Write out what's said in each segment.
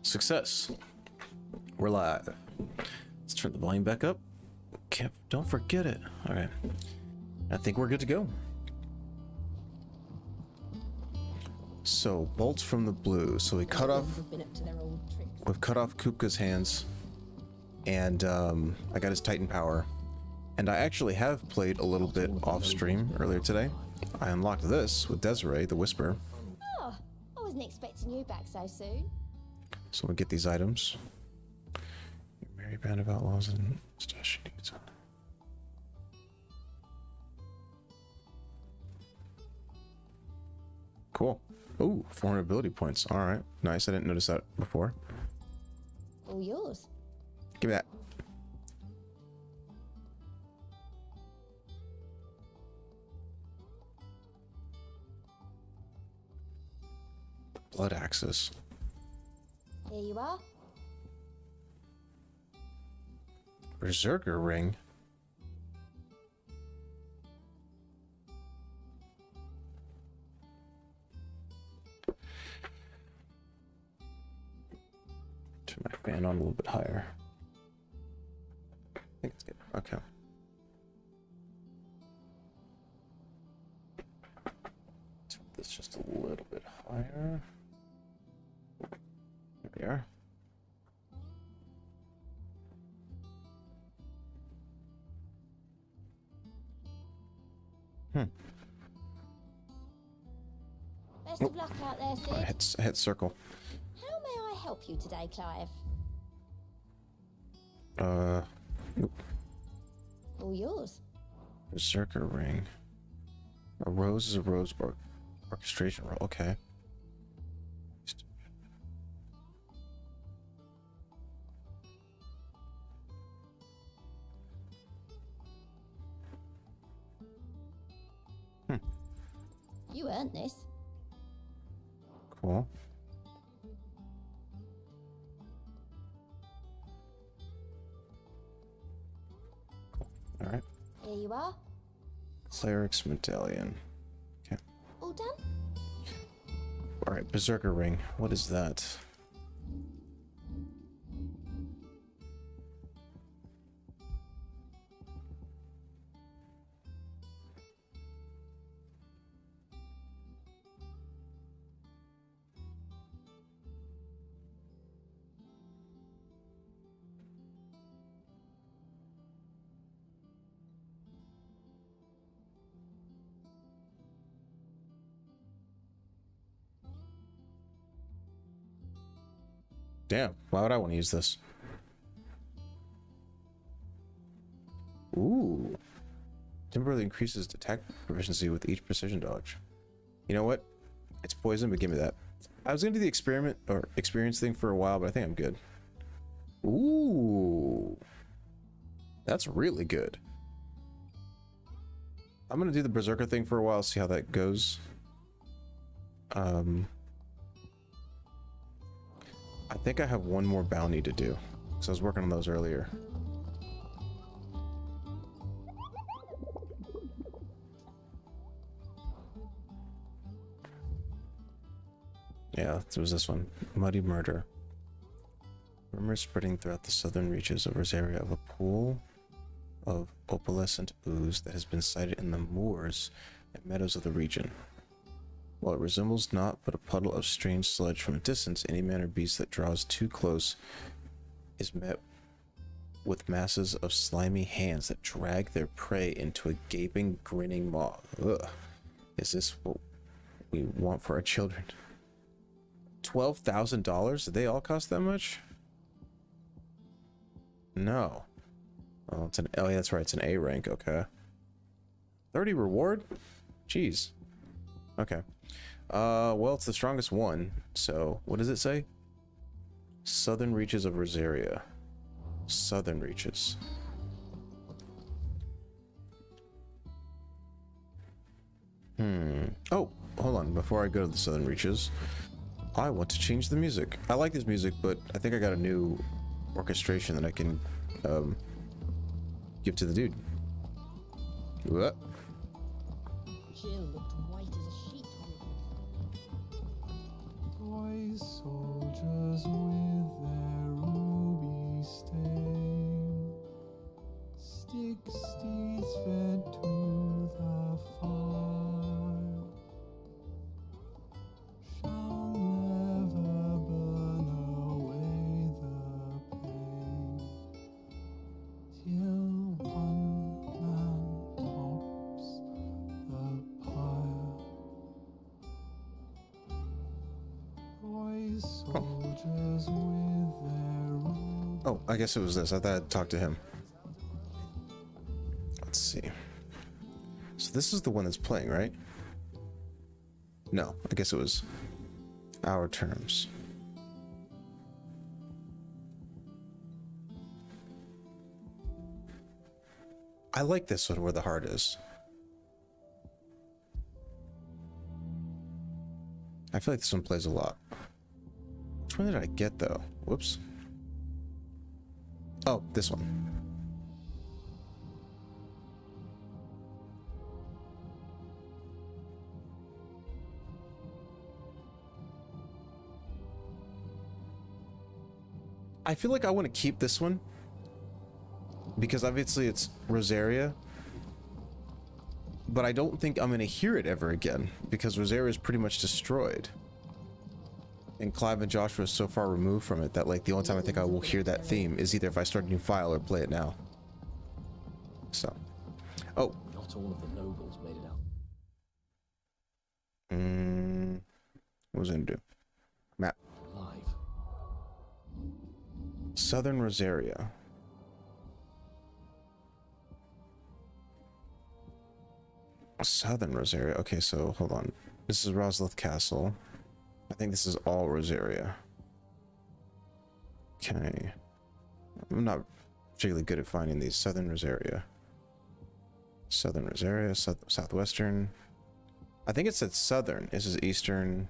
Success. We're live. Let's turn the volume back up. Don't forget it. All right. I think we're good to go. So bolts from the blue. So we cut off. We've cut off Kupka's hands, and I got his Titan power. And I actually have played a little bit off stream earlier today. I unlocked this with Desiree, the Whisper. Oh, I wasn't expecting you back so soon. So we get these items. Your merry band of outlaws and stash needs. Cool. Ooh, 400 ability points. All right, nice. I didn't notice that before. All yours. Give me that. Blood axes. Here you are. Berserker ring. Turn my fan on a little bit higher. I think it's good. Okay. Turn this just a little bit higher. There we are. Best of luck out there, Sid. I hit circle. How may I help you today, Clive? Nope. All yours. Berserker ring. A rose is a rose orchestration roll. Okay. You earned this. Cool. All right. Here you are. Cleric's medallion. Okay. All done? All right. Berserker ring. What is that? Damn, why would I want to use this? Ooh. Temporarily increases attack proficiency with each precision dodge. You know what? It's poison, but give me that. I was gonna do the experiment or experience thing for a while, but I think I'm good. Ooh. That's really good. I'm gonna do the Berserker thing for a while, see how that goes. I think I have one more bounty to do, because I was working on those earlier. Yeah, there was this one. Muddy Murder. Rumors spreading throughout the southern reaches of Rosaria of a pool of opalescent ooze that has been sighted in the moors and meadows of the region. While it resembles naught but a puddle of strange sludge from a distance, any man or beast that draws too close is met with masses of slimy hands that drag their prey into a gaping, grinning maw. Ugh. Is this what we want for our children? $12,000? Did they all cost that much? No. Oh, it's an... Oh, yeah, that's right. It's an A rank. Okay. 30 reward? Jeez. Okay. Well, it's the strongest one, so what does it say? Southern reaches of Rosaria. Southern reaches. Oh, hold on. Before I go to the southern reaches, I want to change the music. I like this music, but I think I got a new orchestration that I can give to the dude. What? Jill looked white as a sheet. Boy soldiers will Oh, I guess it was this. I thought I'd talk to him. Let's see. So this is the one that's playing, right? No, I guess it was our terms. I like this one where the heart is. I feel like this one plays a lot. Which one did I get though? Whoops. Oh, this one. I feel like I want to keep this one because obviously it's Rosaria, but I don't think I'm going to hear it ever again because Rosaria is pretty much destroyed. And Clive and Joshua is so far removed from it that like the only time I think I will hear that theme is either if I start a new file or play it now. So, oh. Not all of the nobles made it out. What was I going to do? Map. Alive. Southern Rosaria. Southern Rosaria. Okay, so hold on. This is Roslith Castle. I think this is all Rosaria. Okay. I'm not particularly good at finding these. Southern Rosaria. Southern Rosaria. Southwestern. I think it said Southern. This is Eastern.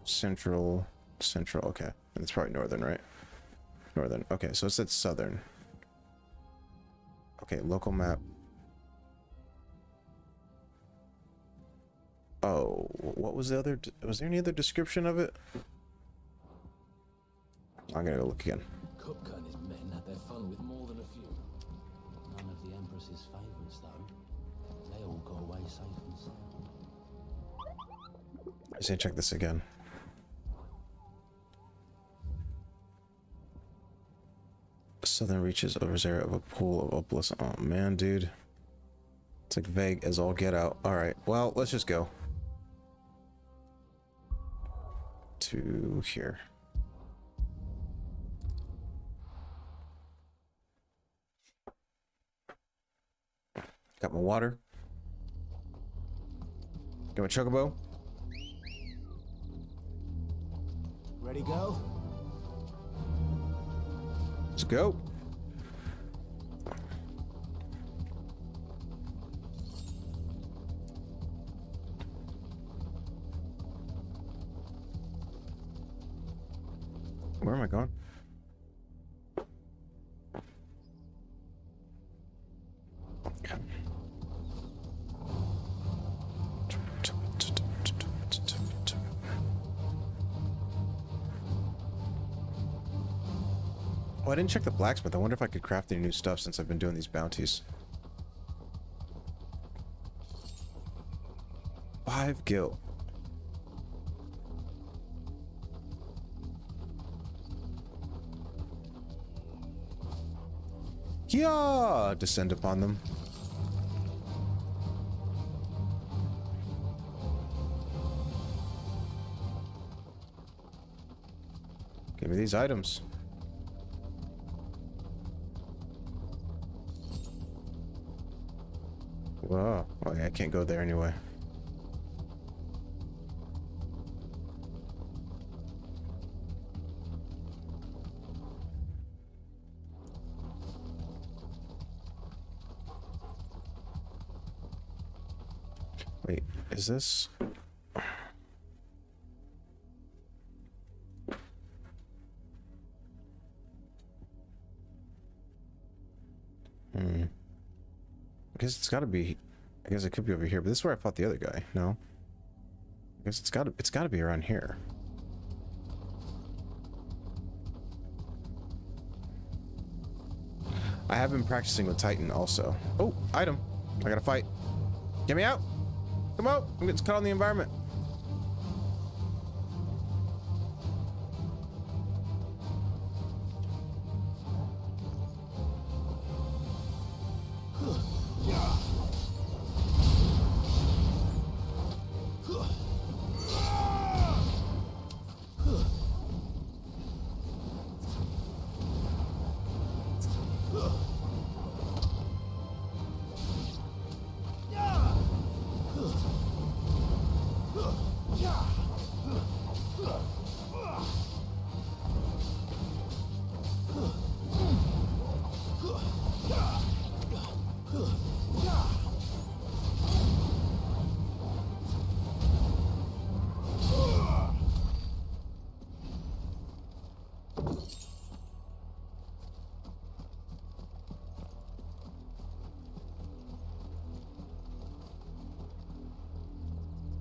Central. Central. Okay. And it's probably Northern, right? Northern. Okay, so it said Southern. Okay, local map. Oh, what was the other? Was there any other description of it? I'm gonna go look again. Kupka and his men had their fun with more than a few. None of the Empress's favorites, though. They all got away safe and sound. I just need to check this again. Southern reaches of Rosaria of a pool of opalescent. Oh man, dude. It's like vague as all get out. Alright, well, let's just go. To here. Got my water. Got my chocobo. Ready, go? Let's go. Where am I going? Okay. Oh, I didn't check the blacksmith. I wonder if I could craft any new stuff since I've been doing these bounties. 5 gil. Yeah, descend upon them. Give me these items. Whoa. Oh, yeah, I can't go there anyway. Wait, is this? I guess it's got to be. I guess it could be over here, but this is where I fought the other guy. No. I guess it's got to be around here. I have been practicing with Titan also. Oh, item! I gotta fight. Get me out! Come out! I'm getting caught in the environment.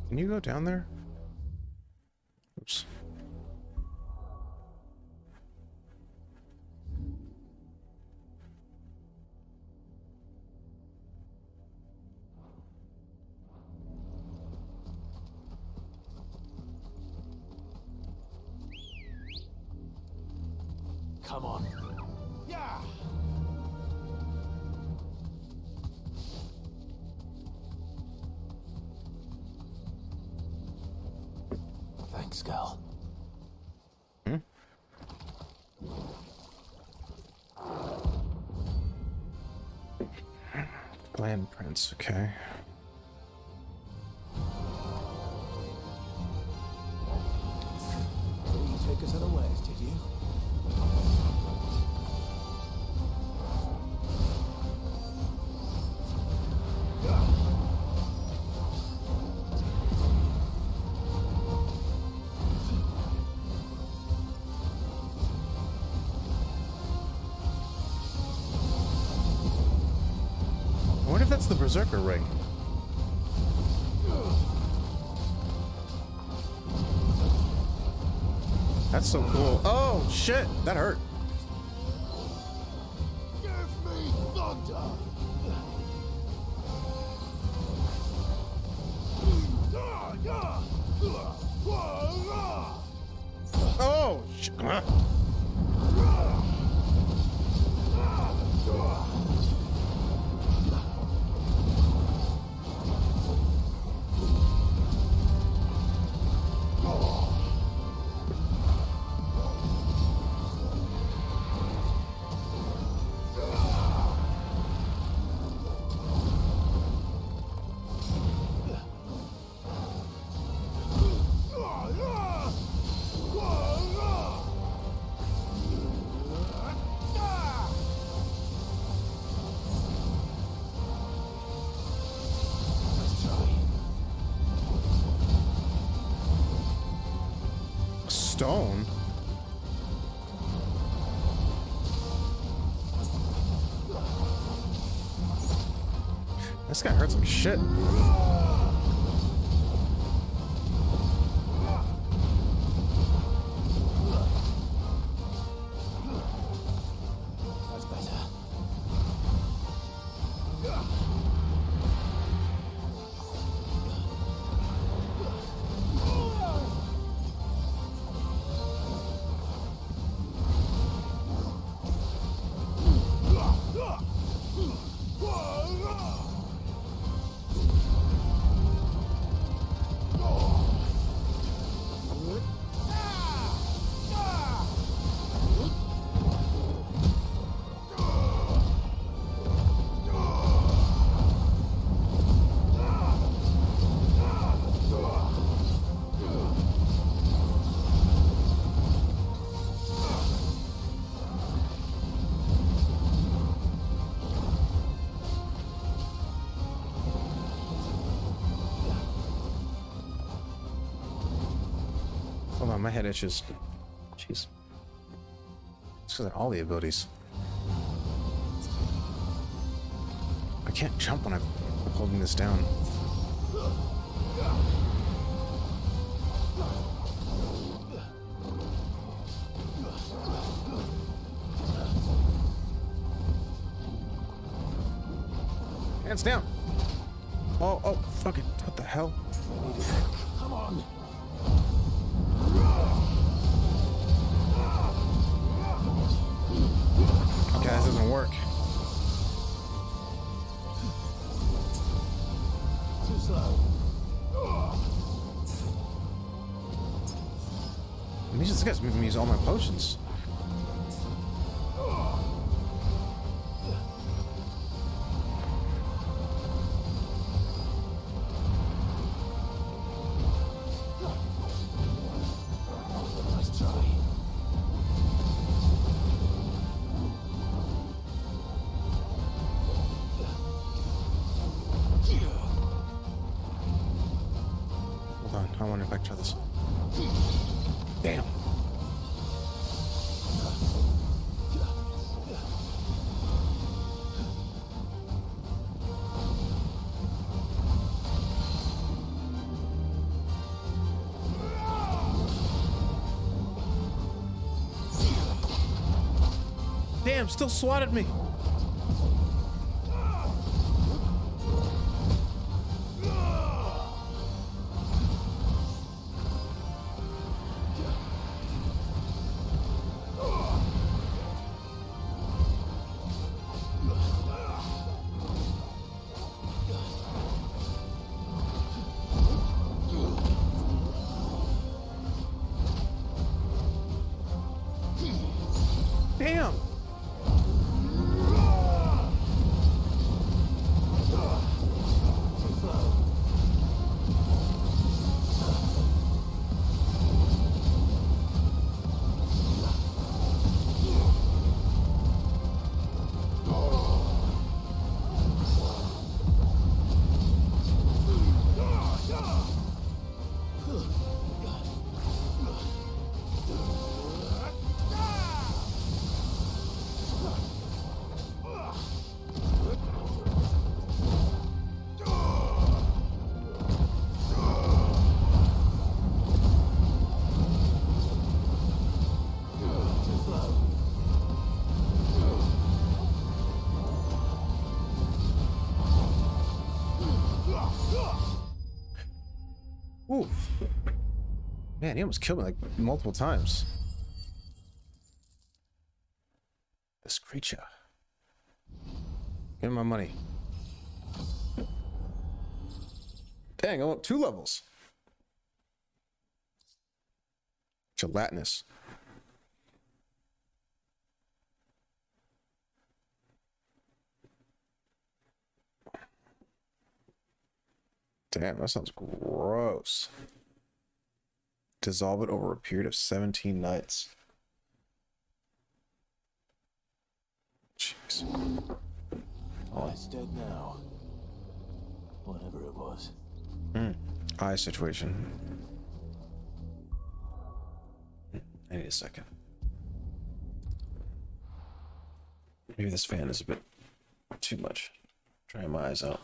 Can you go down there? Oops. Come on. Yeah. Thanks, Gal. Hmm? Land prints, okay. So you take us unawares, did you? I wonder if that's the Berserker ring. That's so cool. Oh, shit! That hurt. Give me thunder! Oh, shit. Stone? This guy hurts like shit. That's better. Hold on, my head itches. Jeez. It's because of all the abilities. I can't jump when I'm holding this down. Hands down. Oh, oh, fucking, what the hell? Come on. Okay, this doesn't work. Too slow. This guy's making me use all my potions. Nice try. Hold on, I wonder if I can try this. Damn. Damn, still swatted me. Damn. Ooh. Man, he almost killed me like multiple times. This creature. Give me my money. Dang, I want 2 levels. Gelatinous. Damn, that sounds gross. Dissolve it over a period of 17 nights. Jeez. Oh, it's dead now. Whatever it was. Eye situation. I need a second. Maybe this fan is a bit too much. Trying my eyes out.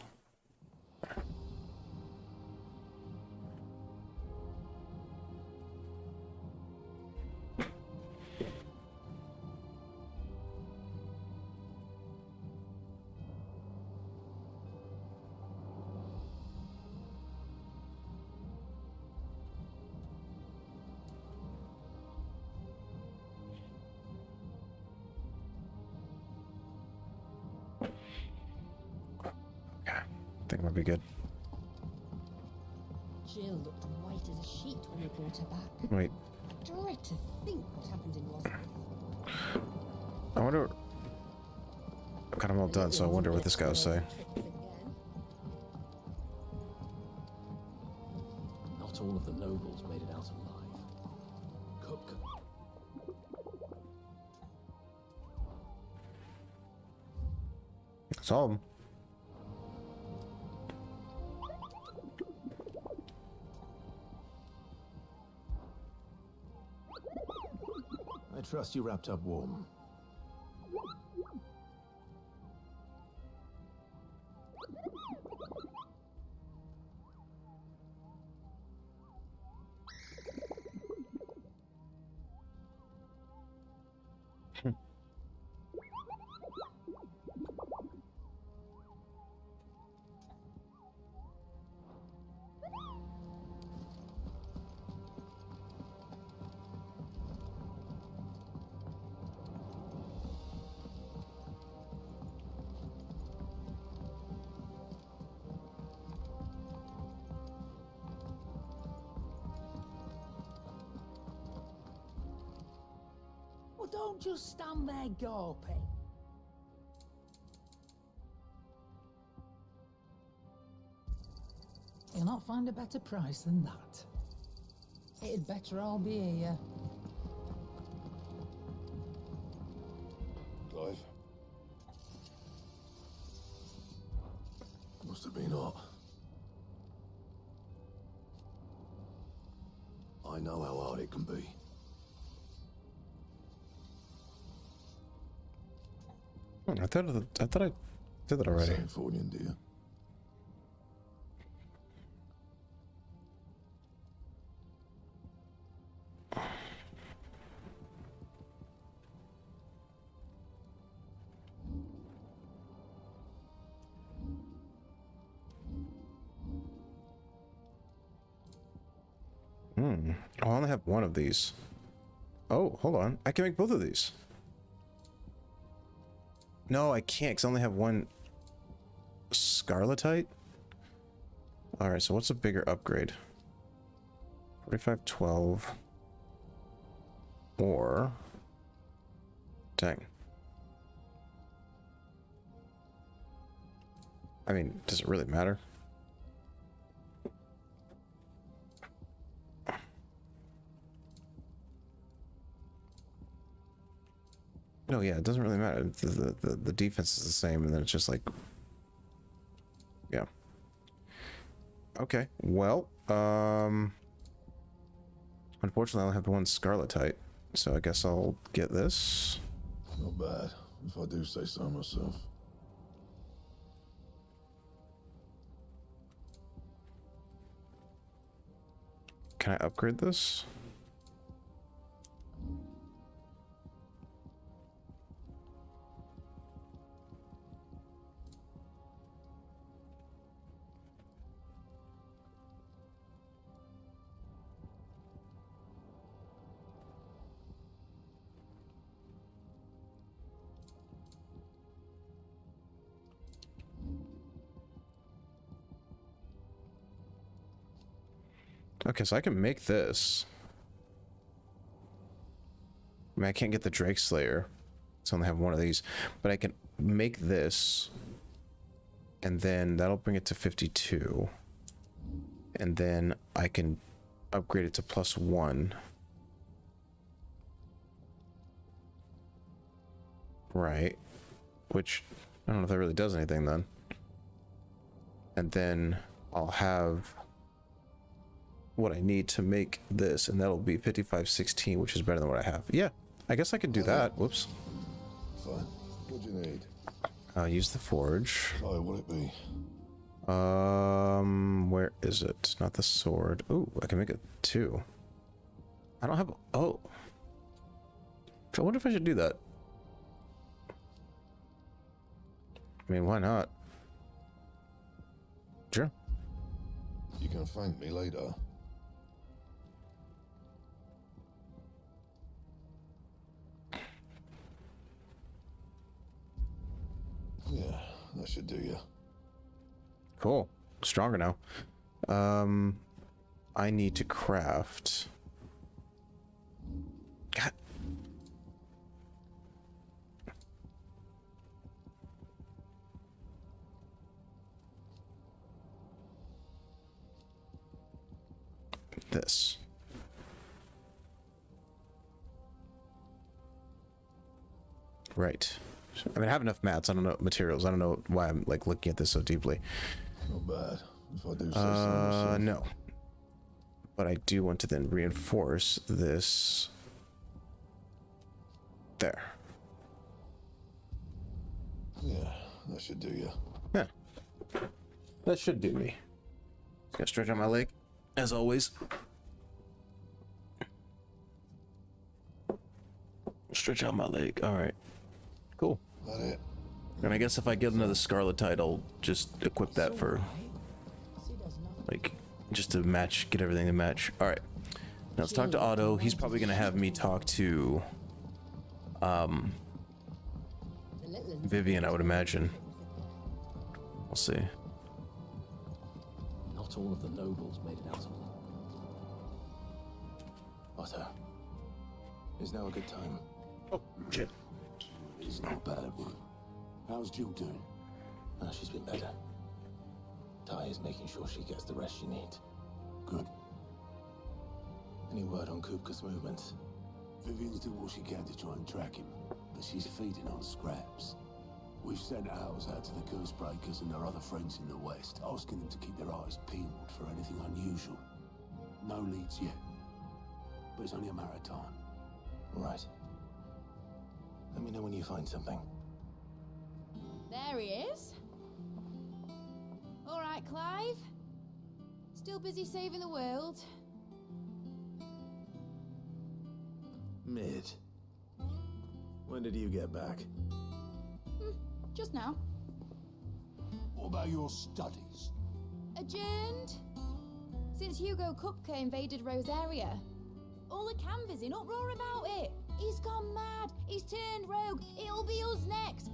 I think it might be good. Jill looked white as a sheet when we brought her back. Wait, I dread to think what happened in Roswell. I wonder. I've got them all done, so I wonder what this guy will say. Not all of the nobles made it out alive. Cook. That's all of them. I trust you wrapped up warm. Well, don't just stand there gawping. You'll not find a better price than that. It'd better all be here. Clive? Must have been hot. I know how hard it can be. I thought I did that already. Same for you, dear. Oh, I only have one of these. Oh, hold on. I can make both of these. No, I can't because I only have one scarletite. Alright, so what's a bigger upgrade? 4512. Or... Dang. I mean, does it really matter? No, yeah, it doesn't really matter. The defense is the same, and then it's just like, yeah. Okay, well, unfortunately, I only have the one scarletite, so I guess I'll get this. Not bad, if I do say so myself. Can I upgrade this? Okay, so I can make this. I mean, I can't get the Drake Slayer, so I only have one of these, but I can make this, and then that'll bring it to 52, and then I can upgrade it to +1. Right, which I don't know if that really does anything then. And then I'll have what I need to make this, and that'll be 5516, which is better than what I have. Yeah, I guess I could do that. Whoops. Fine. What do you need? I'll use the forge. Oh, what'll it be? Where is it? Not the sword. Ooh, I can make it 2. I don't have. Oh, I wonder if I should do that. I mean, why not? Sure. You can thank me later. Yeah, that should do you. Cool. Stronger now. I need to craft. God. This. Right. I mean, I have enough mats. I don't know materials. I don't know why I'm like looking at this so deeply. Not bad, if I do say so myself. No. But I do want to then reinforce this. There. Yeah, that should do you. Yeah. That should do me. Just gotta stretch out my leg, as always. Stretch out my leg. All right. Cool. That it? And I guess if I get another Scarletite, I'll just equip that for, like, just to match, get everything to match. All right. Now let's talk to Otto. He's probably gonna have me talk to, Vivian, I would imagine. We'll see. Not all of the nobles made it out alive. Otto, is now a good time? Oh, shit. It's not bad, one. How's Jill doing? She's been better. Ty is making sure she gets the rest she needs. Good. Any word on Kupka's movements? Vivian's doing what she can to try and track him, but she's feeding on scraps. We've sent ours out to the Curse-breakers and their other friends in the west, asking them to keep their eyes peeled for anything unusual. No leads yet, but it's only a matter of time. Right. Let me know when you find something. There he is. All right, Clive. Still busy saving the world. Mid. When did you get back? Just now. What about your studies? Adjourned. Since Hugo Kupka invaded Rosaria, all the canvas in uproar about it. He's gone mad. He's turned rogue. It'll be us next.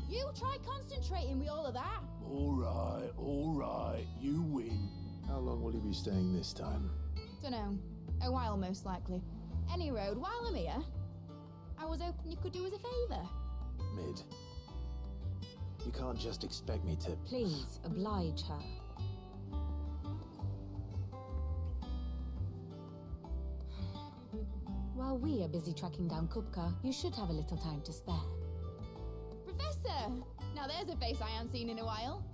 You try concentrating with all of that. All right, you win. How long will you be staying this time? Dunno. A while, most likely. Any road, while I'm here, I was hoping you could do us a favour. Mid. You can't just expect me to... Please, oblige her. While we are busy tracking down Kupka, you should have a little time to spare. Professor! Now there's a face I haven't seen in a while.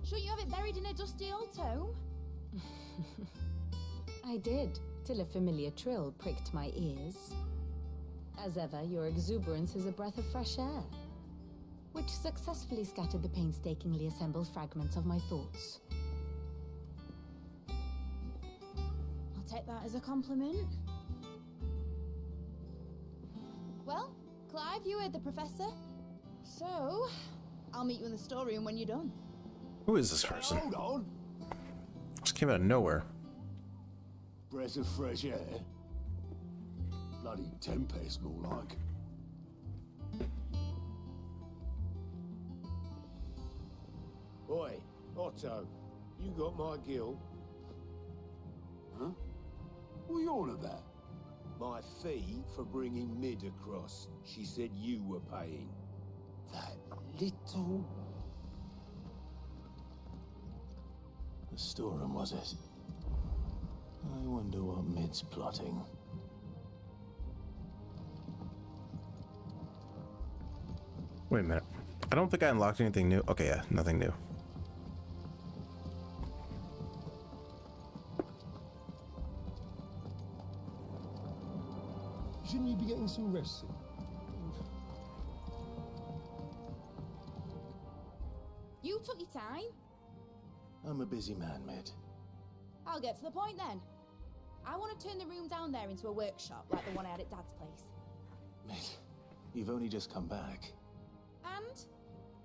Shouldn't you have it buried in a dusty old tome? I did, till a familiar trill pricked my ears. As ever, your exuberance is a breath of fresh air, which successfully scattered the painstakingly assembled fragments of my thoughts. I'll take that as a compliment. Well, Clive, you heard the professor. So, I'll meet you in the storeroom when you're done. Who is this person? Hold on. Just came out of nowhere. Breath of fresh air. Bloody tempest, more like. Oi, Otto, you got my gill? Huh? What are you on about? My fee for bringing Mid across. She said you were paying. That little... The storeroom, was it? I wonder what Mid's plotting. Wait a minute. I don't think I unlocked anything new. Okay, yeah, nothing new. Shouldn't you be getting some rest soon? You took your time. I'm a busy man, Mid. I'll get to the point then. I want to turn the room down there into a workshop like the one I had at Dad's place. Mid, you've only just come back. And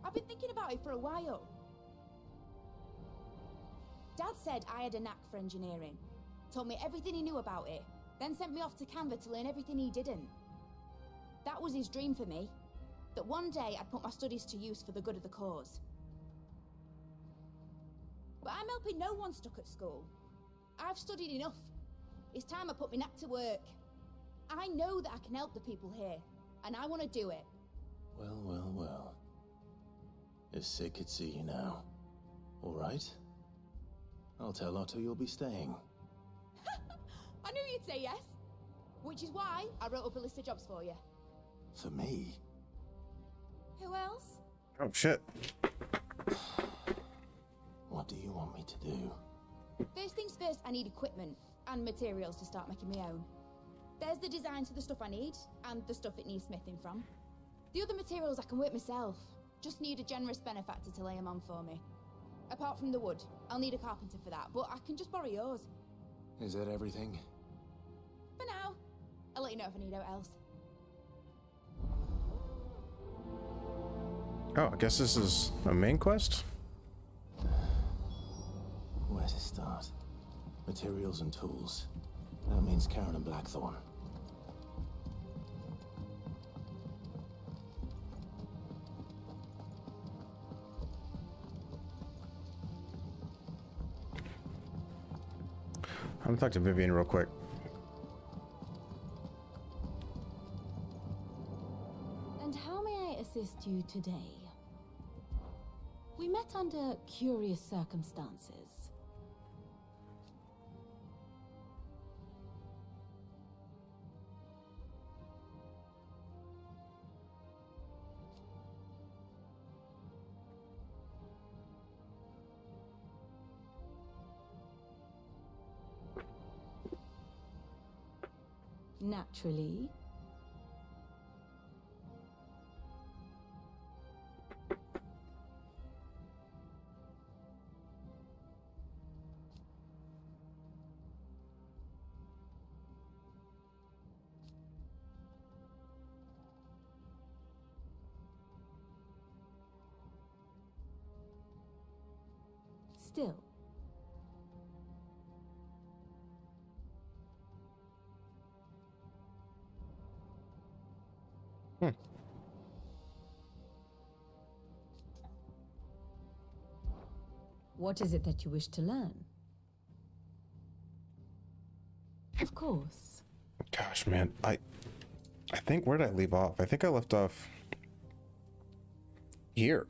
I've been thinking about it for a while. Dad said I had a knack for engineering. Told me everything he knew about it, then sent me off to Canva to learn everything he didn't. That was his dream for me. That one day I'd put my studies to use for the good of the cause. But I'm helping no one stuck at school. I've studied enough. It's time I put my knack to work. I know that I can help the people here, and I want to do it. Well, well, well. If Sid could see you now. All right? I'll tell Otto you'll be staying. I knew you'd say yes. Which is why I wrote up a list of jobs for you. For me? Who else? Oh, shit. What do you want me to do? First things first, I need equipment and materials to start making my own. There's the designs for the stuff I need, and the stuff it needs smithing from. The other materials I can work myself. Just need a generous benefactor to lay them on for me. Apart from the wood, I'll need a carpenter for that, but I can just borrow yours. Is that everything? For now. I'll let you know if I need out else. Oh, I guess this is a main quest? Where to start? Materials and tools. That means Karen and Blackthorn. I'm gonna talk to Vivian real quick. And how may I assist you today? We met under curious circumstances. Naturally. Still. Hmm. What is it that you wish to learn? Of course. Gosh, man, I think, where did I leave off? I think I left off here.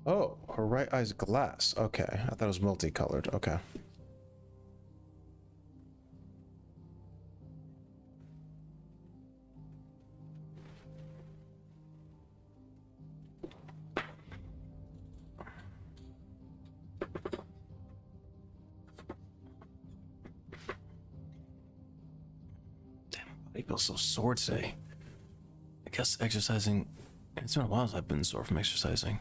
Oh, her right eye's glass. Okay, I thought it was multicolored. Okay. Damn, I feel so sore today. I guess exercising. It's been a while since I've been sore from exercising.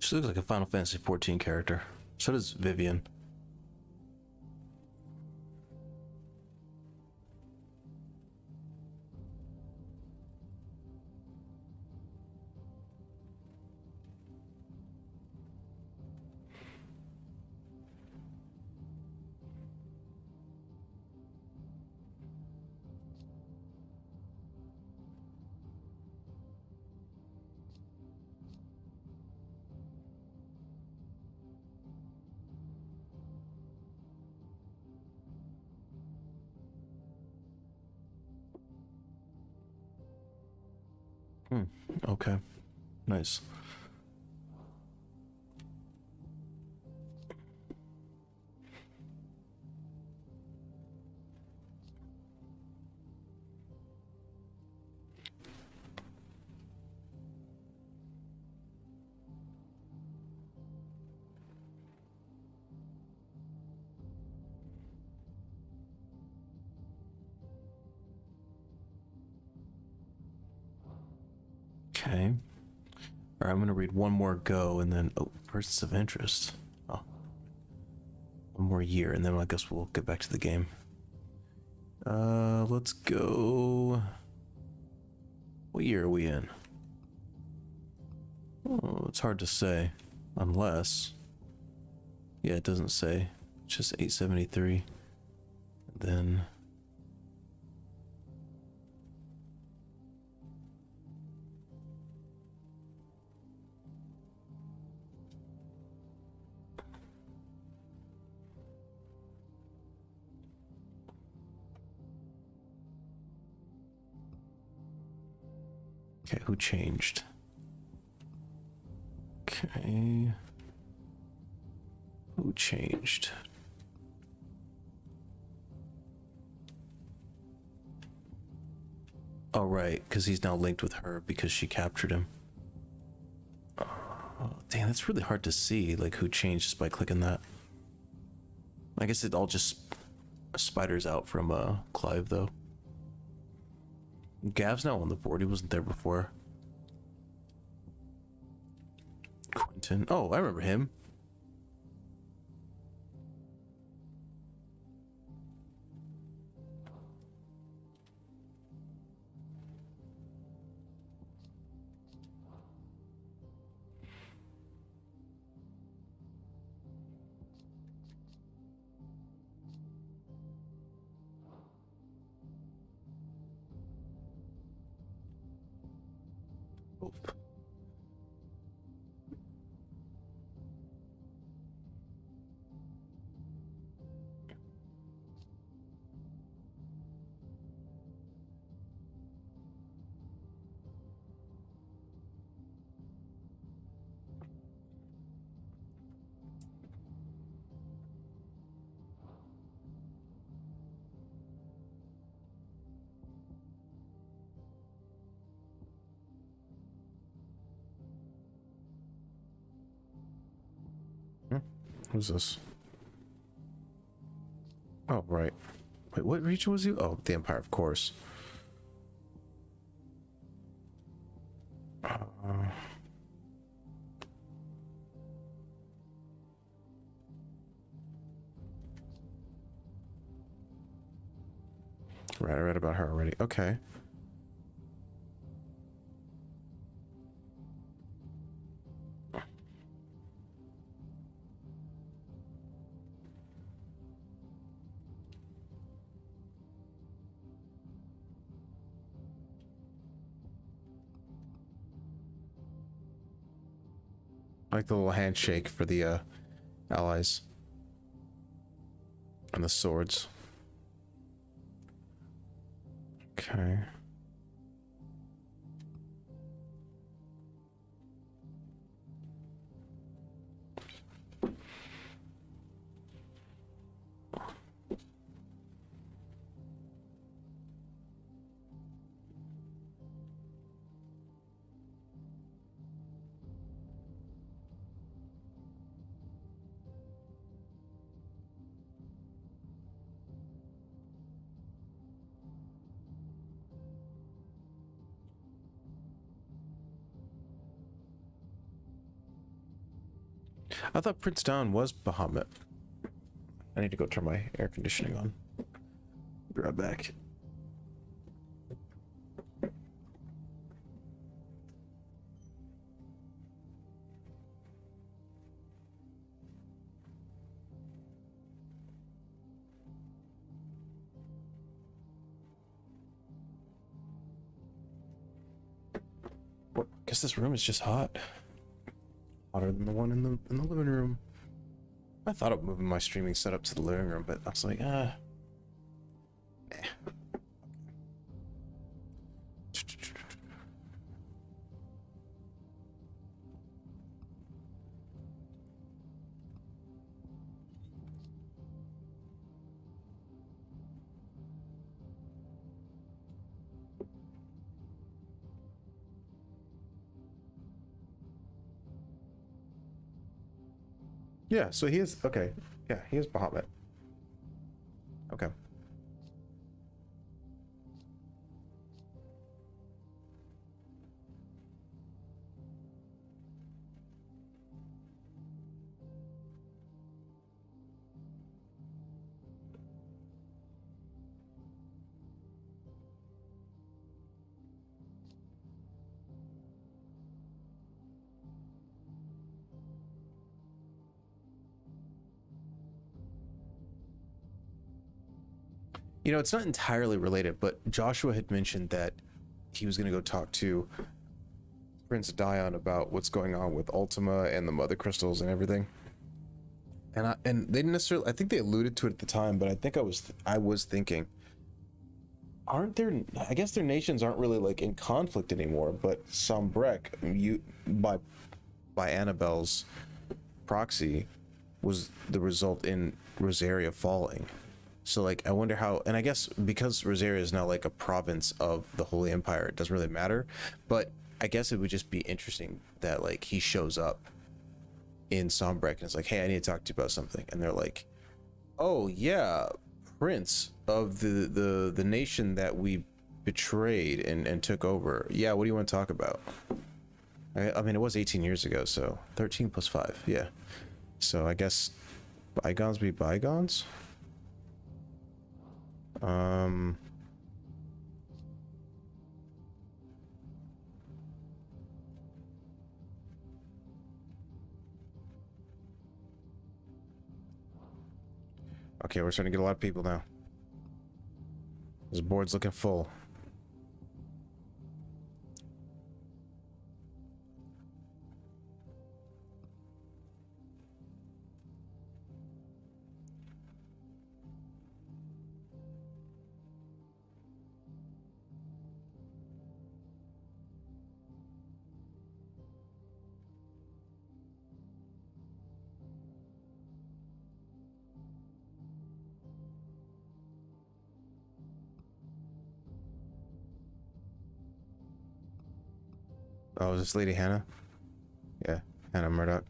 She looks like a Final Fantasy 14 character. So does Vivian. Okay. Nice. Okay. All right, I'm gonna read one more go, and then persons of interest. Oh, one more year, and then I guess we'll get back to the game. Let's go. What year are we in? Oh, it's hard to say, unless. Yeah, it doesn't say. It's just 873. And then. Okay, who changed? Okay. Who changed? Oh, right, because he's now linked with her because she captured him. Oh, dang, that's really hard to see, like, who changed just by clicking that. I guess it all just spiders out from Clive, though. Gav's now on the board. He wasn't there before. Quentin. Oh, I remember him. Who's this? Oh, right. Wait, what region was he? Oh, the Empire, of course. Right, I read about her already. Okay. I like the little handshake for the allies. And the swords. Okay. I thought Prince Down was Bahamut. I need to go turn my air conditioning on. Be right back. What? Guess this room is just hot. Hotter than the one in the living room. I thought of moving my streaming setup to the living room, but I was like, eh. Yeah, so he is, okay. Yeah, he is Bahamut. Okay. You know, it's not entirely related, but Joshua had mentioned that he was going to go talk to Prince Dion about what's going on with Ultima and the Mother Crystals and everything. And they didn't necessarily, I think they alluded to it at the time, but I think I was thinking, aren't there, I guess their nations aren't really like in conflict anymore, but Sombrek, by Annabelle's proxy, was the result in Rosaria falling. So like I wonder how, and I guess because Rosaria is now like a province of the Holy Empire, it doesn't really matter, but I guess it would just be interesting that like he shows up in Sombrek and it's like, hey, I need to talk to you about something, and they're like, oh yeah, Prince of the nation that we betrayed and took over, yeah, what do you want to talk about? I mean, it was 18 years ago, so 13 plus 5, yeah, so I guess bygones be bygones. Okay, we're starting to get a lot of people now. This board's looking full. Oh, is this Lady Hannah? Yeah, Hannah Murdoch.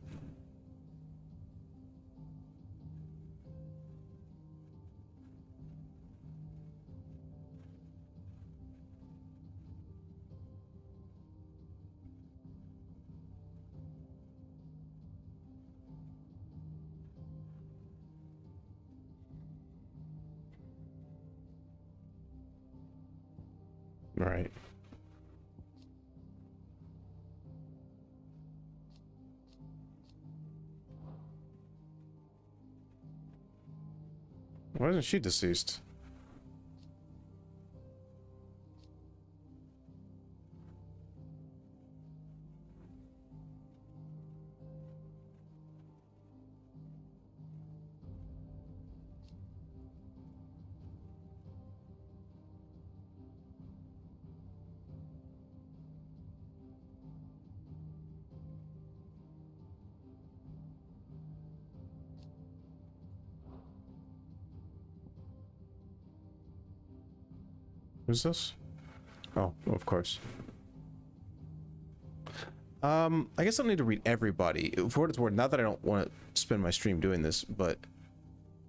Right. Why isn't she deceased? Who's this? Oh, of course. I guess I don't need to read everybody. For what it's worth, not that I don't want to spend my stream doing this, but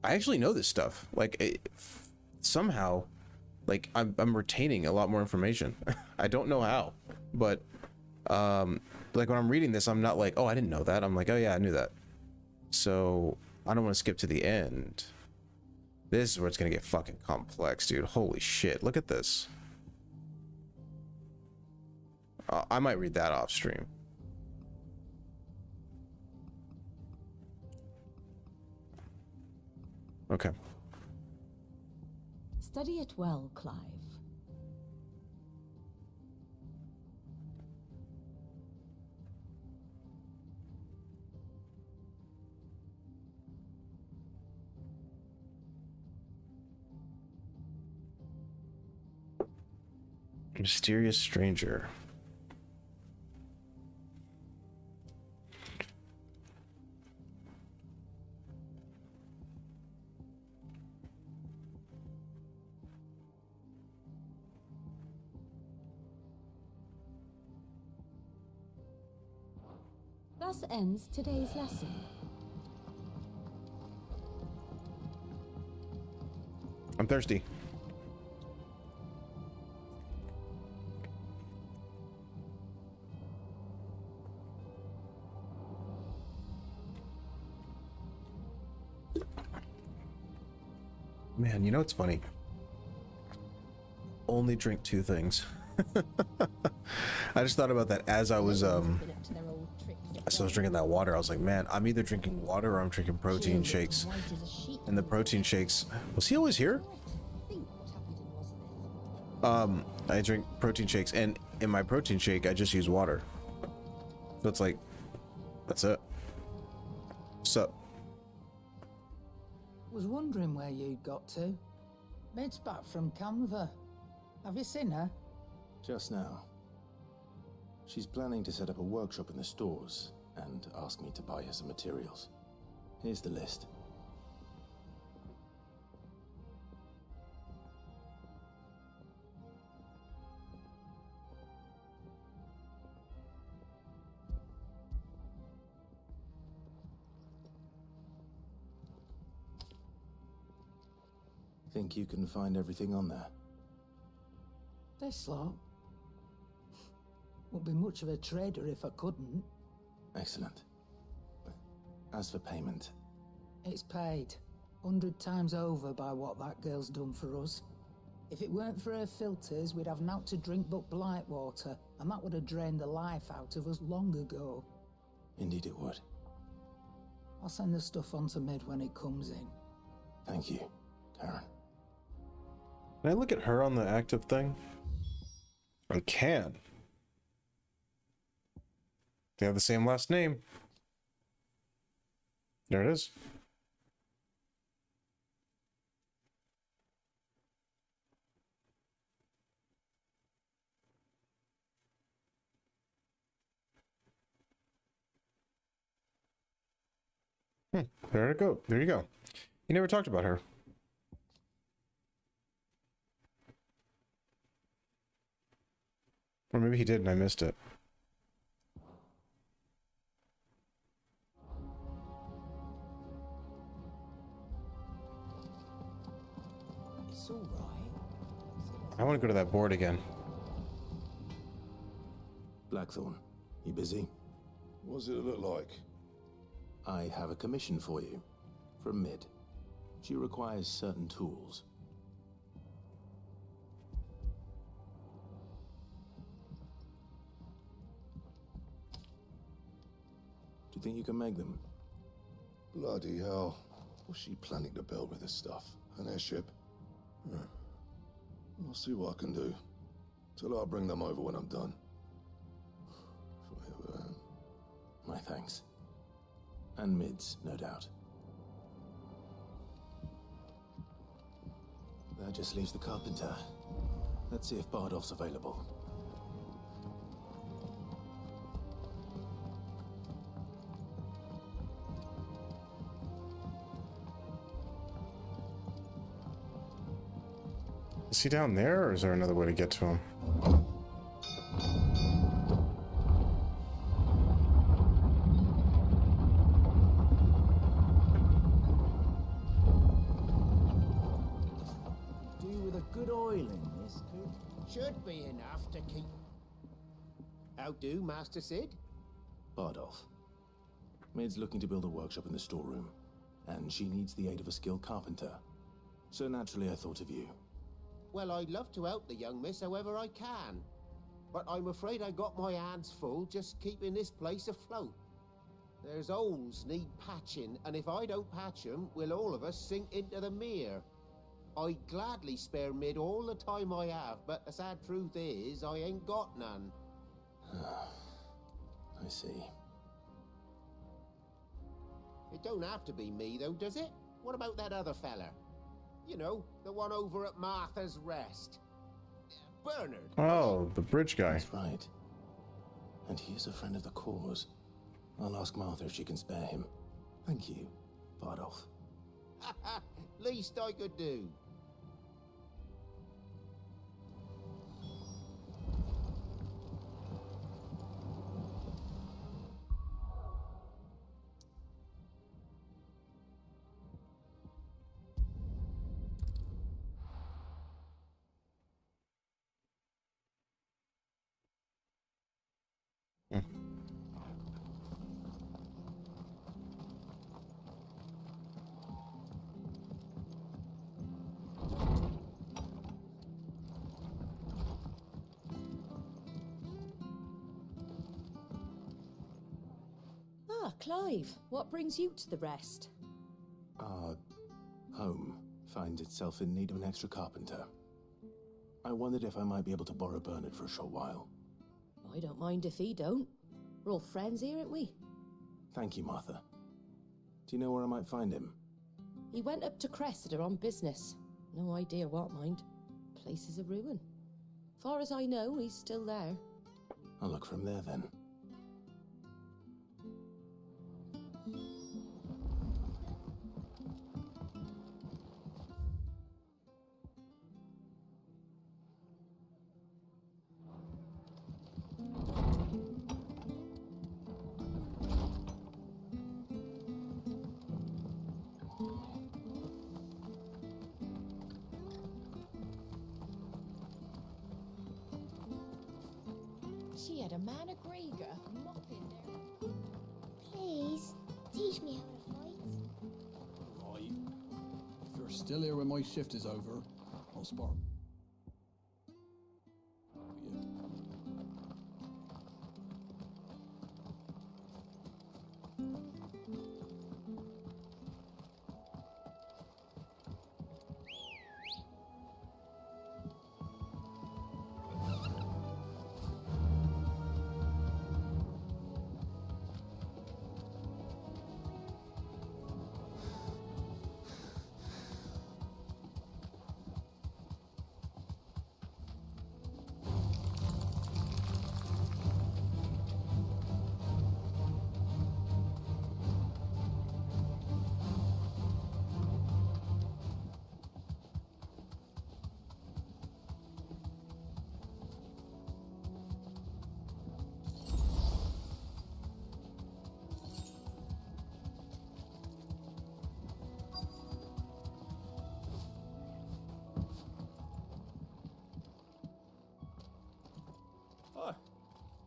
I actually know this stuff. Like, somehow, like, I'm retaining a lot more information. I don't know how, but, like, when I'm reading this, I'm not like, oh, I didn't know that. I'm like, oh, yeah, I knew that. So I don't want to skip to the end. This is where it's gonna get fucking complex, dude. Holy shit, look at this. I might read that off stream. Okay. Study it well, Clive. Mysterious stranger. Thus ends today's lesson. I'm thirsty. Man, you know what's funny? Only drink 2 things. I just thought about that as I was drinking that water. I was like, man, I'm either drinking water or I'm drinking protein shakes. And the protein shakes, was he always here? I drink protein shakes, and in my protein shake I just use water. So it's like, that's it. So Was wondering where you'd got to. Mid's back from Canva. Have you seen her? Just now. She's planning to set up a workshop in the stores and ask me to buy her some materials. Here's the list. Think you can find everything on there? This lot. Wouldn't be much of a trader if I couldn't. Excellent. As for payment... It's paid 100 times over by what that girl's done for us. If it weren't for her filters, we'd have naught to drink but blight water, and that would have drained the life out of us long ago. Indeed it would. I'll send the stuff on to Mid when it comes in. Thank you, Karen. can I look at her on the active thing? I can. They have the same last name. There it is. There it go. There you go. You never talked about her. Or maybe he did and I missed it. It's all right. I want to go to that board again. Blackthorn, you busy? What does it look like? I have a commission for you. From Mid. She requires certain tools. Do you think you can make them? Bloody hell. What's she planning to build with this stuff? An airship? I'll see what I can do. Till I'll bring them over when I'm done. If I ever am. My thanks. And Mid's, no doubt. That just leaves the carpenter. Let's see if Bardolph's available. Is he down there, or is there another way to get to him? Do with a good oil in this, could? Should be enough to keep. How do, Master Sid? Bardolph. Maid's looking to build a workshop in the storeroom, and she needs the aid of a skilled carpenter. So naturally I thought of you. Well, I'd love to help the young miss however I can. But I'm afraid I got my hands full just keeping this place afloat. There's holes need patching, and if I don't patch them, we'll all of us sink into the mere. I'd gladly spare Mid all the time I have, but the sad truth is, I ain't got none. I see. It don't have to be me, though, does it? What about that other fella? You know, the one over at Martha's Rest. Bernard. Oh, the bridge guy. That's right. And he is a friend of the cause. I'll ask Martha if she can spare him. Thank you, Bardolph. Least I could do. Ah, Clive, what brings you to the rest? Our home finds itself in need of an extra carpenter. I wondered if I might be able to borrow Bernard for a short while. I don't mind if he don't. We're all friends here, aren't we? Thank you, Martha. Do you know where I might find him? He went up to Cressida on business. No idea what, mind. Place is a ruin. Far as I know, he's still there. I'll look for him there then. She had a man of Grieger mopping there. Please, teach me how to fight. Right. If you're still here when my shift is over, I'll spar.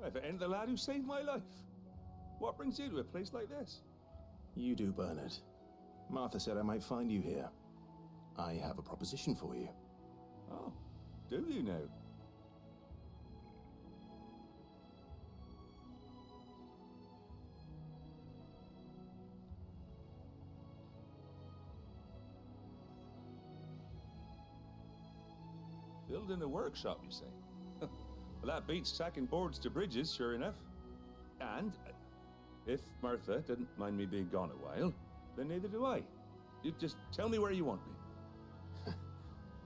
I've end the lad who saved my life. What brings you to a place like this? You do, Bernard. Martha said I might find you here. I have a proposition for you. Oh, do you now? Building a workshop, you say? Well, that beats sacking boards to bridges, sure enough. And if Martha didn't mind me being gone a while, then neither do I. You just tell me where you want me.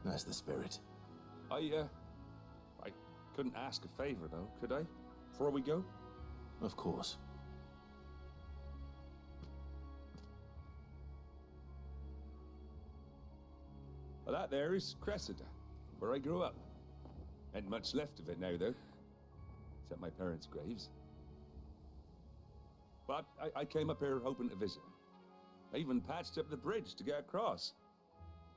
That's the spirit. I couldn't ask a favor, though, could I? Before we go? Of course. Well, that there is Cressida, where I grew up. Ain't much left of it now, though. Except my parents' graves. But I came up here hoping to visit. I even patched up the bridge to get across.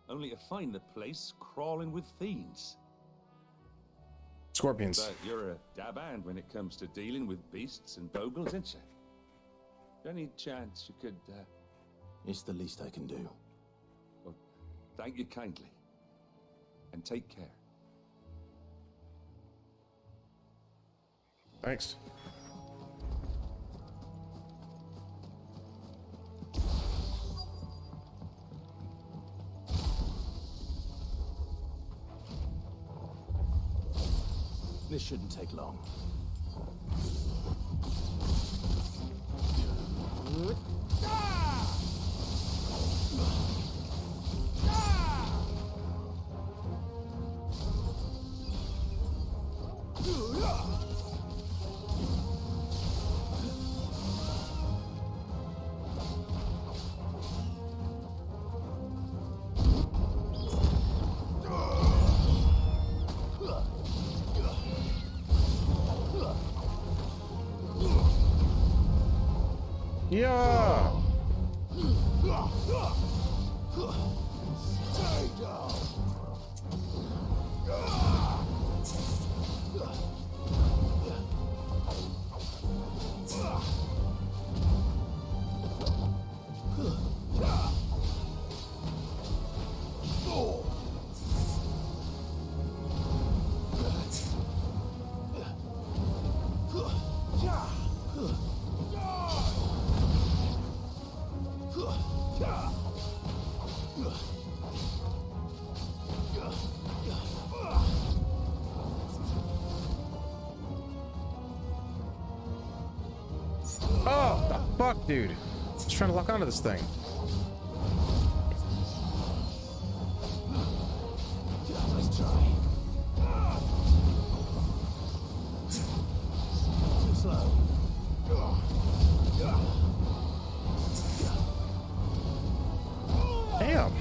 Only to find the place crawling with fiends. Scorpions. But you're a dab hand when it comes to dealing with beasts and bogles, ain't you? Any chance you could, It's the least I can do. Well, thank you kindly. And take care. Thanks. This shouldn't take long. Yeah. Oh, the fuck, dude. I was trying to lock onto this thing. Nice try. Too slow. Damn.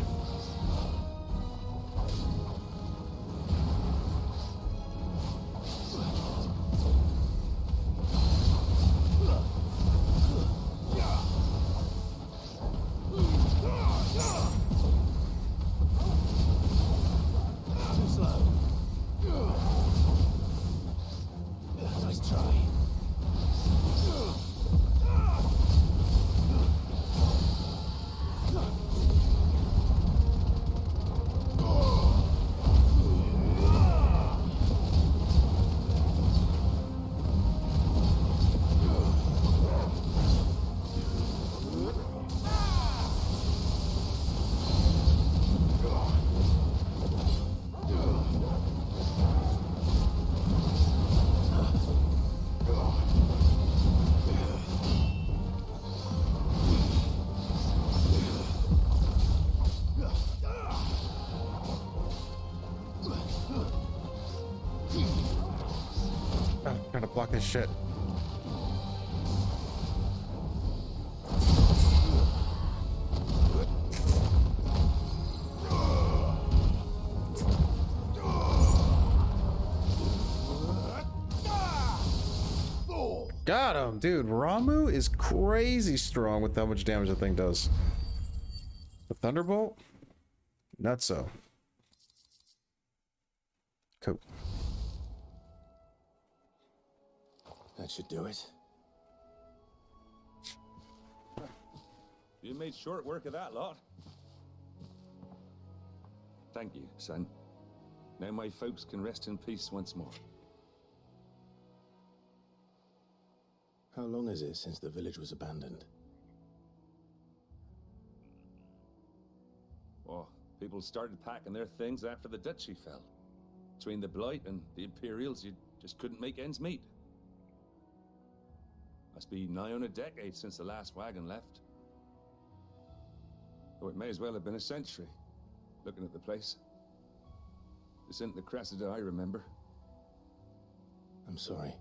Trying to block this shit. Got him, dude. Ramu is crazy strong with how much damage the thing does. The Thunderbolt? Not so. Cool. That should do it. You made short work of that lot. Thank you, son. Now my folks can rest in peace once more. How long is it since the village was abandoned? Oh, people started packing their things after the duchy fell. Between the Blight and the Imperials, you just couldn't make ends meet. Must be nigh on a decade since the last wagon left. Though it may as well have been a century, looking at the place. This isn't the Cressida I remember. I'm sorry.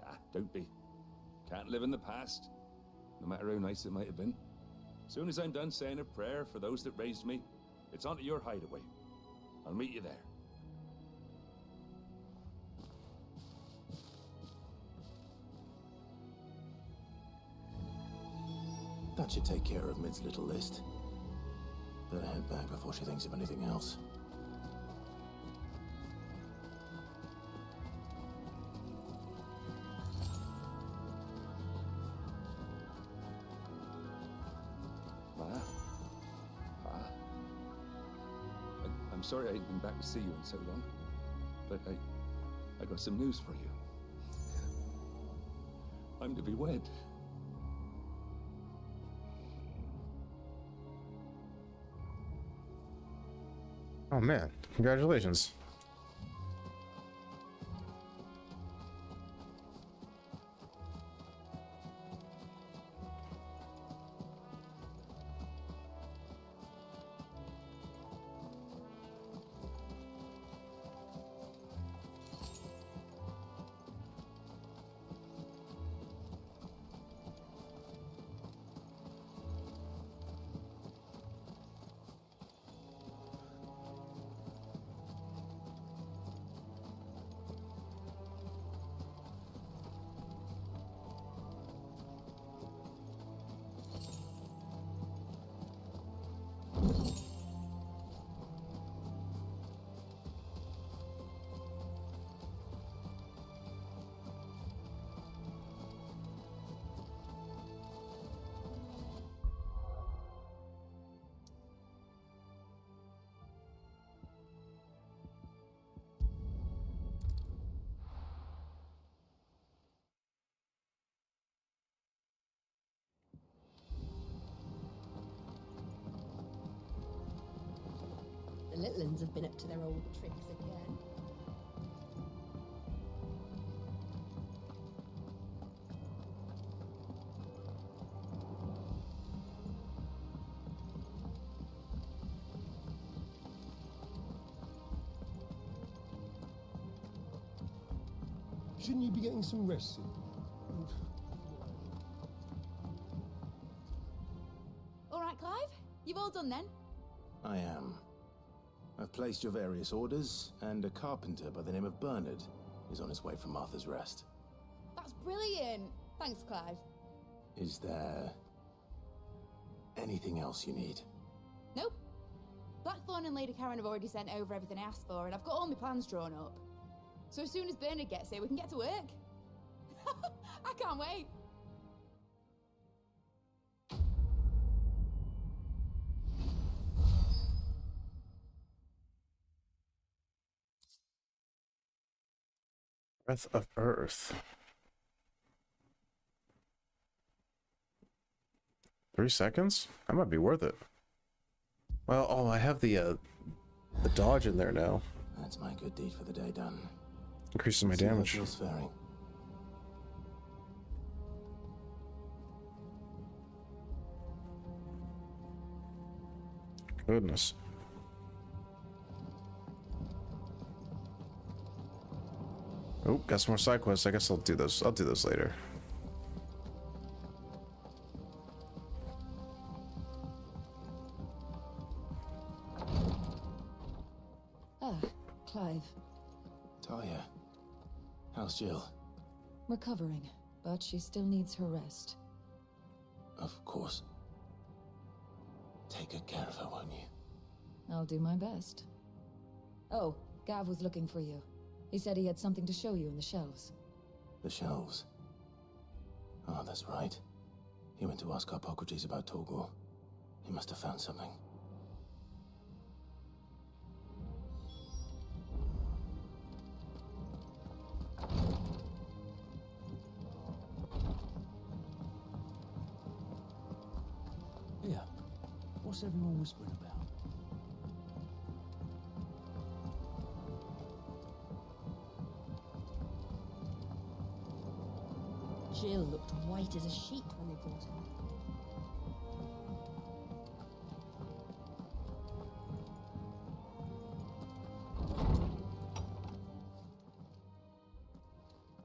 Ah, don't be. Can't live in the past, no matter how nice it might have been. Soon as I'm done saying a prayer for those that raised me, it's on to your hideaway. I'll meet you there. That should take care of Mid's little list. Better head back before she thinks of anything else. sorry I ain't been back to see you in so long, but I got some news for you. I'm to be wed. Oh man, congratulations. The little uns have been up to their old tricks again. Shouldn't you be getting some rest? All right, Clive? You've all done then? I am. I've placed your various orders, and a carpenter by the name of Bernard is on his way from Martha's Rest. That's brilliant. Thanks, Clive. Is there anything else you need? Nope. Blackthorn and Lady Karen have already sent over everything I asked for, and I've got all my plans drawn up. So as soon as Bernard gets here, we can get to work. I can't wait. Breath of Earth. 3 seconds? That might be worth it. Well, oh, I have the dodge in there now. That's my good deed for the day done. Increases my damage. See how it feels faring. Goodness. Oh, got some more side quests. I guess I'll do those. I'll do those later. Ah, Clive. Talia, how's Jill? Recovering, but she still needs her rest. Of course. Take good care of her, won't you? I'll do my best. Oh, Gav was looking for you. He said he had something to show you in the shelves. The shelves. Oh, that's right. He went to ask Harpocrates about Torgal. He must have found something. Yeah. What's everyone whispering about? Jill looked white as a sheet when they brought her.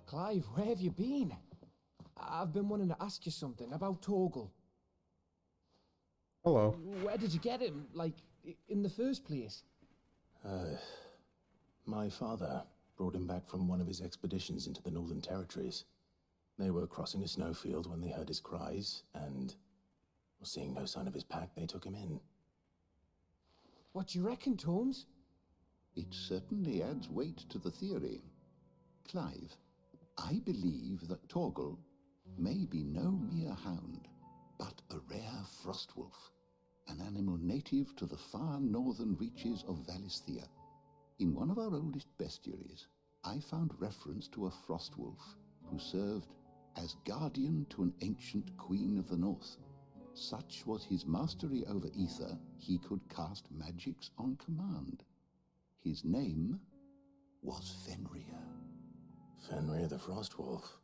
Clive, where have you been? I've been wanting to ask you something about Torgal. Hello. Where did you get him? Like, in the first place? My father brought him back from one of his expeditions into the Northern Territories. They were crossing a snowfield when they heard his cries, and seeing no sign of his pack, they took him in. What do you reckon, Tomes? It certainly adds weight to the theory. Clive, I believe that Torgal may be no mere hound, but a rare frostwolf. an animal native to the far northern reaches of Valisthea. In one of our oldest bestiaries, I found reference to a frost wolf who served as guardian to an ancient queen of the north. Such was his mastery over ether, he could cast magics on command. His name was Fenrir. Fenrir the Frost Wolf.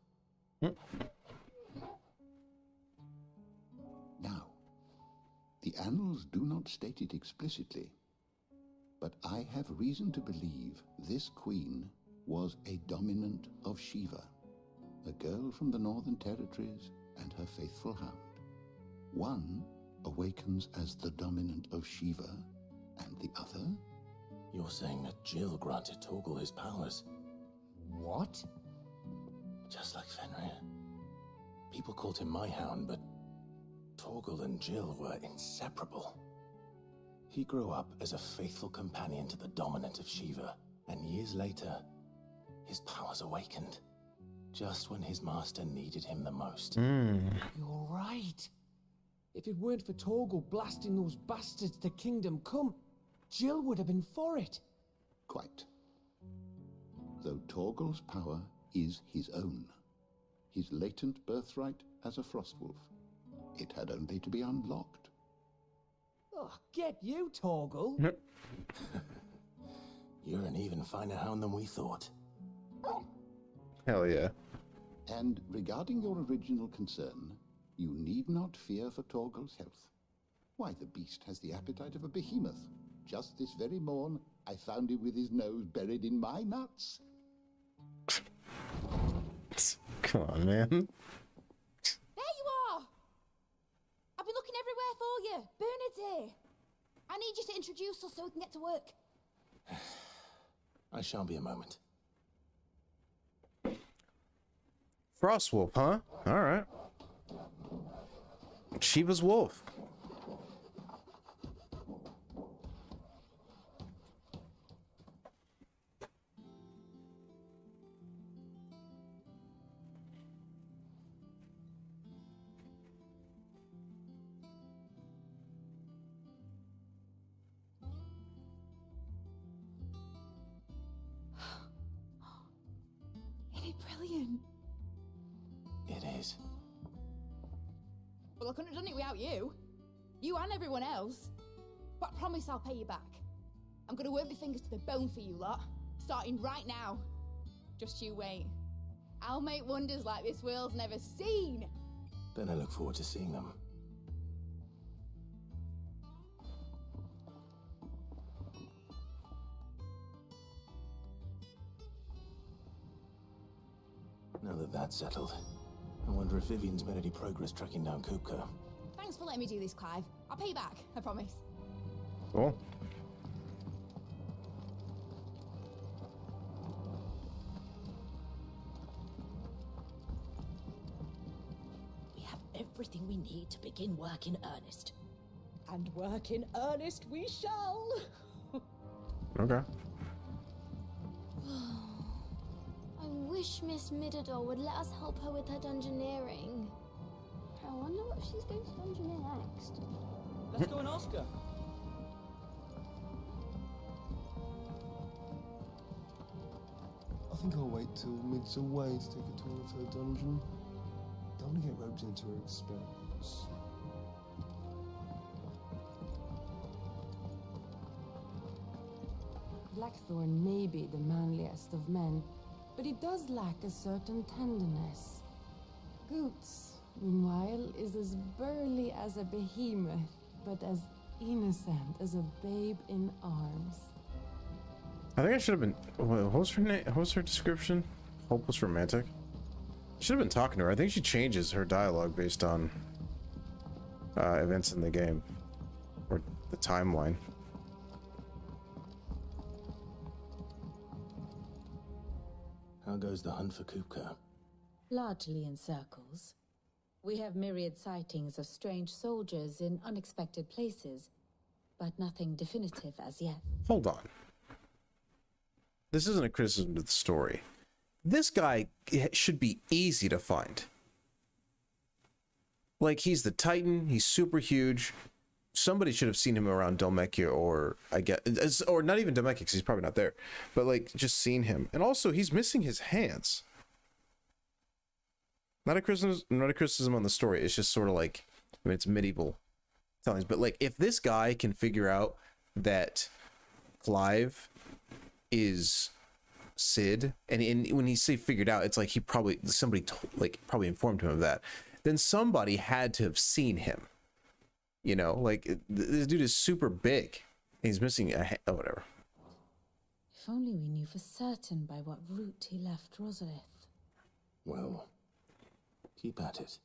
Now, the annals do not state it explicitly, but I have reason to believe this queen was a dominant of Shiva, a girl from the Northern Territories and her faithful hound. One awakens as the dominant of Shiva, and the other? You're saying that Jill granted Torgal his powers? What? Just like Fenrir. People called him my hound, but Torgal and Jill were inseparable. He grew up as a faithful companion to the dominant of Shiva, and years later, his powers awakened, just when his master needed him the most. You're right. If it weren't for Torgal blasting those bastards to Kingdom Come, Jill would have been for it. Quite. Though Torgal's power is his own, his latent birthright as a Frostwolf. It had only to be unlocked. Oh, get you, Torgal. You're an even finer hound than we thought. Hell yeah. And regarding your original concern, you need not fear for Torgal's health. Why, the beast has the appetite of a behemoth. Just this very morn, I found him with his nose buried in my nuts. Come on, man. There you are! I've been looking everywhere for you. Bernard's here. I need you to introduce us so we can get to work. I shall be a moment. Frostwolf, huh? Alright. Shiva's wolf. Isn't it brilliant? It is. Well, I couldn't have done it without you. You and everyone else. But I promise I'll pay you back. I'm gonna work my fingers to the bone for you lot, starting right now. Just you wait. I'll make wonders like this world's never seen. Then I look forward to seeing them. Now that that's settled, I wonder if Vivian's made any progress tracking down Kupka. Thanks for letting me do this, Clive. I'll pay you back, I promise. Cool. We have everything we need to begin work in earnest. And work in earnest we shall. Okay. I wish Miss Midador would let us help her with her dungeoneering. I wonder what she's going to dungeoneer next. Let's go and ask her. I think I'll wait till Mid's away to take a tour of her dungeon. Don't want to get roped into her experiments. Blackthorn may be the manliest of men, but he does lack a certain tenderness. Goots, meanwhile, is as burly as a behemoth, but as innocent as a babe in arms. I think I should have been. What was her name? What was her description? Hopeless romantic. Should have been talking to her. I think she changes her dialogue based on events in the game or the timeline. How goes the hunt for Kupka? Largely in circles. We have myriad sightings of strange soldiers in unexpected places, but nothing definitive as yet. Hold on. This isn't a criticism of the story. This guy should be easy to find. Like, he's the Titan, he's super huge, somebody should have seen him around Dhalmekia, or I guess, or not even Dhalmekia, because he's probably not there, but like just seen him. And also, he's missing his hands. Not a criticism on the story. It's just sort of like, I mean, it's medieval tellings, but like if this guy can figure out that Clive is Sid, and when he say figured out, it's like he probably probably informed him of that. Then somebody had to have seen him. You know, like this dude is super big. He's missing a head, whatever. If only we knew for certain by what route he left Rosalith. Well, keep at it.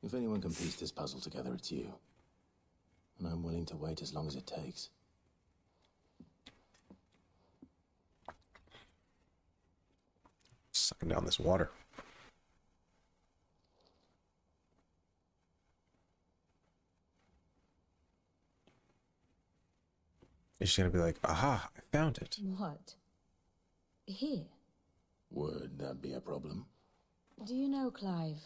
If anyone can piece this puzzle together, it's you. And I'm willing to wait as long as it takes. Sucking down this water. Is she gonna be like, aha, I found it? What? Here? Would that be a problem? Do you know, Clive?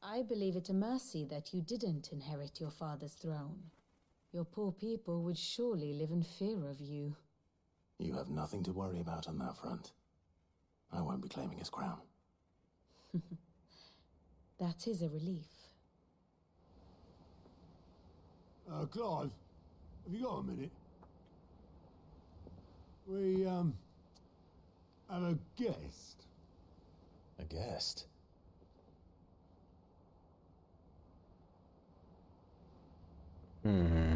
I believe it a mercy that you didn't inherit your father's throne. Your poor people would surely live in fear of you. You have nothing to worry about on that front. I won't be claiming his crown. That is a relief. Clive, have you got a minute? We, have a guest. A guest? Hmm.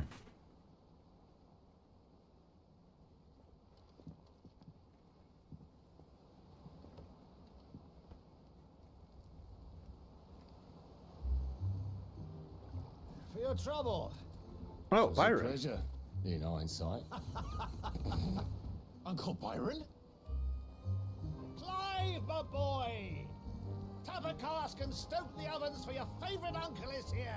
For your trouble. Oh, Byron. Pleasure, in hindsight. Uncle Byron? Clive, my boy! Tap a cask and stoke the ovens, for your favorite uncle is here!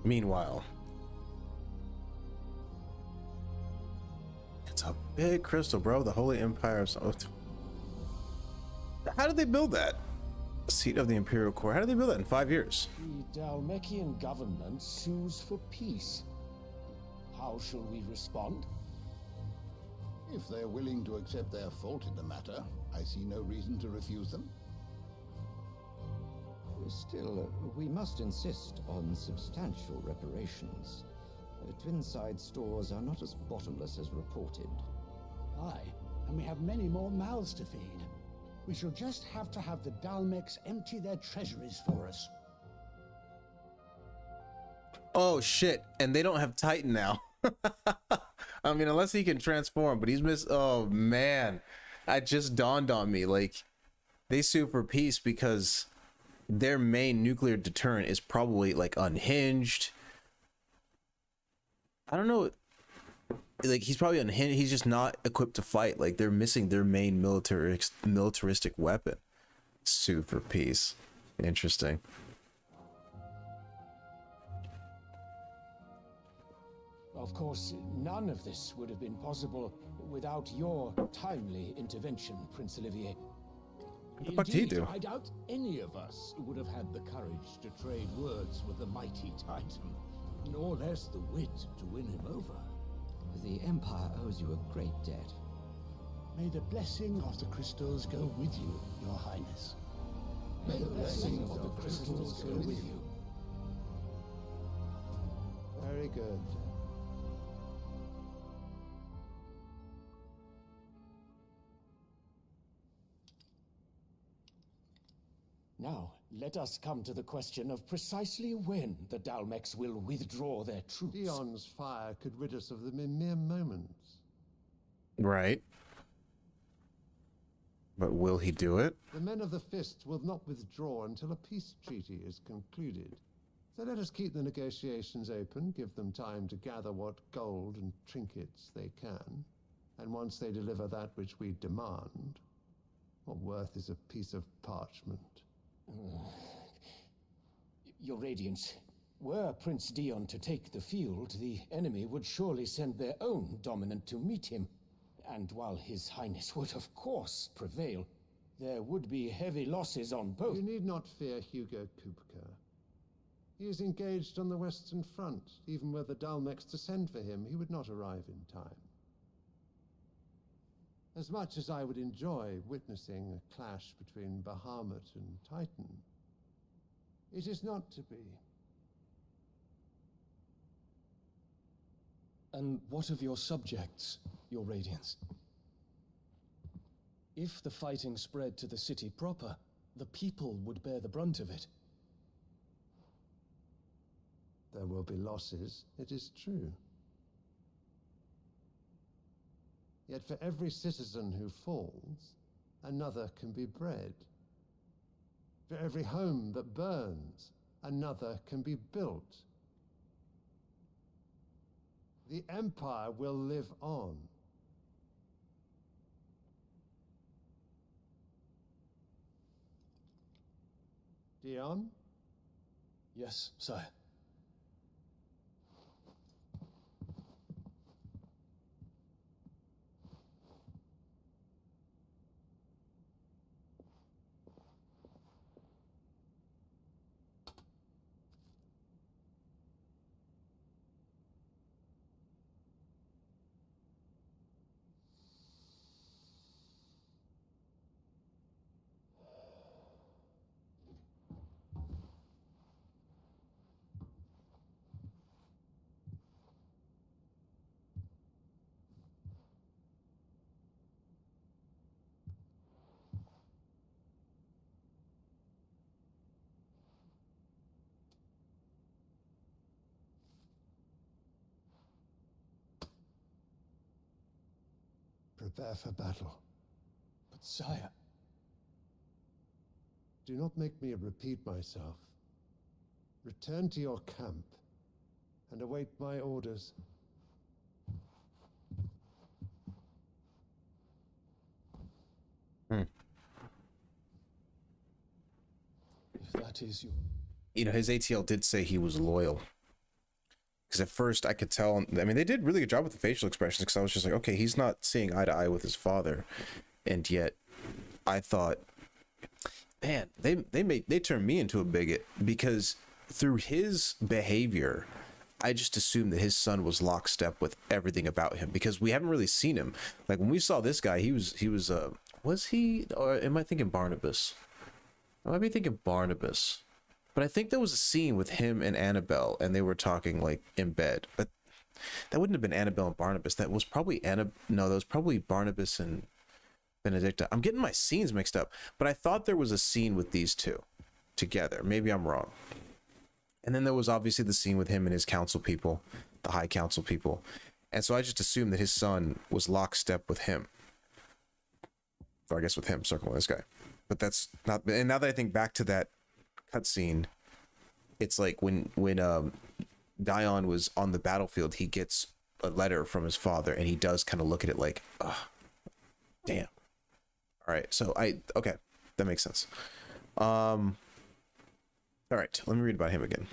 Meanwhile, it's a big crystal, bro. The Holy Empire of... How did they build that? Seat of the Imperial Core. How did they build that in 5 years? The Dhalmekian government sues for peace. How shall we respond? If they're willing to accept their fault in the matter, I see no reason to refuse them. Still, we must insist on substantial reparations. Twinside stores are not as bottomless as reported. Aye, and we have many more mouths to feed. We shall just have to have the Dalmecs empty their treasuries for us. Oh shit, and they don't have Titan now. I mean, unless he can transform, but he's oh man, that just dawned on me. Like, they sue for peace because their main nuclear deterrent is probably like unhinged. I don't know, like he's probably unhinged. He's just not equipped to fight. Like, they're missing their main militaristic weapon. Sue for peace. Interesting. Of course, none of this would have been possible without your timely intervention, Prince Olivier. What the fuck did he do? I doubt any of us would have had the courage to trade words with the mighty Titan, nor less the wit to win him over. The Empire owes you a great debt. May the blessing of the crystals go with you, Your Highness. May the blessing of the crystals go with you. Very good. Now, let us come to the question of precisely when the Dalmecs will withdraw their troops. Dion's fire could rid us of them in mere moments. Right. But will he do it? The men of the Fists will not withdraw until a peace treaty is concluded. So let us keep the negotiations open, give them time to gather what gold and trinkets they can. And once they deliver that which we demand, what worth is a piece of parchment? Your Radiance, Were Prince Dion to take the field, the enemy would surely send their own dominant to meet him. And while His Highness would of course prevail, there would be heavy losses on both. You need not fear Hugo Kupka. He is engaged on the Western Front. Even were the Dalmex to send for him, he would not arrive in time. As much as I would enjoy witnessing a clash between Bahamut and Titan, it is not to be. And what of your subjects, your Radiance? If the fighting spread to the city proper, the people would bear the brunt of it. There will be losses, it is true. Yet for every citizen who falls, another can be bred. For every home that burns, another can be built. The Empire will live on. Dion? Yes, sire. Prepare for battle. But sire... Do not make me repeat myself. Return to your camp and await my orders. If that is your... You know, his ATL did say he was loyal. Because at first I could tell, I mean, they did really good job with the facial expressions, because I was just like, okay, he's not seeing eye to eye with his father. And yet I thought, man, they turned me into a bigot, because through his behavior, I just assumed that his son was lockstep with everything about him, because we haven't really seen him. Like when we saw this guy, he was he, or am I thinking Barnabas? I might be thinking Barnabas. But I think there was a scene with him and Annabelle, and they were talking like in bed. But that wouldn't have been Annabelle and Barnabas. That was probably that was probably Barnabas and Benedicta. I'm getting my scenes mixed up. But I thought there was a scene with these two together. Maybe I'm wrong. And then there was obviously the scene with him and his council people, the high council people. And so I just assumed that his son was lockstep with him. Or I guess with him, circling this guy. But that's not. And now that I think back to that cutscene, it's like when Dion was on the battlefield, he gets a letter from his father, and he does kind of look at it like, damn. All right, so okay, that makes sense. All right, let me read about him again.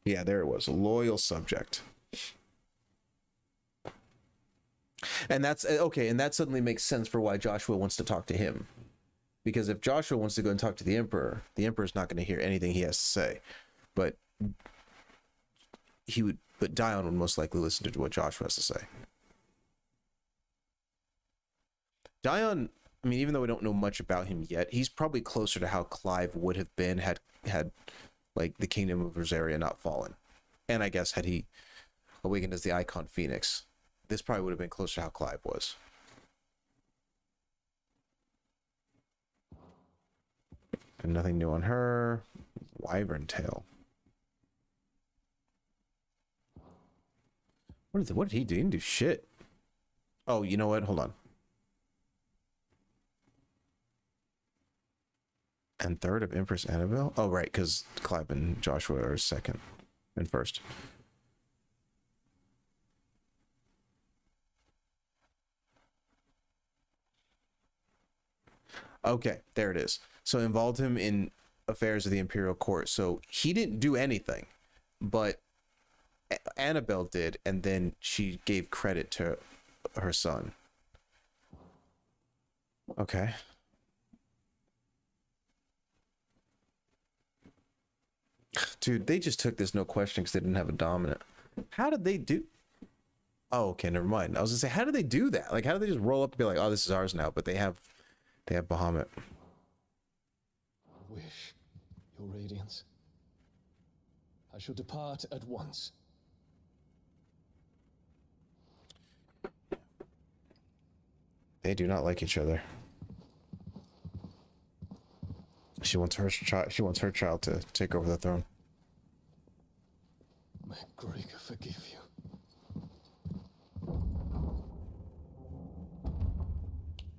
Yeah, there it was, a loyal subject. And that's okay, and that suddenly makes sense for why Joshua wants to talk to him. Because if Joshua wants to go and talk to the Emperor's not going to hear anything he has to say. But Dion would most likely listen to what Joshua has to say. Dion, I mean, even though we don't know much about him yet, he's probably closer to how Clive would have been had like the kingdom of Rosaria not fallen. And I guess had he awakened as the Eikon Phoenix, this probably would have been closer to how Clive was. And nothing new on her. Wyvern tail. What did he do? He didn't do shit. Oh, you know what? Hold on. And third of Empress Annabelle? Oh, right, because Clive and Joshua are second and first. Okay, there it is. So involved him in affairs of the imperial court. So he didn't do anything, but Annabelle did, and then she gave credit to her son. Okay. Dude, they just took this no question because they didn't have a dominant. How did they do? Oh, okay, never mind. I was gonna say, how did they do that? Like, how did they just roll up and be like, oh, this is ours now? But they have Bahamut. Wish, your radiance. I shall depart at once. They do not like each other. She wants her child. She wants her child to take over the throne. May Gregor forgive you.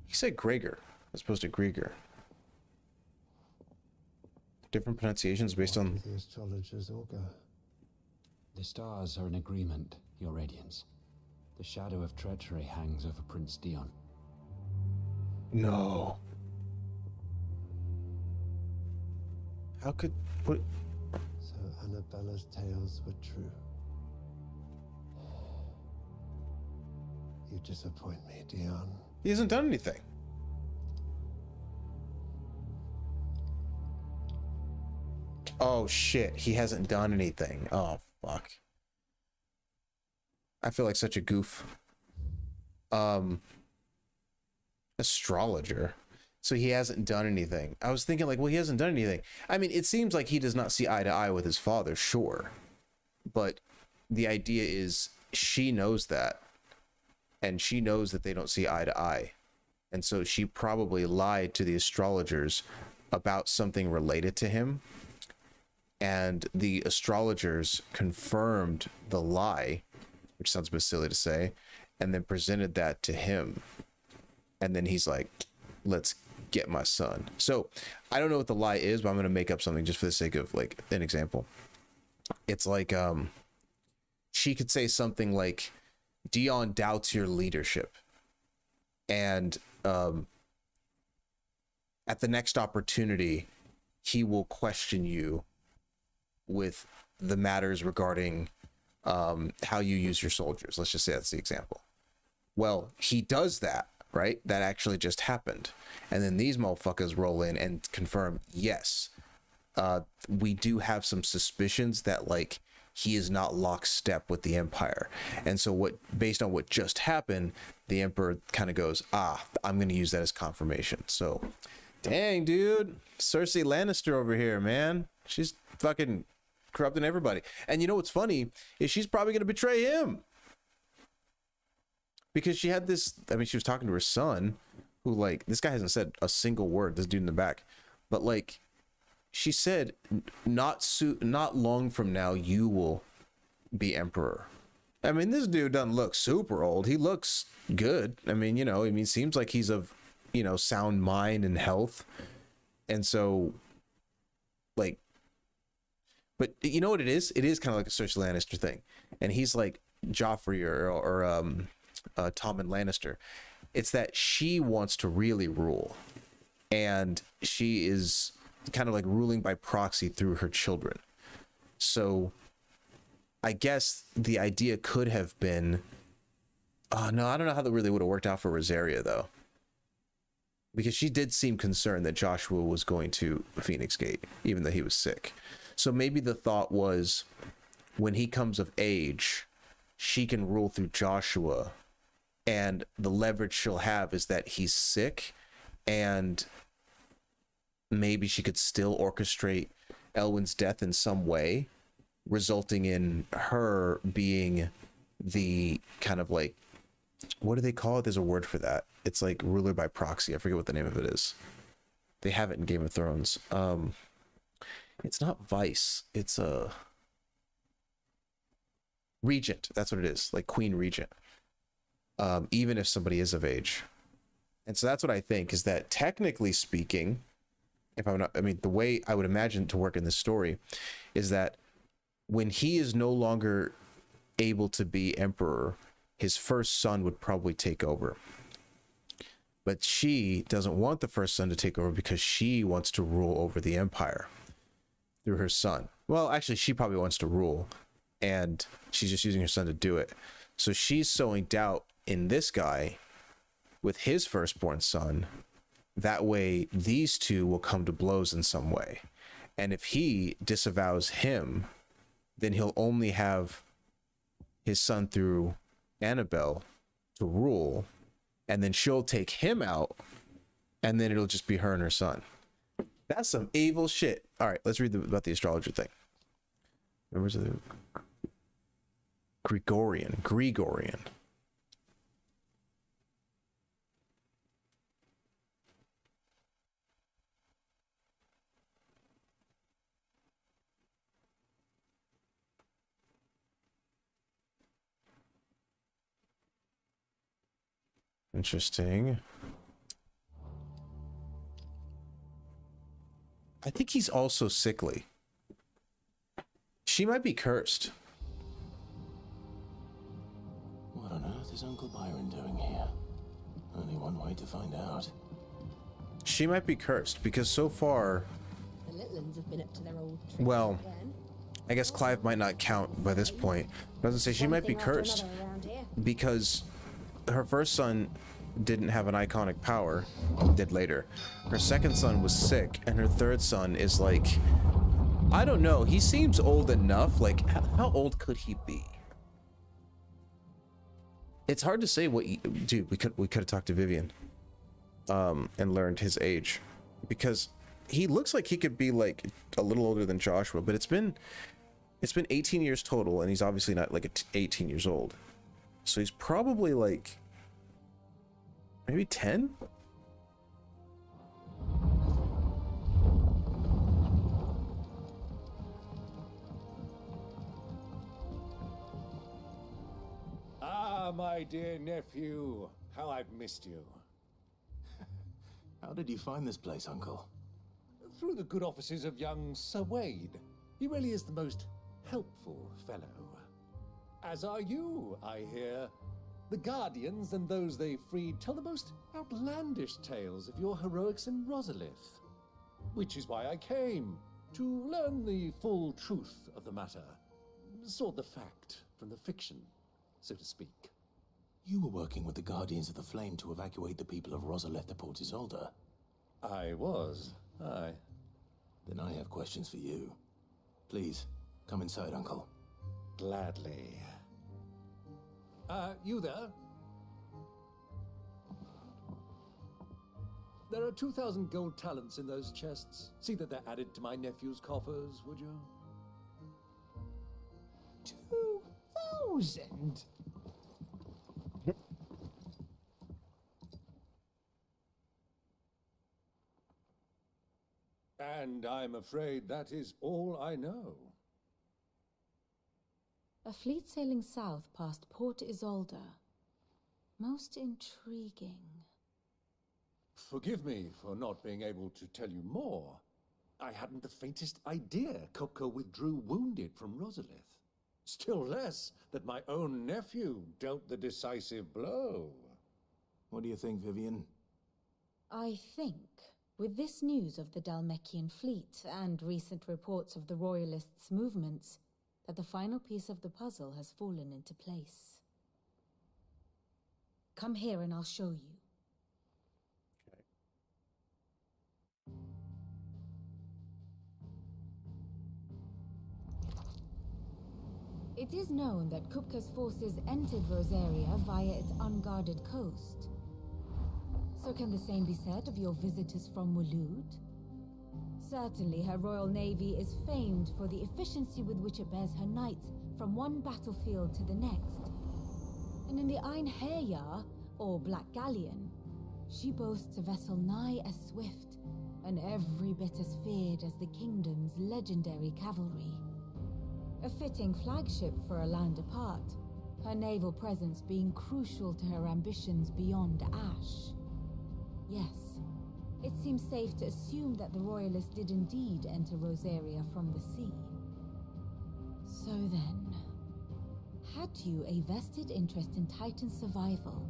He said Gregor as opposed to Grieger. Different pronunciations based on the astrologer's augur. The stars are in agreement, Your Radiance. The shadow of treachery hangs over Prince Dion. No. How could what? So Annabella's tales were true. You disappoint me, Dion. He hasn't done anything. Oh shit, he hasn't done anything. Oh fuck. I feel like such a goof. Astrologer. So he hasn't done anything. I was thinking like, well, he hasn't done anything. I mean, it seems like he does not see eye to eye with his father, sure. But the idea is she knows that. And she knows that they don't see eye to eye. And so she probably lied to the astrologers about something related to him. And the astrologers confirmed the lie, which sounds a bit silly to say, and then presented that to him. And then he's like, let's get my son. So I don't know what the lie is, but I'm going to make up something just for the sake of like an example. It's like, she could say something like, Dion doubts your leadership. And at the next opportunity, he will question you with the matters regarding how you use your soldiers. Let's just say that's the example. Well, he does that, right? That actually just happened. And then these motherfuckers roll in and confirm, yes, we do have some suspicions that like he is not lockstep with the Empire. And so based on what just happened, the Emperor kind of goes, I'm going to use that as confirmation. So dang, dude, Cersei Lannister over here, man. She's fucking corrupting everybody. And you know what's funny is she's probably going to betray him. Because she had this, I mean, she was talking to her son, who like, this guy hasn't said a single word, this dude in the back. But like, she said, not long from now, you will be emperor. I mean, this dude doesn't look super old. He looks good. I mean, seems like he's of, sound mind and health. And so, like, but you know what it is? It is kind of like a Cersei Lannister thing. And he's like Joffrey or Tommen Lannister. It's that she wants to really rule. And she is kind of like ruling by proxy through her children. So I guess the idea could have been, no, I don't know how that really would have worked out for Rosaria though, because she did seem concerned that Joshua was going to Phoenix Gate, even though he was sick. So maybe the thought was, when he comes of age, she can rule through Joshua, and the leverage she'll have is that he's sick, and maybe she could still orchestrate Elwyn's death in some way, resulting in her being the kind of like, what do they call it? There's a word for that. It's like ruler by proxy. I forget what the name of it is. They have it in Game of Thrones. It's not vice. It's a regent. That's what it is. Like queen regent. Even if somebody is of age. And so that's what I think is that technically speaking, the way I would imagine to work in this story is that when he is no longer able to be emperor, his first son would probably take over. But she doesn't want the first son to take over because she wants to rule over the empire through her son. Well, actually, she probably wants to rule, and she's just using her son to do it. So she's sowing doubt in this guy with his firstborn son. That way, these two will come to blows in some way. And if he disavows him, then he'll only have his son through Annabelle to rule, and then she'll take him out, and then it'll just be her and her son. That's some evil shit. All right, let's read about the astrologer thing. Members of the Gregorian. Interesting. I think he's also sickly. She might be cursed. What on earth is Uncle Byron doing here? Only one way to find out. She might be cursed because so far, The Litlins have been up to their old tricks well, again. I guess Clive might not count by this point. But I was gonna say she might be cursed because her first son didn't have an iconic power, did later. Her second son was sick, and her third son is like, I don't know. He seems old enough. Like, how old could he be? It's hard to say what. Dude, we could have talked to Vivian, and learned his age, because he looks like he could be like a little older than Joshua. But it's been 18 years total, and he's obviously not like 18 years old. So he's probably like maybe 10. Ah, my dear nephew, how I've missed you. How did you find this place, Uncle? Through the good offices of young Sir Wade. He really is the most helpful fellow. As are you, I hear. The Guardians and those they freed tell the most outlandish tales of your heroics in Rosalith. Which is why I came, to learn the full truth of the matter. Sort the fact from the fiction, so to speak. You were working with the Guardians of the Flame to evacuate the people of Rosalith to Port Isolde. I was, aye. Then I have questions for you. Please, come inside, Uncle. Gladly. You there? There are 2,000 gold talents in those chests. See that they're added to my nephew's coffers, would you? 2,000? And I'm afraid that is all I know. A fleet sailing south past Port Isolde. Most intriguing. Forgive me for not being able to tell you more. I hadn't the faintest idea Kopko withdrew wounded from Rosalith. Still less that my own nephew dealt the decisive blow. What do you think, Vivian? I think, with this news of the Dhalmekian fleet and recent reports of the Royalists' movements, that the final piece of the puzzle has fallen into place. Come here and I'll show you. It is known that Kupka's forces entered Rosaria via its unguarded coast. So can the same be said of your visitors from Waloed? Certainly her royal navy is famed for the efficiency with which it bears her knights from one battlefield to the next. And in the Einherjar, or Black Galleon, she boasts a vessel nigh as swift and every bit as feared as the kingdom's legendary cavalry. A fitting flagship for a land apart, her naval presence being crucial to her ambitions beyond Ash. Yes, it seems safe to assume that the Royalists did indeed enter Rosaria from the sea. So then, had you a vested interest in Titan's survival,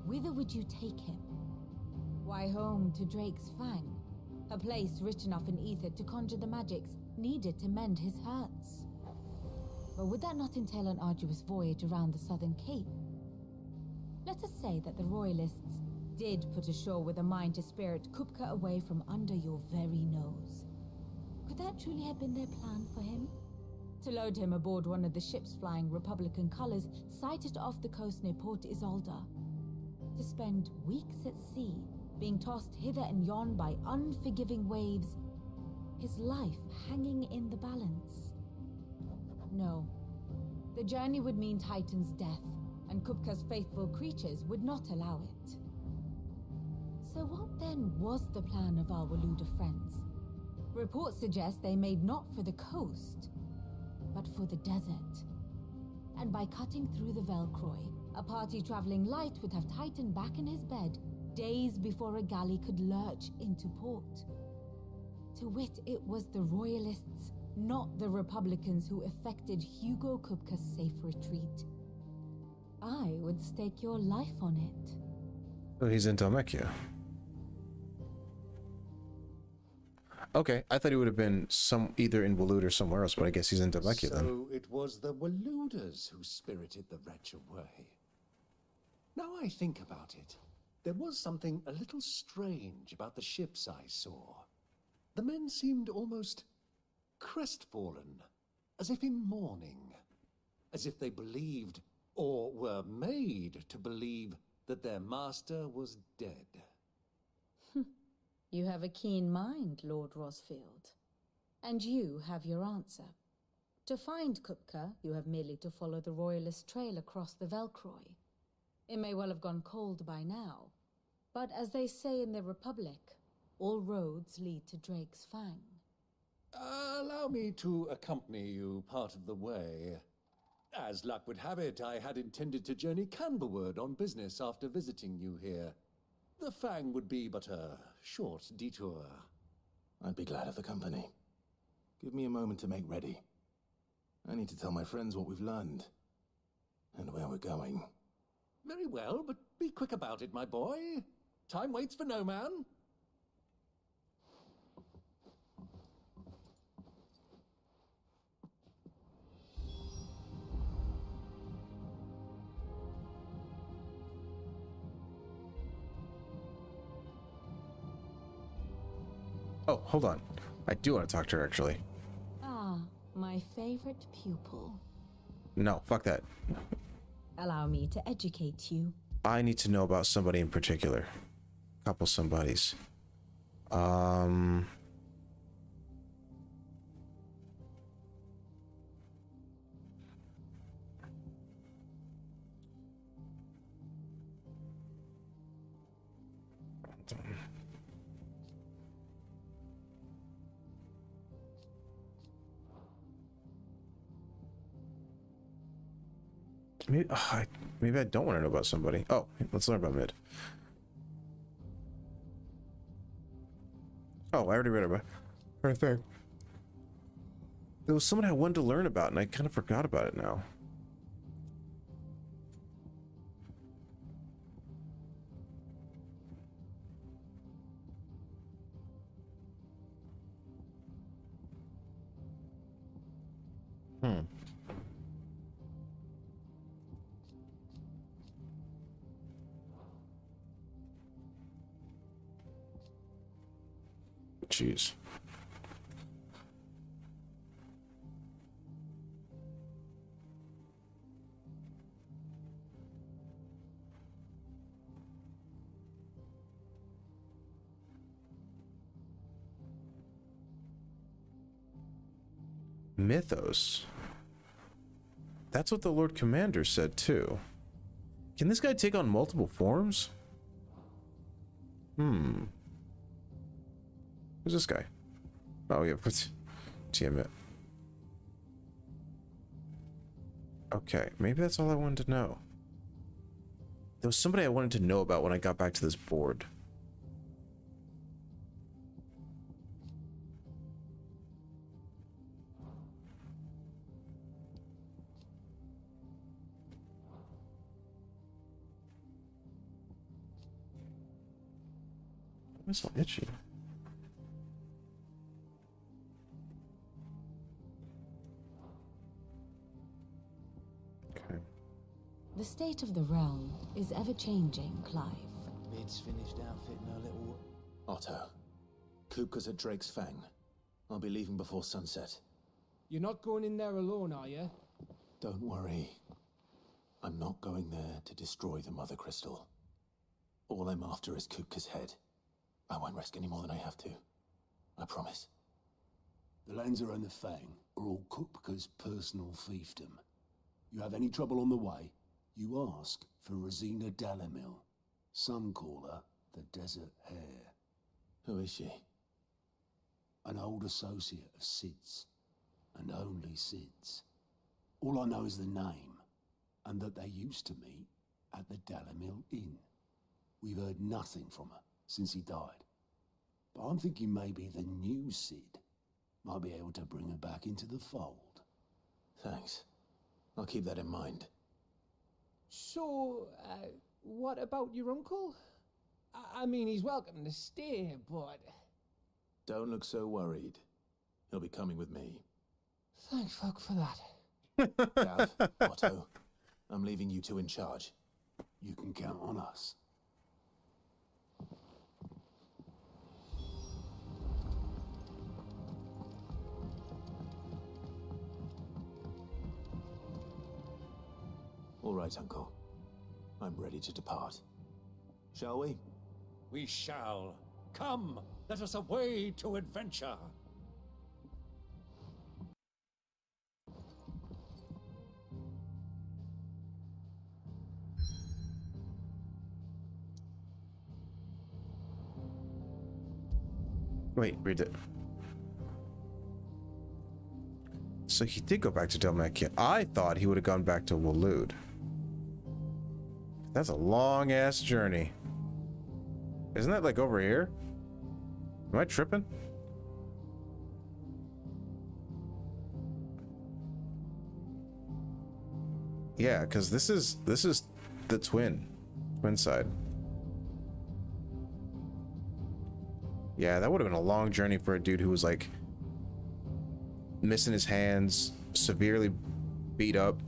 whither would you take him? Why home to Drake's Fang, a place rich enough in ether to conjure the magics needed to mend his hurts. But would that not entail an arduous voyage around the southern cape? Let us say that the royalists did put ashore with a mind to spirit Kupka away from under your very nose. Could that truly have been their plan for him? To load him aboard one of the ships flying Republican colors sighted off the coast near Port Isolde. To spend weeks at sea, being tossed hither and yon by unforgiving waves, his life hanging in the balance. No. The journey would mean Titan's death, and Kupka's faithful creatures would not allow it. So what then was the plan of our Waluda friends? Reports suggest they made not for the coast, but for the desert. And by cutting through the Velcroy, a party traveling light would have Titan back in his bed days before a galley could lurch into port. To wit, it was the royalists, not the Republicans, who effected Hugo Kupka's safe retreat. I would stake your life on it. So he's in Dhalmekia. Okay, I thought he would have been either in Waloed or somewhere else, but I guess he's in Dhalmekia then. So it was the Waludas who spirited the wretch away. Now I think about it, there was something a little strange about the ships I saw. The men seemed almost crestfallen, as if in mourning, as if they believed, or were made to believe, that their master was dead. You have a keen mind, Lord Rosfield. And you have your answer. To find Kupka, you have merely to follow the royalist trail across the Velcroy. It may well have gone cold by now, but as they say in the Republic, all roads lead to Drake's Fang. Allow me to accompany you part of the way. As luck would have it, I had intended to journey Canberward on business after visiting you here. The Fang would be but a short detour. I'd be glad of the company. Give me a moment to make ready. I need to tell my friends what we've learned, and where we're going. Very well, but be quick about it, my boy. Time waits for no man. Oh, hold on. I do want to talk to her, actually. Ah, my favorite pupil. No, fuck that. Allow me to educate you. I need to know about somebody in particular. Couple somebodies. Maybe I don't want to know about somebody. Oh, let's learn about Mid. Oh, I already read about her thing. There was someone I wanted to learn about, and I kind of forgot about it now. Jeez. Mythos. That's what the Lord Commander said too. Can this guy take on multiple forms? Who's this guy? Oh yeah, what's Tiamat? Okay, maybe that's all I wanted to know. There was somebody I wanted to know about when I got back to this board. I'm so itchy. Okay. The state of the realm is ever-changing, Clive. Mid's finished outfitting her little... Otto. Kupka's at Drake's Fang. I'll be leaving before sunset. You're not going in there alone, are you? Don't worry. I'm not going there to destroy the Mother Crystal. All I'm after is Kupka's head. I won't risk any more than I have to. I promise. The Lancer and the Fang are all Kupka's personal fiefdom. You have any trouble on the way, you ask for Rosina Dalamil. Some call her the Desert Hare. Who is she? An old associate of Sid's, and only Sid's. All I know is the name, and that they used to meet at the Dalamil Inn. We've heard nothing from her since he died. But I'm thinking maybe the new Sid might be able to bring her back into the fold. Thanks. I'll keep that in mind. So, what about your uncle? I mean, he's welcome to stay, but... Don't look so worried. He'll be coming with me. Thank fuck for that. Gav, Otto, I'm leaving you two in charge. You can count on us. All right, Uncle. I'm ready to depart. Shall we? We shall. Come, let us away to adventure. Wait, read it. So he did go back to Delmekia. I thought he would have gone back to Waloed. That's a long ass journey. Isn't that like over here? Am I tripping? Yeah, because this is the twin side. Yeah, that would have been a long journey for a dude who was like missing his hands, severely beat up,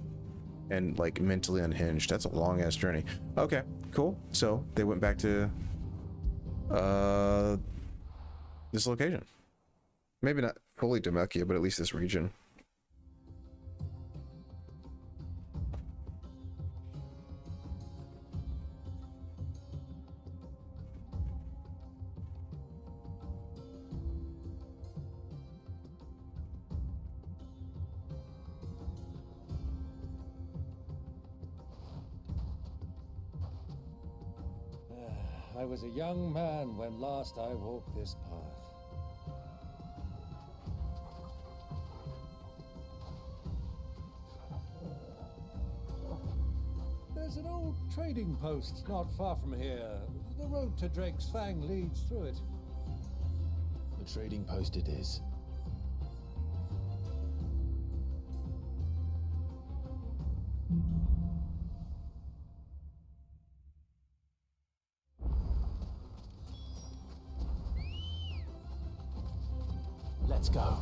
and like mentally unhinged. That's a long ass journey. Okay, cool. So they went back to this location. Maybe not fully Demekia, but at least this region. I was a young man when last I walked this path. There's an old trading post not far from here. The road to Drake's Fang leads through it. The trading post it is. Let's go.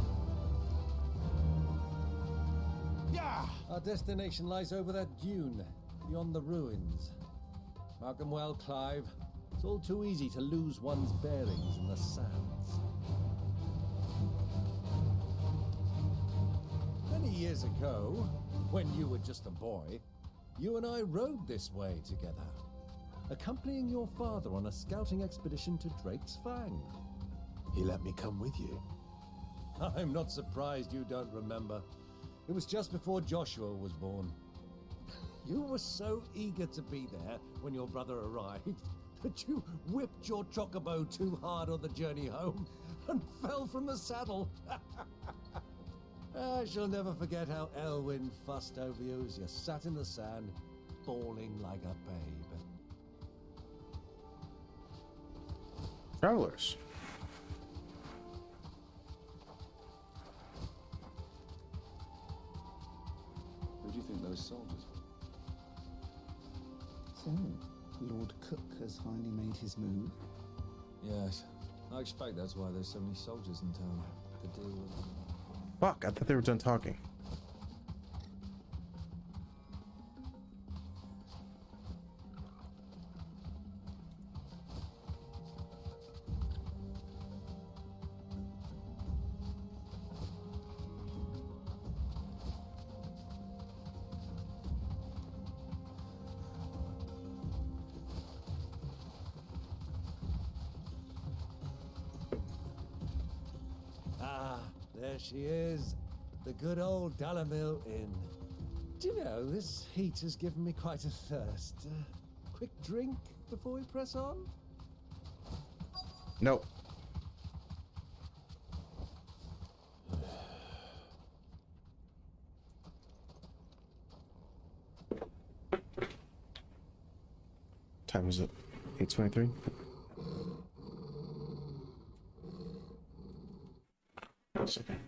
Yeah! Our destination lies over that dune, beyond the ruins. Mark them well, Clive. It's all too easy to lose one's bearings in the sands. Many years ago, when you were just a boy, you and I rode this way together, accompanying your father on a scouting expedition to Drake's Fang. He let me come with you. I'm not surprised you don't remember. It was just before Joshua was born. You were so eager to be there when your brother arrived that you whipped your chocobo too hard on the journey home and fell from the saddle. I shall never forget how Elwyn fussed over you as you sat in the sand, bawling like a babe. Travelers. Who do you think those soldiers were? So, Lord Cook has finally made his move. Yes, I expect that's why there's so many soldiers in town to deal with. Fuck, I thought they were done talking. Ah, there she is. The good old Dalamil Inn. Do you know, this heat has given me quite a thirst. Quick drink before we press on? Nope. Time is it? 8:23. One second.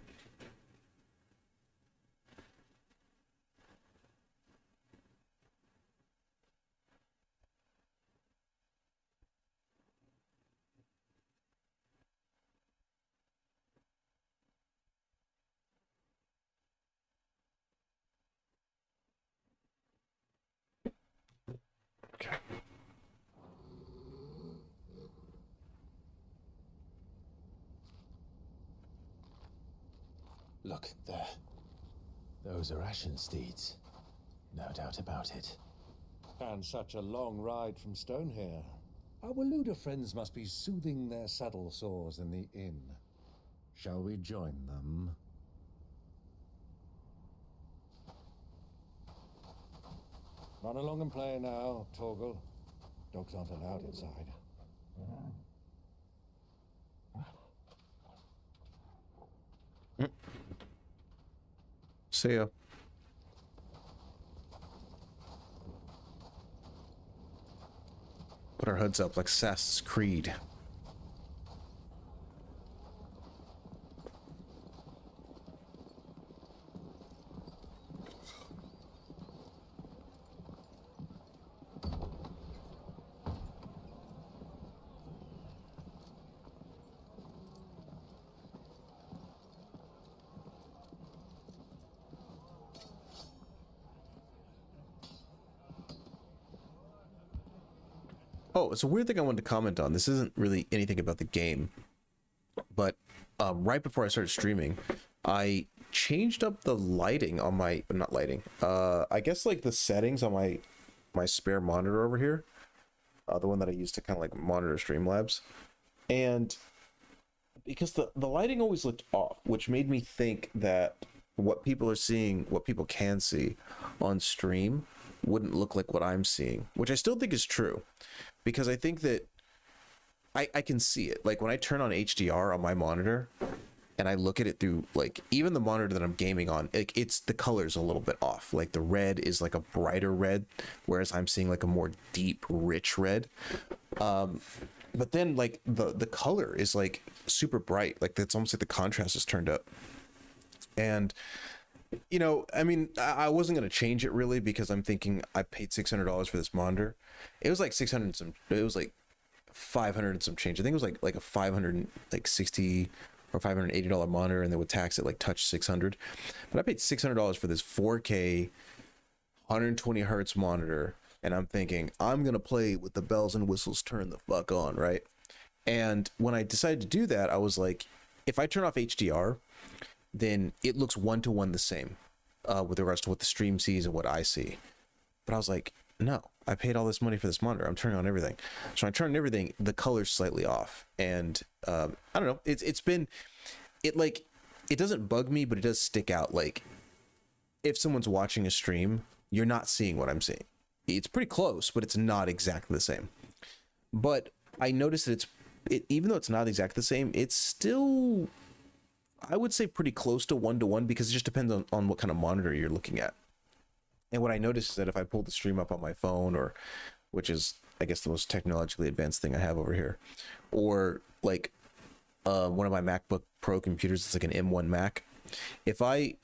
Look, there. Those are Ashen steeds. No doubt about it. And such a long ride from Stonehair. Our Waluda friends must be soothing their saddle sores in the inn. Shall we join them? Run along and play now, Torgal. Dogs aren't allowed inside. See ya. Put our hoods up like Assassin's Creed. Oh, it's a weird thing I wanted to comment on. This isn't really anything about the game, but right before I started streaming, I changed up the lighting on my, not lighting, I guess like the settings on my spare monitor over here, the one that I use to kind of like monitor Streamlabs, and because the lighting always looked off, which made me think that what people are seeing, what people can see on stream, wouldn't look like what I'm seeing, which I still think is true. Because I think that I can see it. Like when I turn on HDR on my monitor and I look at it through, like, even the monitor that I'm gaming on, it's the color's a little bit off. Like the red is like a brighter red, whereas I'm seeing like a more deep, rich red. But then like the color is like super bright. Like it's almost like the contrast is turned up. And you know, I mean, I wasn't going to change it really because I'm thinking I paid $600 for this monitor. It was like 600 and some, it was like 500 and some change. I think it was like a 560 or $580 monitor, and they would tax it like touch 600. But I paid $600 for this 4K 120 hertz monitor, and I'm thinking I'm going to play with the bells and whistles turned the fuck on, right? And when I decided to do that, I was like, if I turn off HDR, then it looks one-to-one the same with regards to what the stream sees and what I see. But I was like, no, I paid all this money for this monitor. I'm turning on everything. So I turn on everything, the color's slightly off. And I don't know, it doesn't bug me, but it does stick out. Like if someone's watching a stream, you're not seeing what I'm seeing. It's pretty close, but it's not exactly the same. But I noticed that even though it's not exactly the same, it's still, I would say, pretty close to one-to-one, because it just depends on what kind of monitor you're looking at. And what I noticed is that if I pull the stream up on my phone, or which is, I guess, the most technologically advanced thing I have over here, or like one of my MacBook Pro computers, it's like an M1 Mac. If I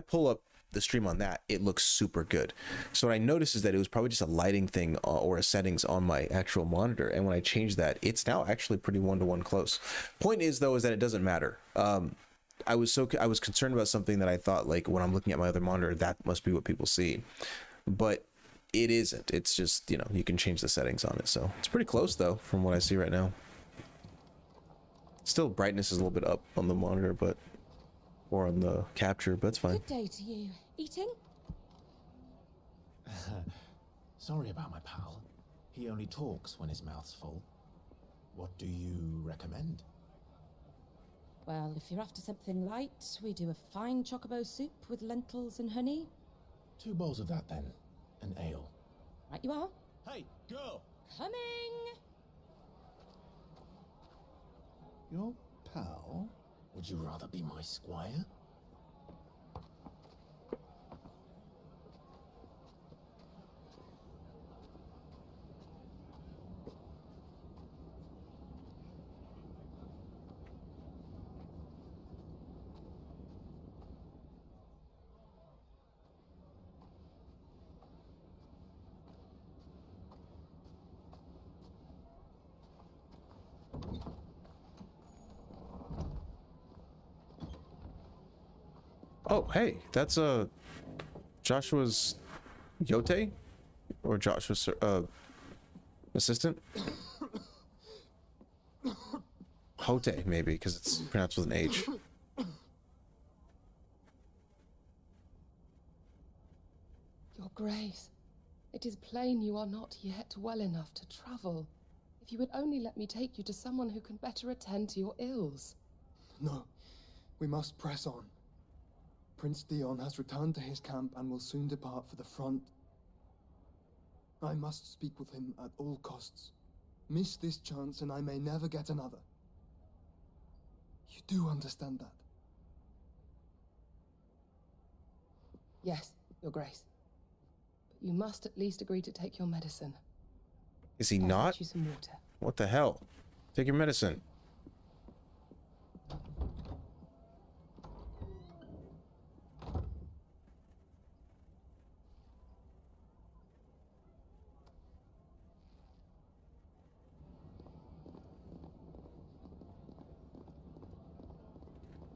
pull up the stream on that, it looks super good. So what I noticed is that it was probably just a lighting thing or a settings on my actual monitor, and when I changed that, it's now actually pretty 1-to-1 close. Point is though, is that it doesn't matter. I was concerned about something that I thought, like, when I'm looking at my other monitor, that must be what people see, but it isn't. It's just, you know, you can change the settings on it. So it's pretty close though from what I see right now. Still, brightness is a little bit up on the monitor, but or on the capture, but it's fine. Good day to you. Eating? Sorry about my pal. He only talks when his mouth's full. What do you recommend? Well, if you're after something light, we do a fine chocobo soup with lentils and honey. 2 bowls of that then. An ale. Right you are. Hey, girl! Coming! Your pal? Would you rather be my squire? Oh, hey, that's Joshua's Yote, or Joshua's assistant. Hote, maybe, because it's pronounced with an H. Your Grace, it is plain you are not yet well enough to travel. If you would only let me take you to someone who can better attend to your ills. No, we must press on. Prince Dion has returned to his camp and will soon depart for the front. I must speak with him at all costs. Miss this chance and I may never get another. You do understand that? Yes, Your Grace. But you must at least agree to take your medicine. Is he I'll not? fetch you some water. What the hell? Take your medicine.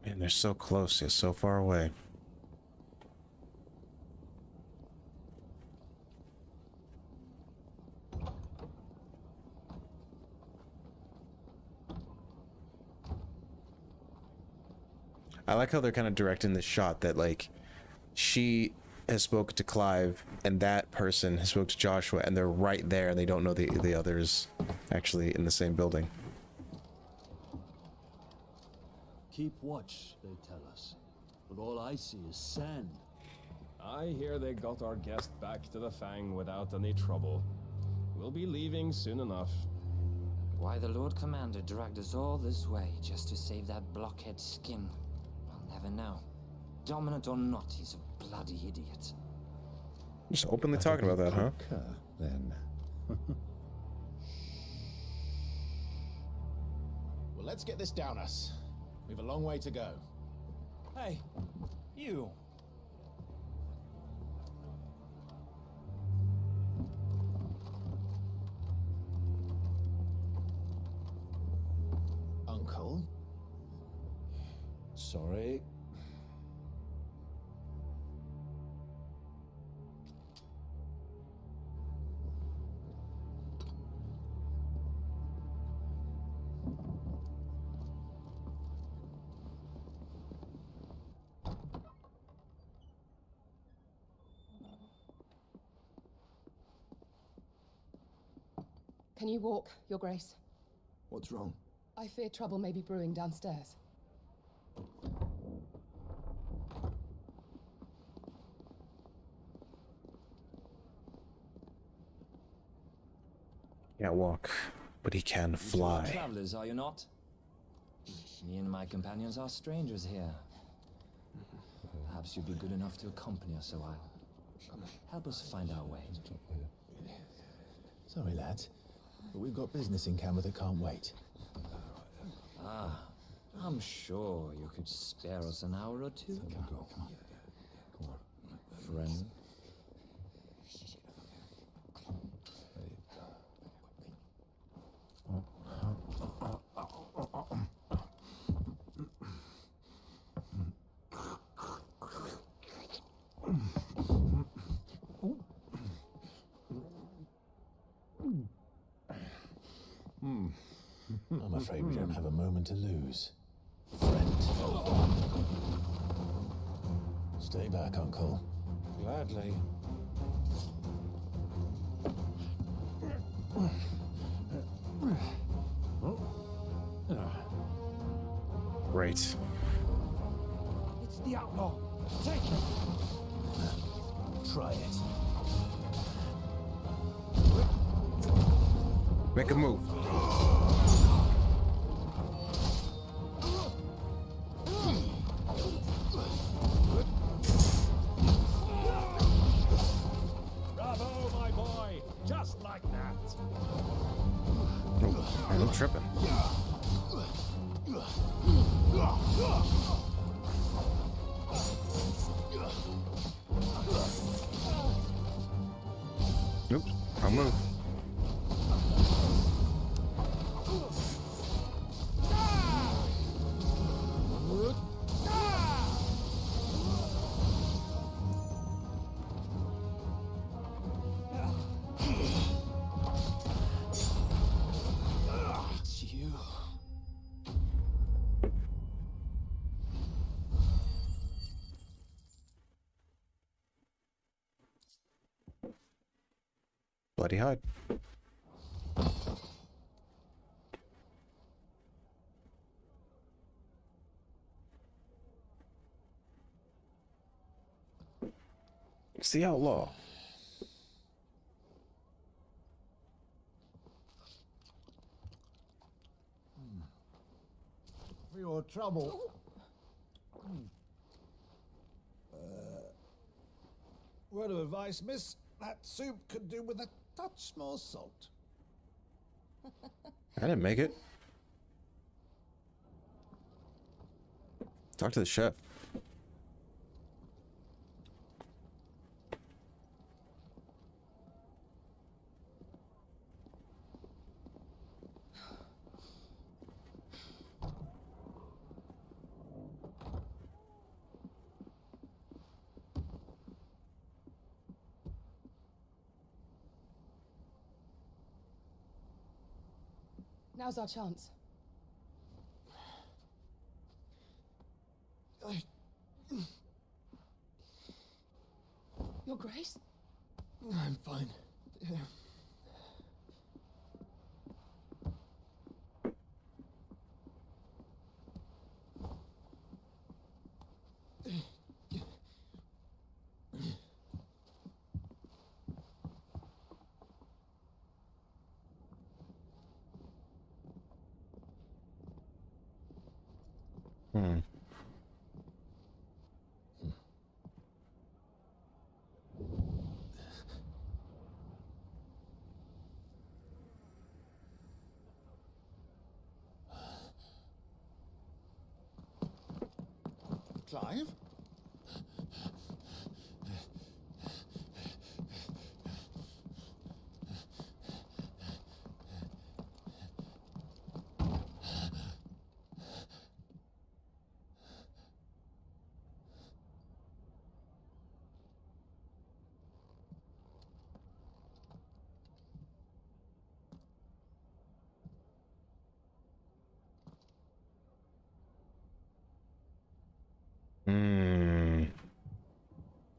Man, they're so close, yet so far away. I like how they're kind of directing this shot that, like, she has spoken to Clive and that person has spoke to Joshua and they're right there and they don't know the others actually in the same building. Keep watch, they tell us. But all I see is sand. I hear they got our guest back to the Fang without any trouble. We'll be leaving soon enough. Why the Lord Commander dragged us all this way just to save that blockhead skin, I'll never know. Dominant or not, he's a bloody idiot. Just openly talking about that, huh? Then. Well, let's get this down us. We've a long way to go. Hey, you. Uncle? Sorry. Can you walk, Your Grace? What's wrong? I fear trouble may be brewing downstairs. Can't walk, but he can fly. Travelers, are you not? Me and my companions are strangers here. Perhaps you'd be good enough to accompany us a while. Help us find our way. Sorry, lads, but we've got business in camera that can't wait. Ah, I'm sure you could spare us an hour or two. friend. I'm afraid we don't have a moment to lose. Friend. Stay back, Uncle. Gladly. Great. It's the outlaw. Take it. Try it. Make a move. Bravo, my boy. Just like that. Oh, I'm tripping. Oops, I'll move. It's you. Bloody hide. It's the outlaw. For your trouble. Word of advice, miss. That soup could do with a touch more salt. I didn't make it. Talk to the chef. Now's our chance. Your Grace? I'm fine. Yeah. Clive?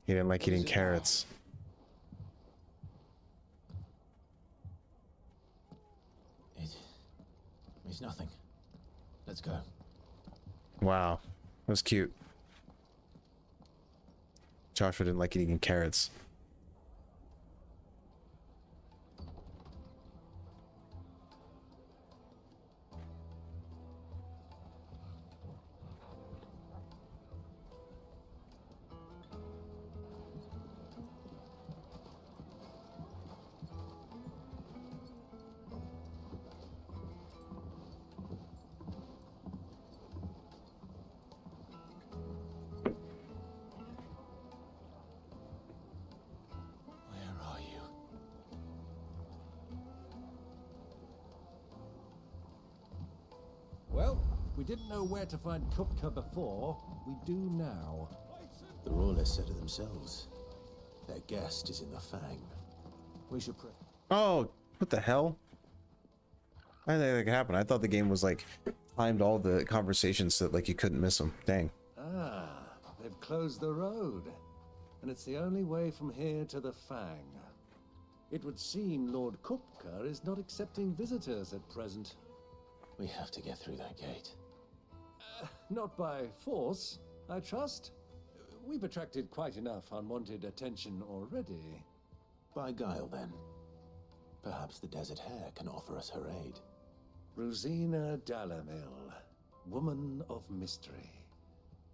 He didn't like eating carrots. It's nothing. Let's go. Wow. That was cute. Joshua didn't like eating carrots. We didn't know where to find Kupka before. We do now. The Royalists said it themselves. Their guest is in the Fang. We should pray. Oh, what the hell? I didn't think that could happen. I thought the game was like timed all the conversations so that like you couldn't miss them. Dang. Ah, they've closed the road. And it's the only way from here to the Fang. It would seem Lord Kupka is not accepting visitors at present. We have to get through that gate. Not by force, I trust. We've attracted quite enough unwanted attention already. By guile, then. Perhaps the Desert Hare can offer us her aid. Rosina Dalamil, woman of mystery.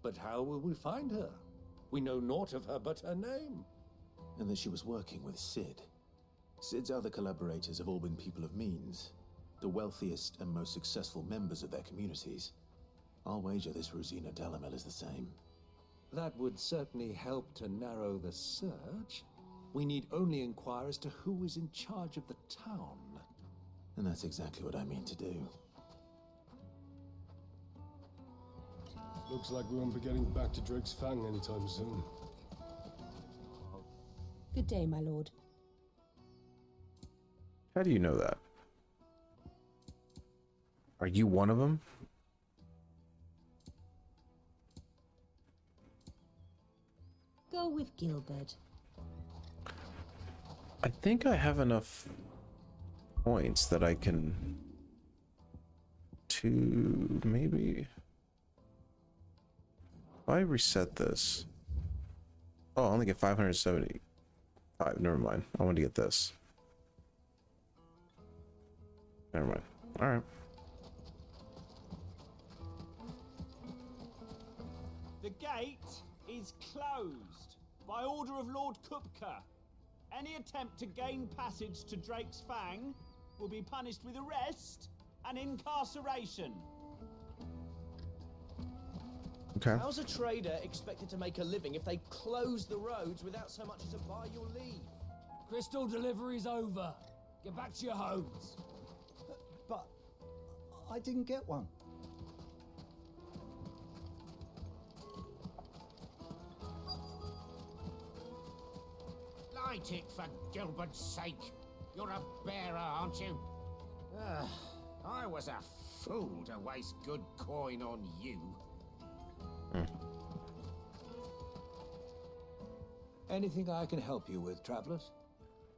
But how will we find her? We know naught of her but her name. And that she was working with Sid. Sid's other collaborators have all been people of means, the wealthiest and most successful members of their communities. I'll wager this Rosina Dalamil is the same. That would certainly help to narrow the search. We need only inquire as to who is in charge of the town. And that's exactly what I mean to do. Looks like we won't be getting back to Drake's Fang anytime soon. Good day, my lord. How do you know that? Are you one of them? Go with Gilbert. I think I have enough points that I can to maybe if I reset this. Oh, I only get 575. Never mind. I want to get this. Never mind. All right. The gate is closed by order of Lord Kupka. Any attempt to gain passage to Drake's Fang will be punished with arrest and incarceration. Okay. How's a trader expected to make a living if they close the roads without so much as a buy your leave? Crystal delivery's over. Get back to your homes. But I didn't get one. Light it, for Gilbert's sake. You're a bearer, aren't you? I was a fool to waste good coin on you. Anything I can help you with, travelers?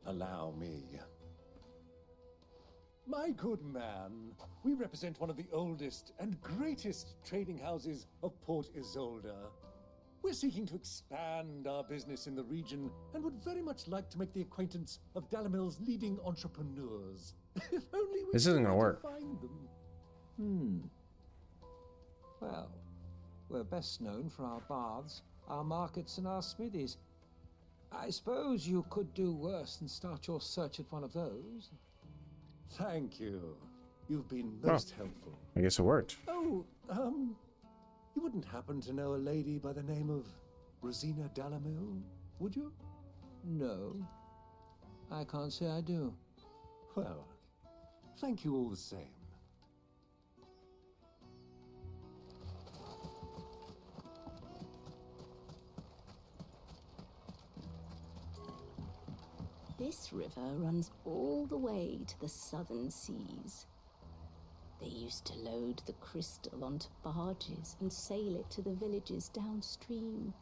Allow me. My good man, we represent one of the oldest and greatest trading houses of Port Isolde. We're seeking to expand our business in the region and would very much like to make the acquaintance of Dalamil's leading entrepreneurs. If only we This isn't knew gonna where work. to find them. Well, we're best known for our baths, our markets, and our smithies. I suppose you could do worse than start your search at one of those. Thank you. You've been most helpful. I guess it worked. Oh, you wouldn't happen to know a lady by the name of Rosina Dalamil, would you? No, I can't say I do. Well, thank you all the same. This river runs all the way to the southern seas. They used to load the crystal onto barges and sail it to the villages downstream.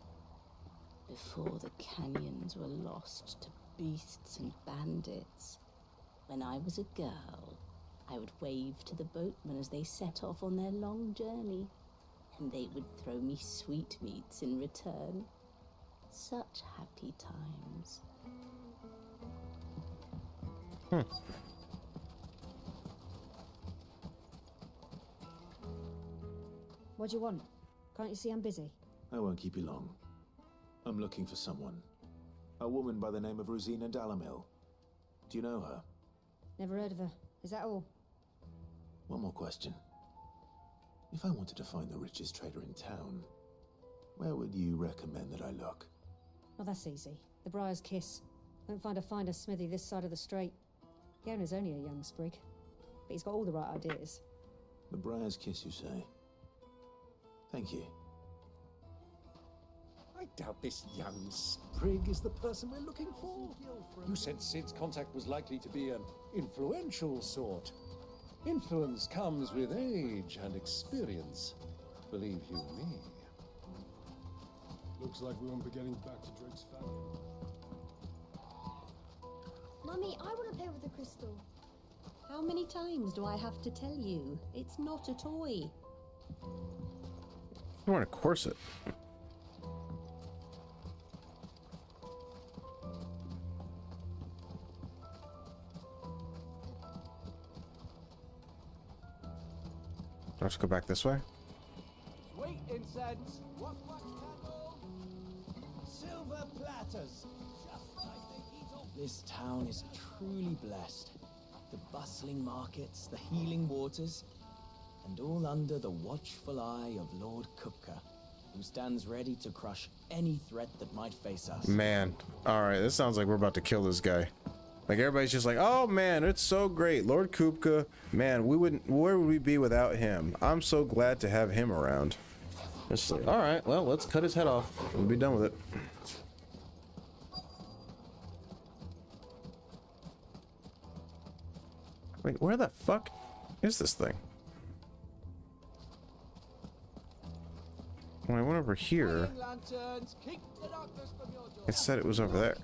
Before the canyons were lost to beasts and bandits. When I was a girl, I would wave to the boatmen as they set off on their long journey, and they would throw me sweetmeats in return. Such happy times. What do you want? Can't you see I'm busy? I won't keep you long. I'm looking for someone. A woman by the name of Rosina Dalamil. Do you know her? Never heard of her. Is that all? One more question. If I wanted to find the richest trader in town, where would you recommend that I look? Oh, that's easy. The Briar's Kiss. Won't find a finer smithy this side of the strait. The owner's only a young sprig, but he's got all the right ideas. The Briar's Kiss, you say? Thank you. I doubt this young sprig is the person we're looking for. You said Sid's contact was likely to be an influential sort. Influence comes with age and experience, believe you me. Looks like we won't be getting back to Drake's family. Mummy, I want to play with the crystal. How many times do I have to tell you? It's not a toy. I want a corset. Let's go back this way. Sweet incense, wax candle, silver platters, just like the heat of. This town is truly blessed. The bustling markets, the healing waters, and all under the watchful eye of Lord Kupka, who stands ready to crush any threat that might face us. Man, all right, this sounds like we're about to kill this guy. Like everybody's just like, oh man, it's so great, Lord Kupka. Man, where would we be without him? I'm so glad to have him around. It's like, all right, well, let's cut his head off. We'll be done with it. Wait, where the fuck is this thing? When I went over here, it said it was over there.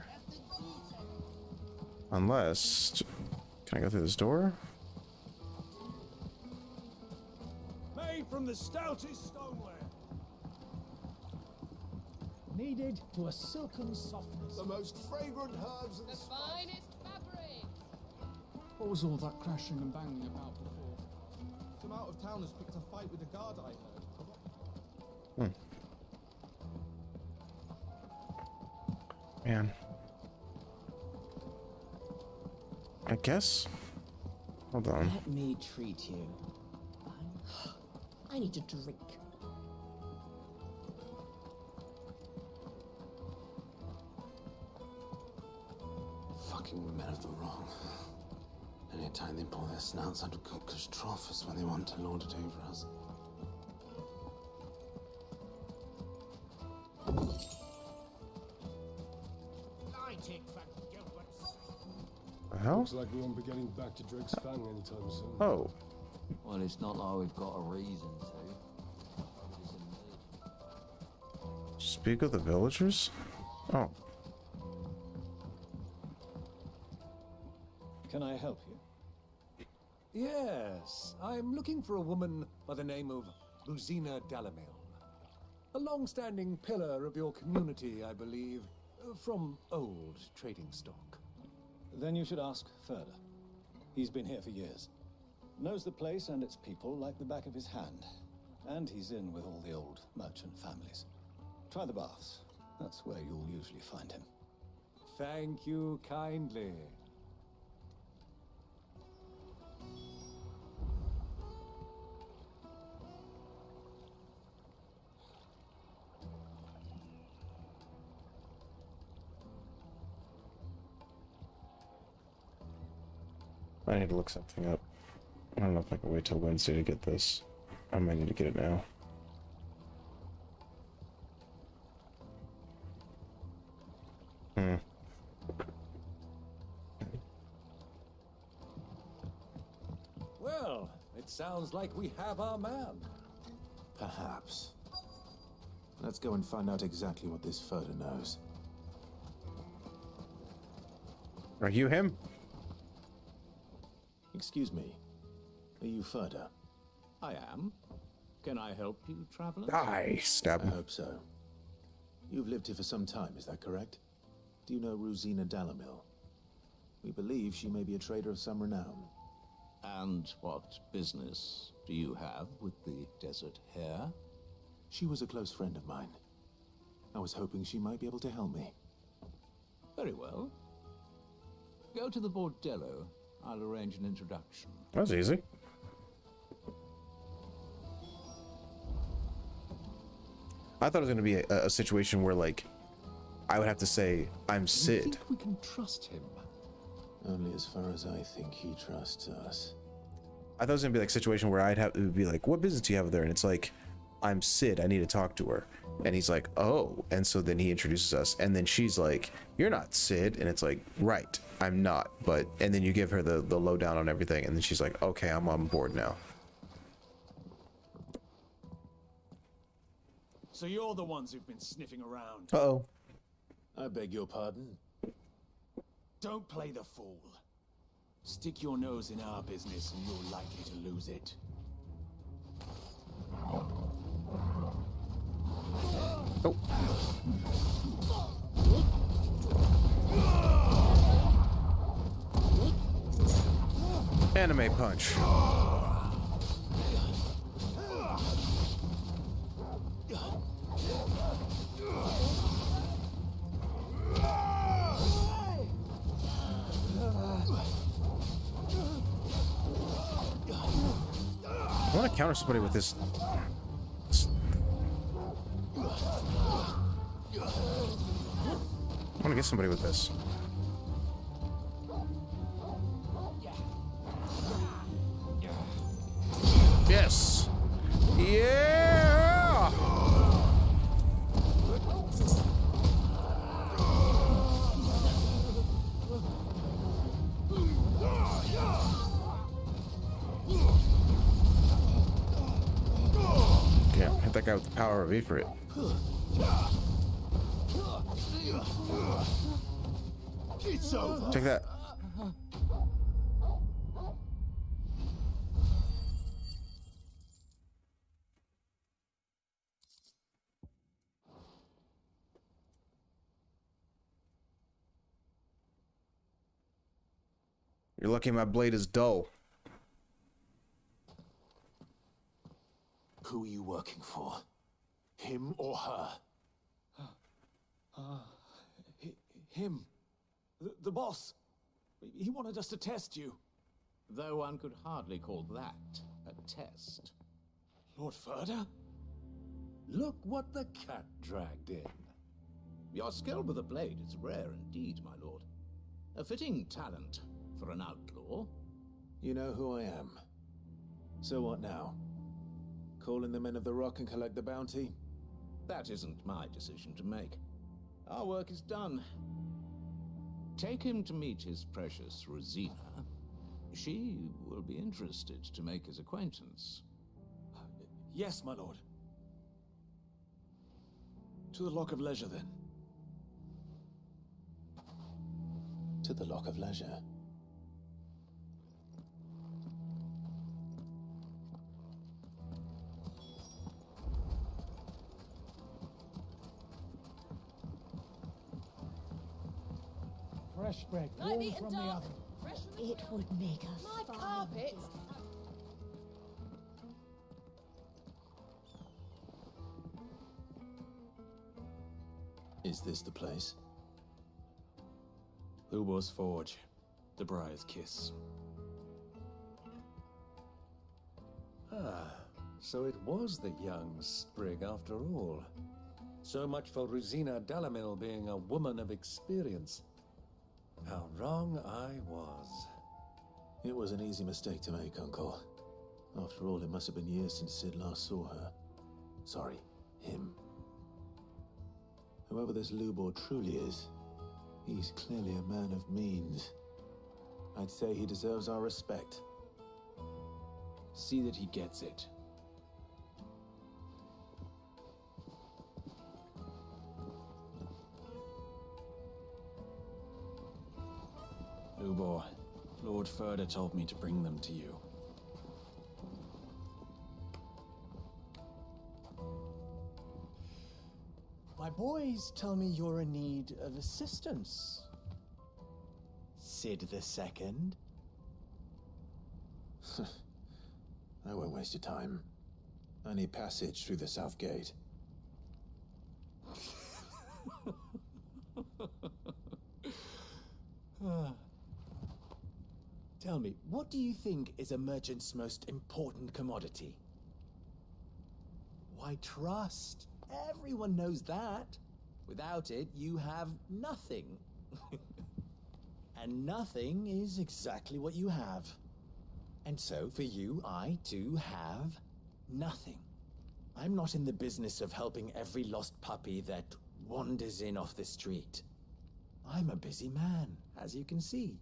Unless, can I go through this door? Made from the stoutest stoneware. Kneaded to a silken softness. The most fragrant herbs and The finest fabric. What was all that crashing and banging about before? Some out-of-towners picked a fight with the guard, I heard. Man. I guess. Hold on. Let me treat you. I need a drink. Fucking men of the wrong. Any time they pull their snouts out of Kupka's trough is when they want to lord it over us. The hell? Looks like we won't be getting back to Drake's fang anytime soon. Oh. Well, it's not like we've got a reason to. Speak of the villagers? Oh. Can I help you? Yes, I'm looking for a woman by the name of Rosina Dalamil. A long-standing pillar of your community, I believe, from old trading stock. Then you should ask further. He's been here for years. Knows the place and its people like the back of his hand. And he's in with all the old merchant families. Try the baths. That's where you'll usually find him. Thank you kindly. I need to look something up. I don't know if I can wait till Wednesday to get this. I might need to get it now. Well, it sounds like we have our man. Perhaps. Let's go and find out exactly what this Furter knows. Are you him? Excuse me. Are you Furter? I am. Can I help you, traveler? Die, stab him. I hope so. You've lived here for some time, is that correct? Do you know Rosina Dalamil? We believe she may be a trader of some renown. And what business do you have with the desert hare? She was a close friend of mine. I was hoping she might be able to help me. Very well. Go to the bordello. I'll arrange an introduction. That was easy. I thought it was going to be a situation where, like, I would have to say, I'm Sid. Do you think we can trust him? Only as far as I think he trusts us. I thought it was going to be like a situation where I'd have to be like, what business do you have there? And it's like, I'm Sid, I need to talk to her. And he's like, oh. And so then he introduces us, and then she's like, you're not Sid. And it's like, right, I'm not. But, and then you give her the lowdown on everything, and then she's like, okay, I'm on board now. So you're the ones who've been sniffing around. Uh-oh. I beg your pardon? Don't play the fool. Stick your nose in our business and you're likely to lose it. Oh. Anime punch. I want to counter somebody with this. I want to get somebody with this. Yes. Yeah. Yeah, hit that guy with the power of Ifrit. It's over. Take that. You're lucky my blade is dull. Who are you working for? Him or her? Him. The boss. He wanted us to test you. Though one could hardly call that a test. Lord Furder? Look what the cat dragged in. Your skill with the blade is rare indeed, my lord. A fitting talent for an outlaw. You know who I am. So what now? Call in the Men of the Rock and collect the bounty? That isn't my decision to make. Our work is done. Take him to meet his precious Rosina. She will be interested to make his acquaintance. Yes, my lord. To the Lock of Leisure, then. To the Lock of Leisure. Fresh bread, Light warm meat from and the dark. oven. Fresh from It would make a My fine carpet. Is this the place? Lubor's Forge. The Briar's Kiss. Ah, so it was the young sprig after all. So much for Rosina Dalamil being a woman of experience. How wrong I was. It was an easy mistake to make, Uncle. After all, it must have been years since Sid last saw her. Sorry, him. Whoever this Lubor truly is, he's clearly a man of means. I'd say he deserves our respect. See that he gets it. Lubor, Lord Furder told me to bring them to you. My boys tell me you're in need of assistance. Sid the Second? I won't waste your time. I need passage through the south gate. Tell me, what do you think is a merchant's most important commodity? Why, trust. Everyone knows that. Without it, you have nothing. And nothing is exactly what you have. And so, for you, I too have nothing. I'm not in the business of helping every lost puppy that wanders in off the street. I'm a busy man, as you can see.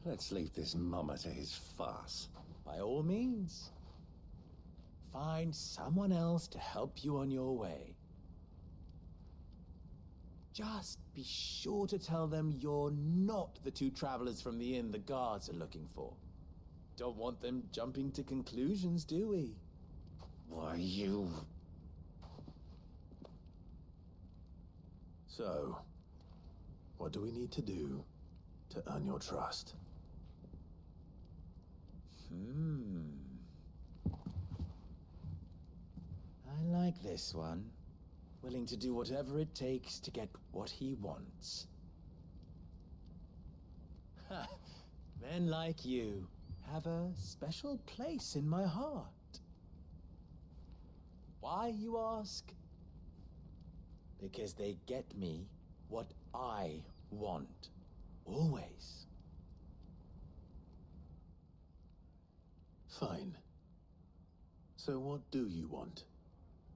Let's leave this mummer to his farce. By all means. Find someone else to help you on your way. Just be sure to tell them you're not the two travelers from the inn the guards are looking for. Don't want them jumping to conclusions, do we? Why, you... So, what do we need to do to earn your trust? I like this one. Willing to do whatever it takes to get what he wants. Ha! Men like you have a special place in my heart. Why, you ask? Because they get me what I want. Always. Fine. So what do you want?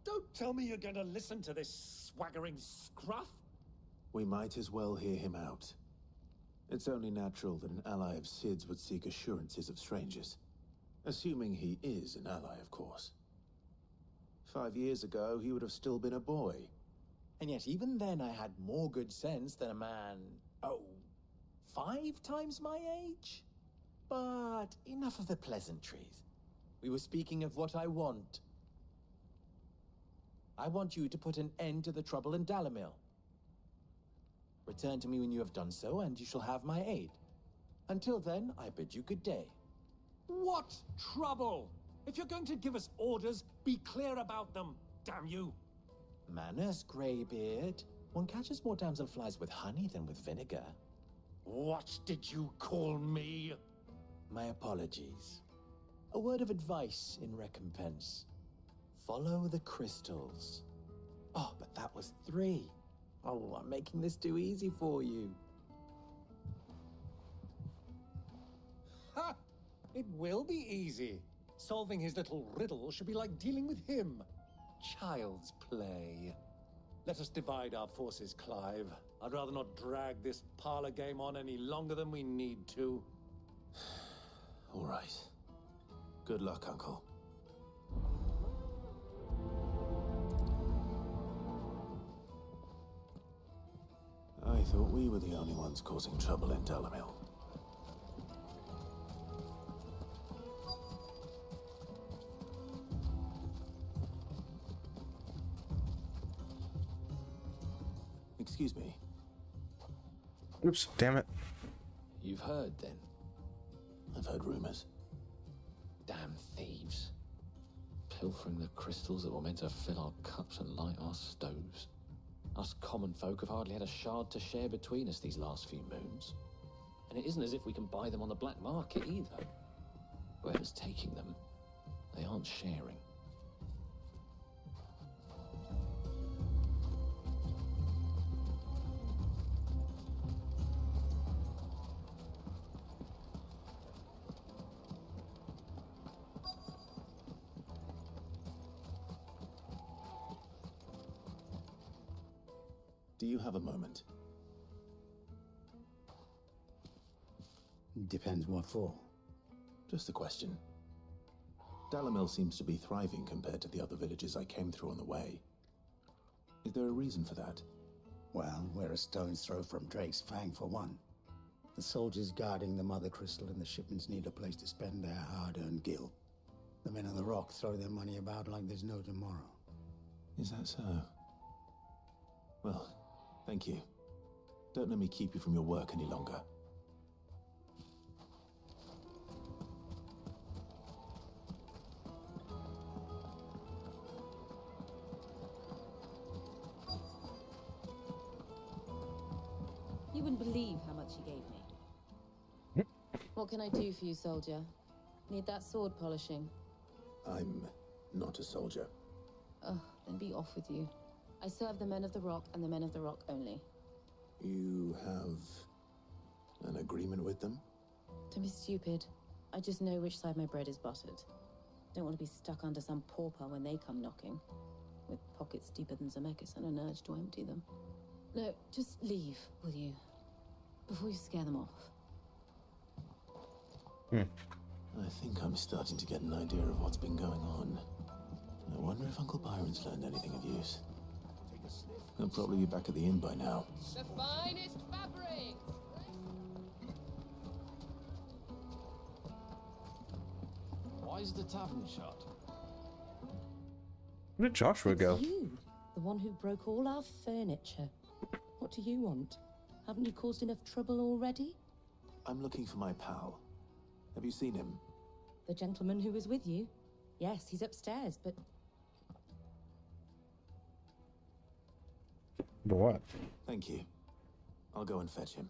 Don't tell me you're going to listen to this swaggering scruff. We might as well hear him out. It's only natural that an ally of Sid's would seek assurances of strangers. Assuming he is an ally, of course. 5 years ago, he would have still been a boy. And yet even then I had more good sense than a man, 5 times my age? But enough of the pleasantries. We were speaking of what I want. I want you to put an end to the trouble in Dalamil. Return to me when you have done so, and you shall have my aid. Until then, I bid you good day. What trouble? If you're going to give us orders, be clear about them, damn you. Manners, Greybeard. One catches more damselflies with honey than with vinegar. What did you call me? My apologies. A word of advice in recompense. Follow the crystals. Oh, but that was 3. Oh, I'm making this too easy for you. Ha! It will be easy. Solving his little riddle should be like dealing with him. Child's play. Let us divide our forces, Clive. I'd rather not drag this parlor game on any longer than we need to. All right. Good luck, Uncle. I thought we were the only ones causing trouble in Dalamil. Excuse me. Oops, damn it. You've heard, then? I've heard rumors. Damn thieves. Pilfering the crystals that were meant to fill our cups and light our stoves. Us common folk have hardly had a shard to share between us these last few moons. And it isn't as if we can buy them on the black market either. Whoever's taking them, they aren't sharing. Do you have a moment? Depends what for. Just a question. Dalamil seems to be thriving compared to the other villages I came through on the way. Is there a reason for that? Well, we're a stone's throw from Drake's Fang, for one. The soldiers guarding the Mother Crystal and the shipments need a place to spend their hard-earned gil. The men on the rock throw their money about like there's no tomorrow. Is that so? Well, thank you. Don't let me keep you from your work any longer. You wouldn't believe how much he gave me. What can I do for you, soldier? Need that sword polishing? I'm not a soldier. Oh, then be off with you. I serve the men of the rock and the men of the rock only. You have an agreement with them? Don't be stupid. I just know which side my bread is buttered. Don't want to be stuck under some pauper when they come knocking, with pockets deeper than Zemeckis and an urge to empty them. No, just leave, will you? Before you scare them off. I think I'm starting to get an idea of what's been going on. I wonder if Uncle Byron's learned anything of use. He'll probably be back at the inn by now. The finest fabrics! Why is the tavern shut? Where did Joshua go? You, the one who broke all our furniture. What do you want? Haven't you caused enough trouble already? I'm looking for my pal. Have you seen him? The gentleman who was with you? Yes, he's upstairs, but... But what? Thank you. I'll go and fetch him.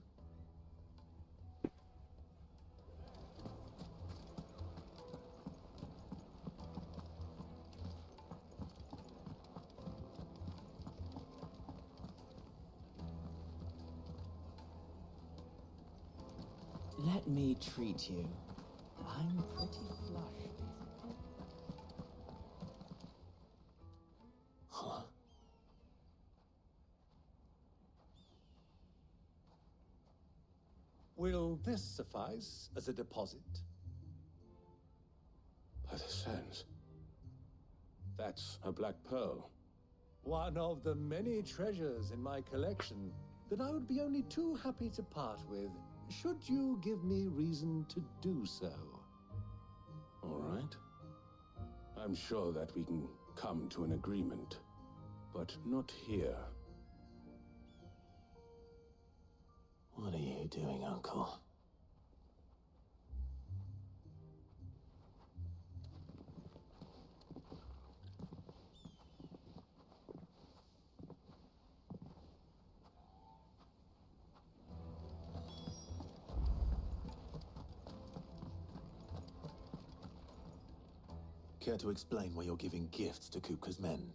Let me treat you. I'm pretty flushed. Huh. Will this suffice as a deposit? By the sands. That's a black pearl. One of the many treasures in my collection that I would be only too happy to part with, should you give me reason to do so. All right. I'm sure that we can come to an agreement, but not here. What are you doing, Uncle? Care to explain why you're giving gifts to Kupka's men?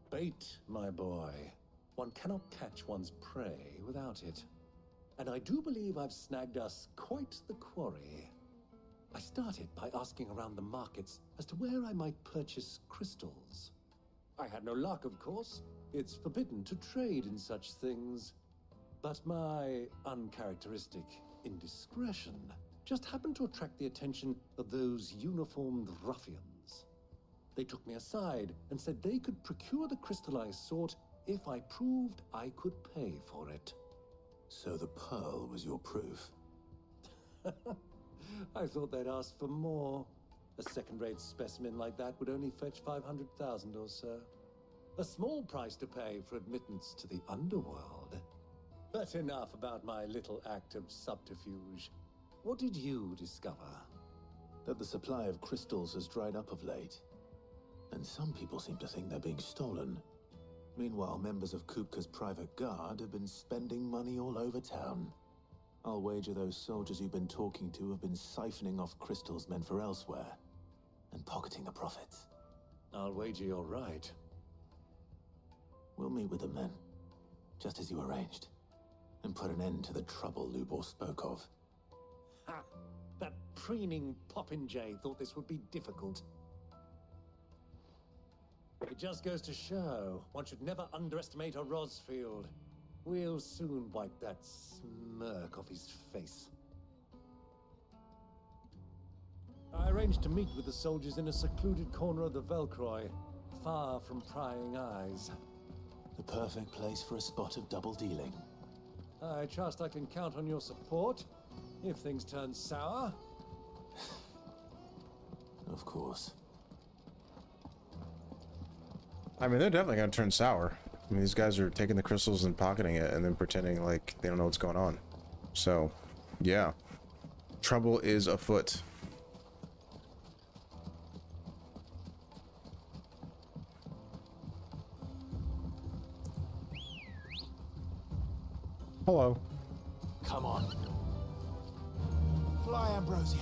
Bait, my boy. One cannot catch one's prey without it. And I do believe I've snagged us quite the quarry. I started by asking around the markets as to where I might purchase crystals. I had no luck, of course. It's forbidden to trade in such things. But my uncharacteristic indiscretion just happened to attract the attention of those uniformed ruffians. They took me aside and said they could procure the crystal I sought if I proved I could pay for it. So the pearl was your proof? I thought they'd ask for more. A second-rate specimen like that would only fetch 500,000 or so. A small price to pay for admittance to the underworld. But enough about my little act of subterfuge. What did you discover? That the supply of crystals has dried up of late. And some people seem to think they're being stolen. Meanwhile, members of Kupka's private guard have been spending money all over town. I'll wager those soldiers you've been talking to have been siphoning off crystals meant for elsewhere, and pocketing the profits. I'll wager you're right. We'll meet with them then, just as you arranged, and put an end to the trouble Lubor spoke of. Ha! That preening popinjay thought this would be difficult. It just goes to show, one should never underestimate a Rosfield. We'll soon wipe that smirk off his face. I arranged to meet with the soldiers in a secluded corner of the Velcroy, far from prying eyes. The perfect place for a spot of double dealing. I trust I can count on your support, if things turn sour. Of course. I mean, they're definitely gonna turn sour. I mean, these guys are taking the crystals and pocketing it and then pretending like they don't know what's going on. So, yeah. Trouble is afoot. Hello. Come on. Fly, Ambrosia.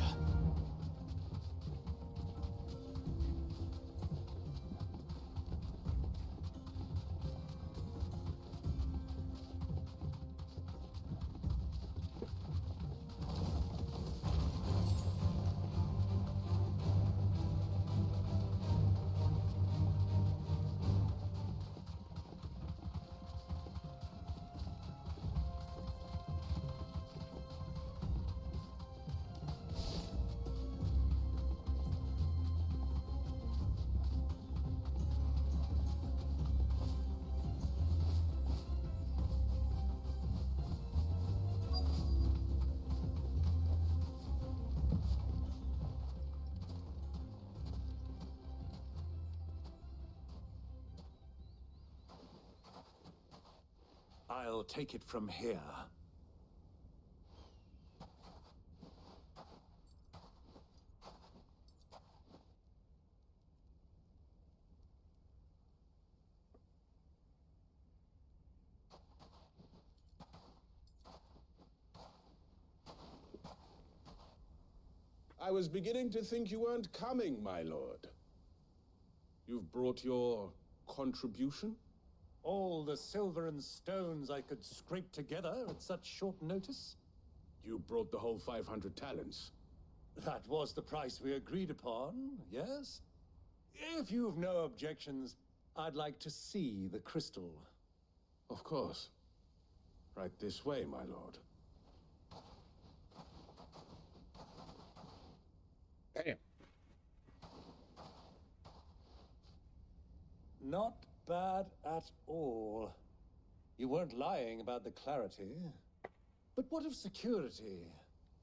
I'll take it from here. I was beginning to think you weren't coming, my lord. You've brought your contribution? All the silver and stones I could scrape together at such short notice? You brought the whole 500 talents. That was the price we agreed upon, yes? If you've no objections, I'd like to see the crystal. Of course. Right this way, my lord. Damn. Not bad at all. You weren't lying about the clarity. But what of security?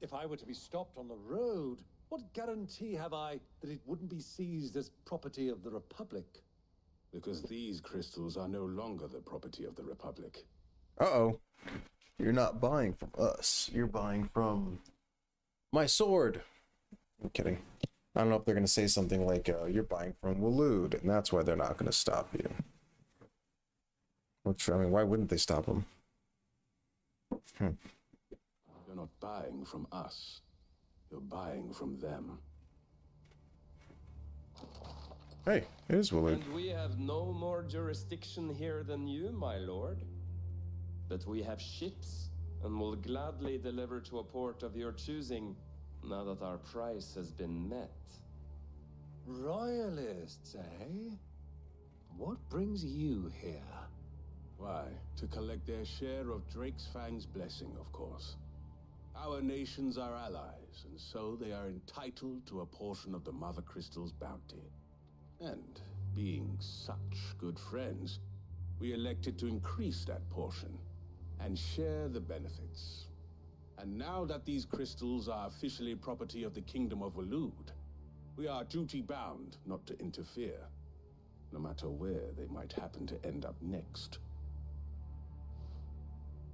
If I were to be stopped on the road, what guarantee have I that it wouldn't be seized as property of the Republic? Because these crystals are no longer the property of the Republic. Uh-oh. You're not buying from us. You're buying from my sword. I'm kidding. I don't know if they're going to say something like, you're buying from Waloed, and that's why they're not going to stop you. Which, I mean, why wouldn't they stop them? You're not buying from us. You're buying from them. Hey, it is Waloed. And we have no more jurisdiction here than you, my lord. But we have ships, and will gladly deliver to a port of your choosing, now that our price has been met. Royalists, eh? What brings you here? Why, to collect their share of Drake's Fang's blessing, of course. Our nations are allies, and so they are entitled to a portion of the Mother Crystal's bounty. And, being such good friends, we elected to increase that portion and share the benefits. And now that these crystals are officially property of the Kingdom of Waloed, we are duty-bound not to interfere, no matter where they might happen to end up next.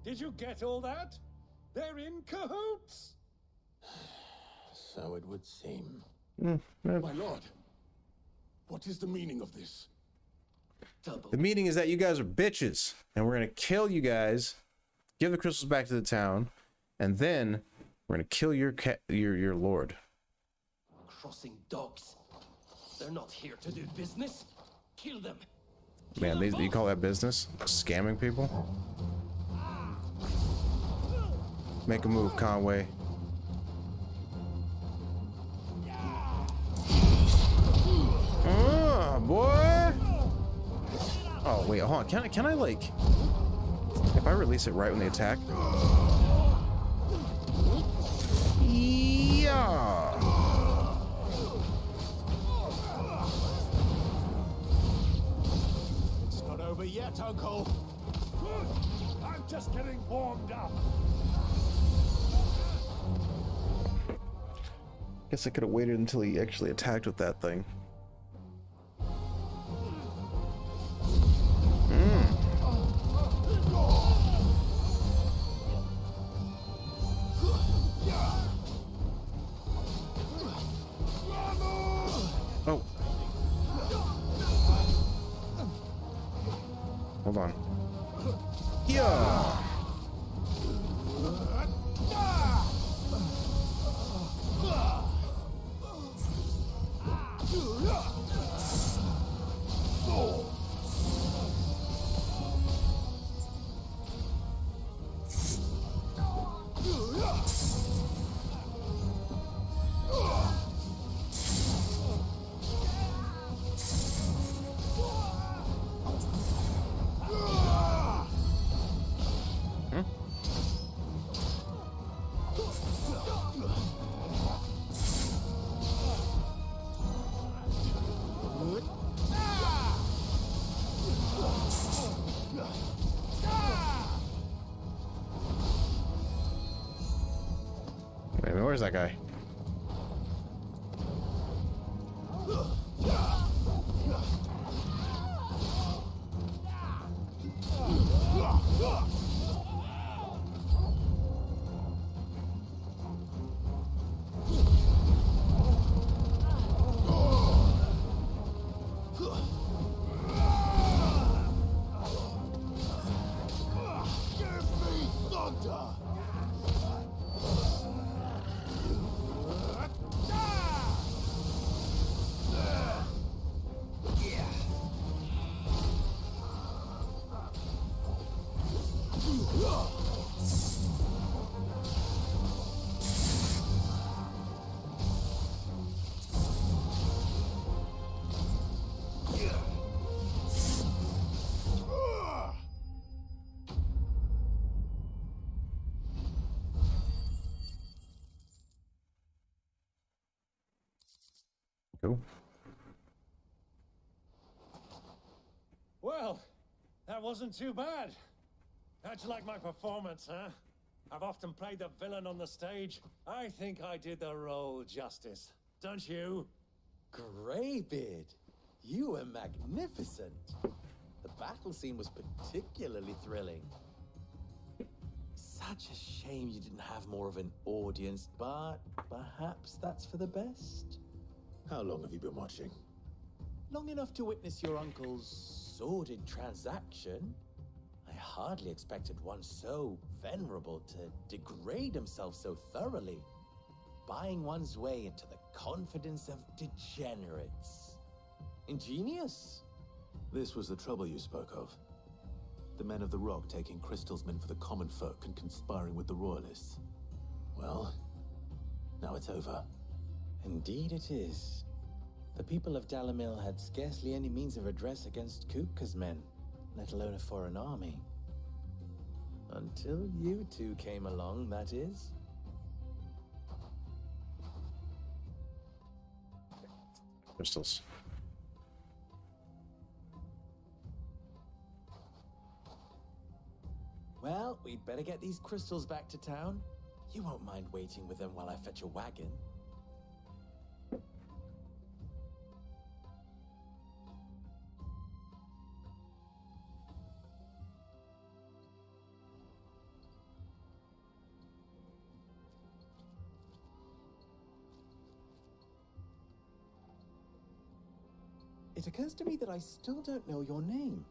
Did you get all that? They're in cahoots! So it would seem. My lord, what is the meaning of this? The meaning is that you guys are bitches, and we're going to kill you guys, give the crystals back to the town, and then we're going to kill your lord. Crossing dogs. They're not here to do business. Kill them. Man, you call that business? Scamming people? Make a move, Conway. Boy! Oh, wait, hold on. Can I like... If I release it right when they attack... Yeah! It's not over yet, Uncle. I'm just getting warmed up. Guess I could have waited until he actually attacked with that thing. Oh. Hold on. Yeah. Wait, where's that guy? Cool. Well, that wasn't too bad. How'd you like my performance, huh? I've often played the villain on the stage. I think I did the role justice. Don't you? Greybeard, you were magnificent. The battle scene was particularly thrilling. Such a shame you didn't have more of an audience, but perhaps that's for the best. How long have you been watching? Long enough to witness your uncle's sordid transaction. I hardly expected one so venerable to degrade himself so thoroughly, buying one's way into the confidence of degenerates. Ingenious. This was the trouble you spoke of. The men of the Rock taking crystals meant for the common folk and conspiring with the royalists. Well, now it's over. Indeed it is. The people of Dalamil had scarcely any means of redress against Kupka's men, let alone a foreign army. Until you two came along, that is. Crystals. Well, we'd better get these crystals back to town. You won't mind waiting with them while I fetch a wagon. It occurs to me that I still don't know your name.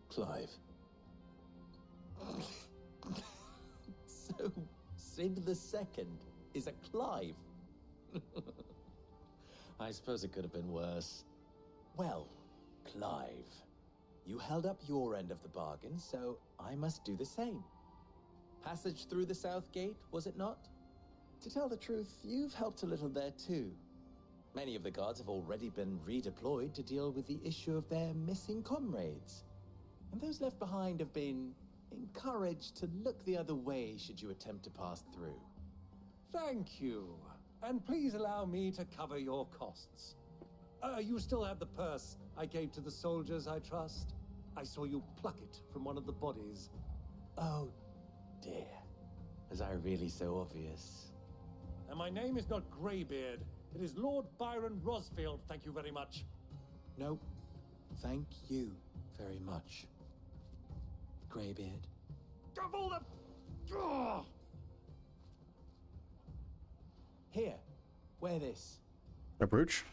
Clive. So, Sid the Second is a Clive. I suppose it could have been worse. Well, Clive, you held up your end of the bargain, so I must do the same. Passage through the South Gate, was it not? To tell the truth, you've helped a little there too. Many of the guards have already been redeployed to deal with the issue of their missing comrades. And those left behind have been encouraged to look the other way should you attempt to pass through. Thank you. And please allow me to cover your costs. You still have the purse I gave to the soldiers, I trust? I saw you pluck it from one of the bodies. Oh, dear. Was I really so obvious? And my name is not Greybeard. It is Lord Byron Rosfield, thank you very much. No, thank you very much, Greybeard. Double the... Here, wear this. A brooch?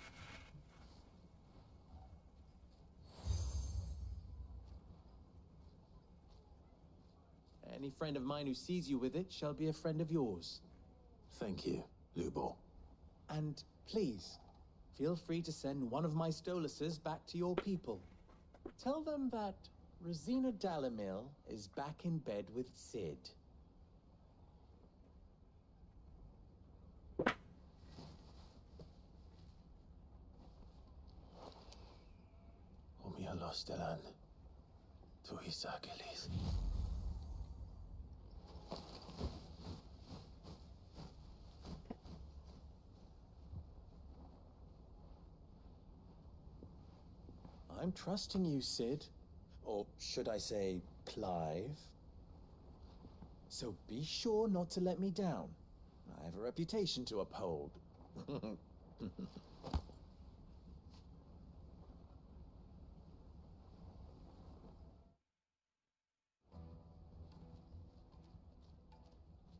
Any friend of mine who sees you with it shall be a friend of yours. Thank you, Lubor. And please, feel free to send one of my Stoluses back to your people. Tell them that Rosina Dalamil is back in bed with Sid. Omia Lostelan. Tu Isakelis. I'm trusting you, Sid. Or should I say, Clive? So be sure not to let me down. I have a reputation to uphold.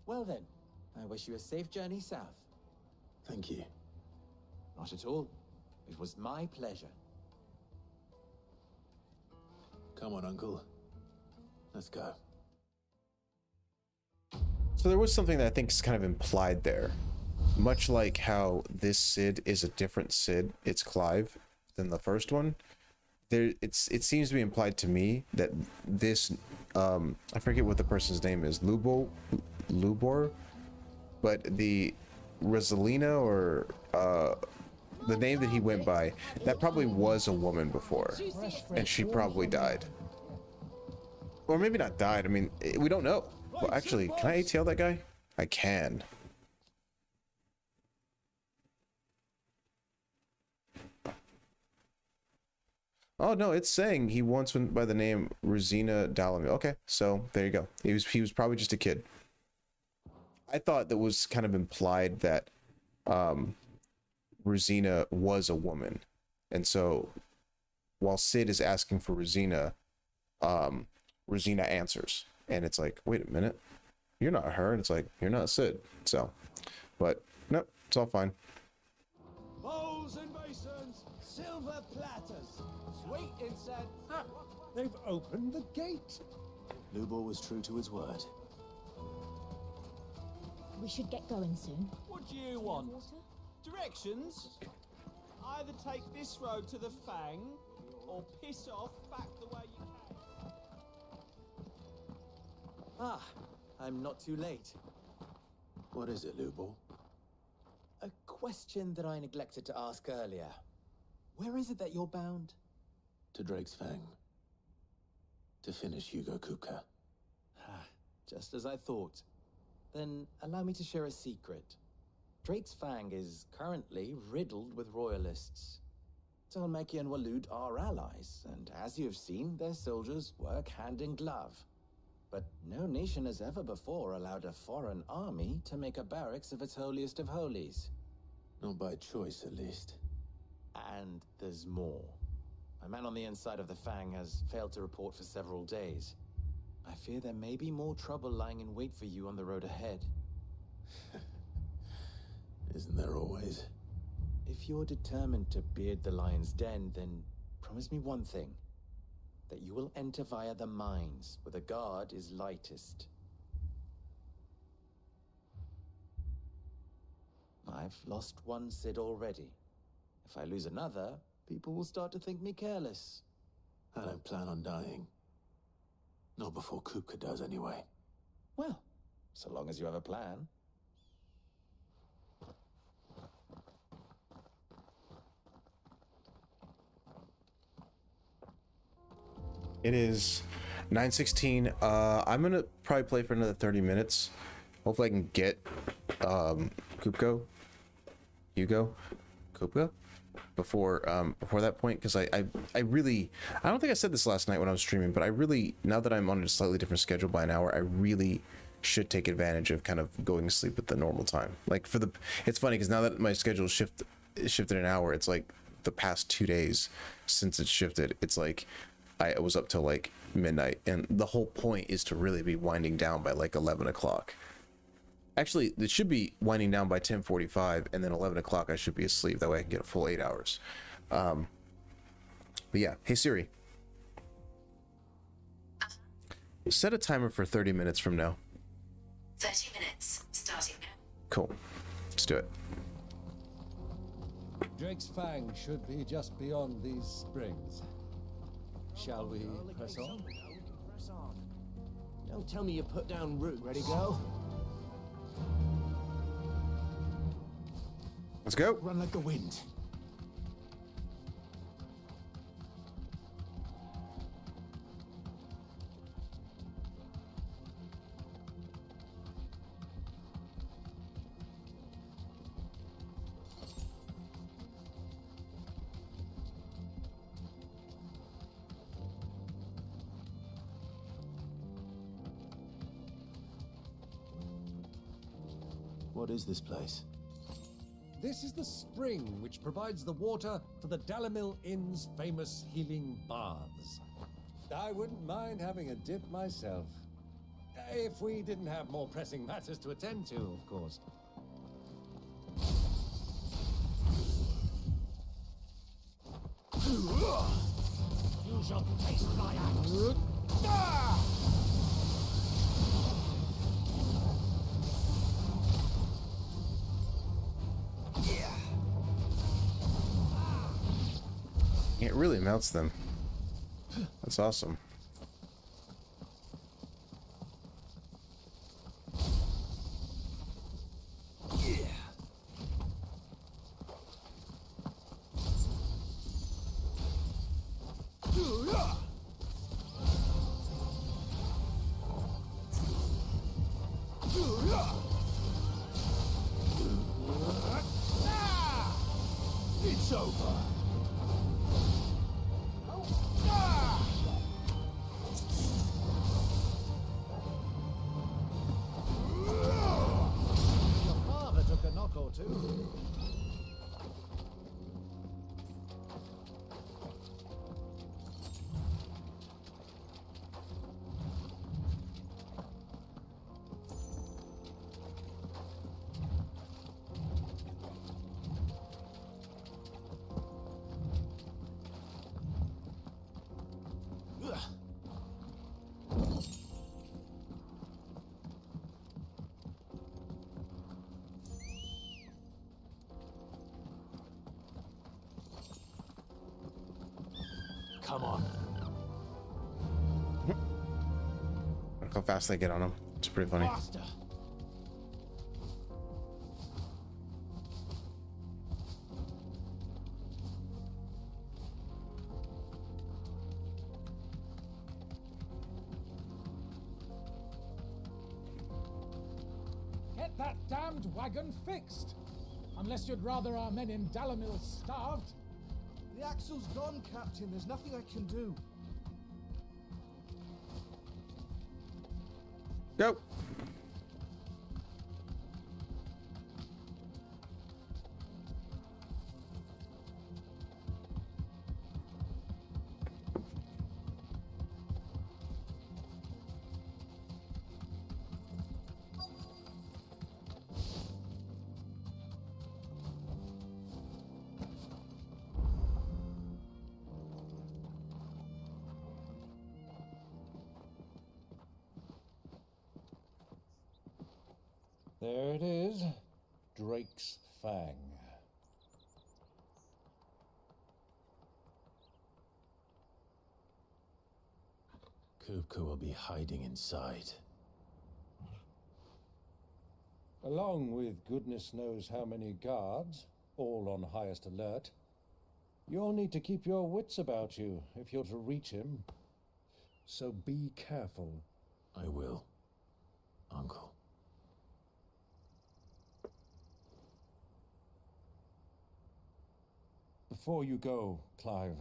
Well then, I wish you a safe journey south. Thank you. Not at all. It was my pleasure. Come on, Uncle. Let's go. So there was something that I think is kind of implied there. Much like how this Sid is a different Sid, it's Clive, than the first one. It seems to be implied to me that this, I forget what the person's name is, Lubor, but the Rosalina, or the name that he went by, that probably was a woman before, and she probably died. Or maybe not died, I mean, we don't know. Well, actually, can I ATL that guy? I can. Oh no, it's saying he once went by the name Rosina Dalamil. Okay, so there you go. He was probably just a kid. I thought that was kind of implied that Rosina was a woman, and so while Sid is asking for Rosina, Rosina answers, and it's like, wait a minute, you're not her, and it's like, you're not Sid. So, but nope, it's all fine. Bowls and basins, silver platters, sweet incense. Ah, they've opened the gate. Lubor was true to his word. We should get going soon. What do you want? Directions? Either take this road to the Fang, or piss off back the way you came. Ah, I'm not too late. What is it, Lubor? A question that I neglected to ask earlier. Where is it that you're bound? To Drake's Fang. To finish Hugo Kupka. Ah, just as I thought. Then allow me to share a secret. Drake's Fang is currently riddled with royalists. Talmeki and Walud are allies, and as you've seen, their soldiers work hand in glove. But no nation has ever before allowed a foreign army to make a barracks of its holiest of holies. Not by choice, at least. And there's more. A man on the inside of the Fang has failed to report for several days. I fear there may be more trouble lying in wait for you on the road ahead. Isn't there always? If you're determined to beard the lion's den, then promise me one thing. That you will enter via the mines, where the guard is lightest. I've lost one Sid already. If I lose another, people will start to think me careless. I don't plan on dying. Not before Kupka does, anyway. Well, so long as you have a plan. It is 9:16. I'm gonna probably play for another 30 minutes. Hopefully I can get Hugo Kupka before that point, because I don't think I said this last night when I was streaming, but I really, now that I'm on a slightly different schedule by an hour, I really should take advantage of kind of going to sleep at the normal time. Like it's funny because now that my schedule shifted an hour, it's like the past 2 days since it's shifted, it's like I was up till like midnight, and the whole point is to really be winding down by like 11 o'clock. Actually, it should be winding down by 10:45, and then 11 o'clock I should be asleep. That way I can get a full 8 hours. But yeah, hey Siri, set a timer for 30 minutes from now. 30 minutes, starting now. Cool, let's do it. Drake's Fang should be just beyond these springs. Shall we press on? Don't tell me you put down roots. Ready, go? Let's go. Run like the wind. What is this place? This is the spring which provides the water for the Dalamil Inn's famous healing baths. I wouldn't mind having a dip myself. If we didn't have more pressing matters to attend to, of course. You shall taste my axe. It really melts them. That's awesome. It's over. Come on. Look how fast they get on him. It's pretty funny. Faster. Get that damned wagon fixed! Unless you'd rather our men in Dalamil starved. The axle's gone, Captain. There's nothing I can do. Go. There it is. Drake's Fang. Kupka will be hiding inside. Along with goodness knows how many guards, all on highest alert. You'll need to keep your wits about you if you're to reach him. So be careful. I will, Uncle. Before you go, Clive,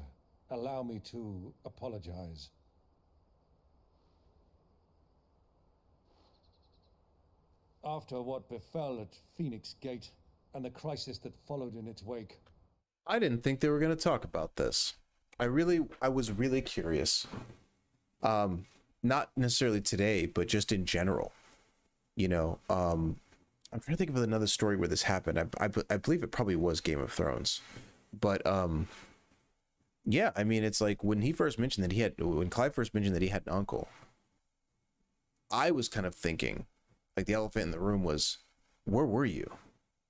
allow me to apologize. After what befell at Phoenix Gate and the crisis that followed in its wake. I didn't think they were going to talk about this. I was really curious. Not necessarily today, but just in general. You know, I'm trying to think of another story where this happened. I believe it probably was Game of Thrones. But yeah, I mean, it's like when Clive first mentioned that he had an uncle, I was kind of thinking, like, the elephant in the room was, where were you?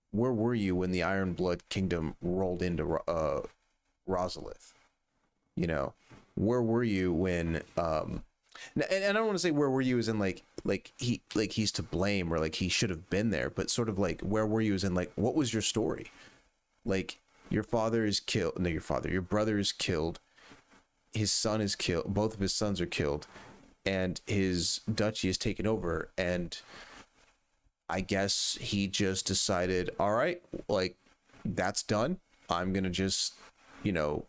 Where were you when the Iron Blood Kingdom rolled into Rosalith? You know, where were you when and I don't want to say where were you as in like he's to blame or like he should have been there, but sort of like where were you as in like what was your story? Like your father is killed, your brother is killed, his son is killed, both of his sons are killed, and his duchy is taken over, and I guess he just decided, all right, like that's done. I'm gonna just, you know,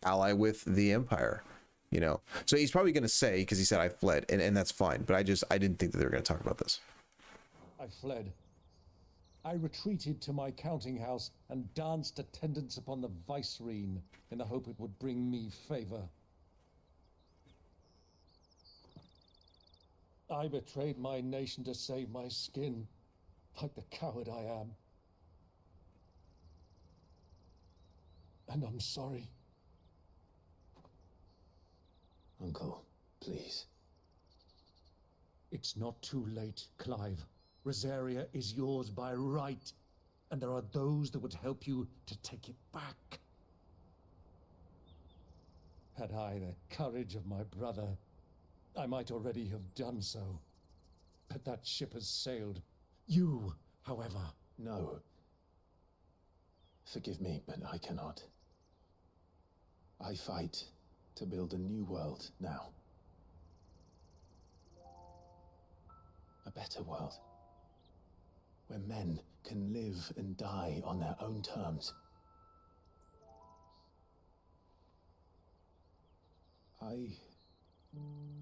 ally with the Empire, you know. So he's probably gonna say, because he said I fled, and that's fine. But I didn't think that they were gonna talk about this. I fled. I retreated to my counting house and danced attendance upon the vicereine in the hope it would bring me favor. I betrayed my nation to save my skin, like the coward I am. And I'm sorry. Uncle, please. It's not too late, Clive. Rosaria is yours by right, and there are those that would help you to take it back. Had I the courage of my brother, I might already have done so. But that ship has sailed. You, however... No. Forgive me, but I cannot. I fight to build a new world now. A better world. Where men can live and die on their own terms. I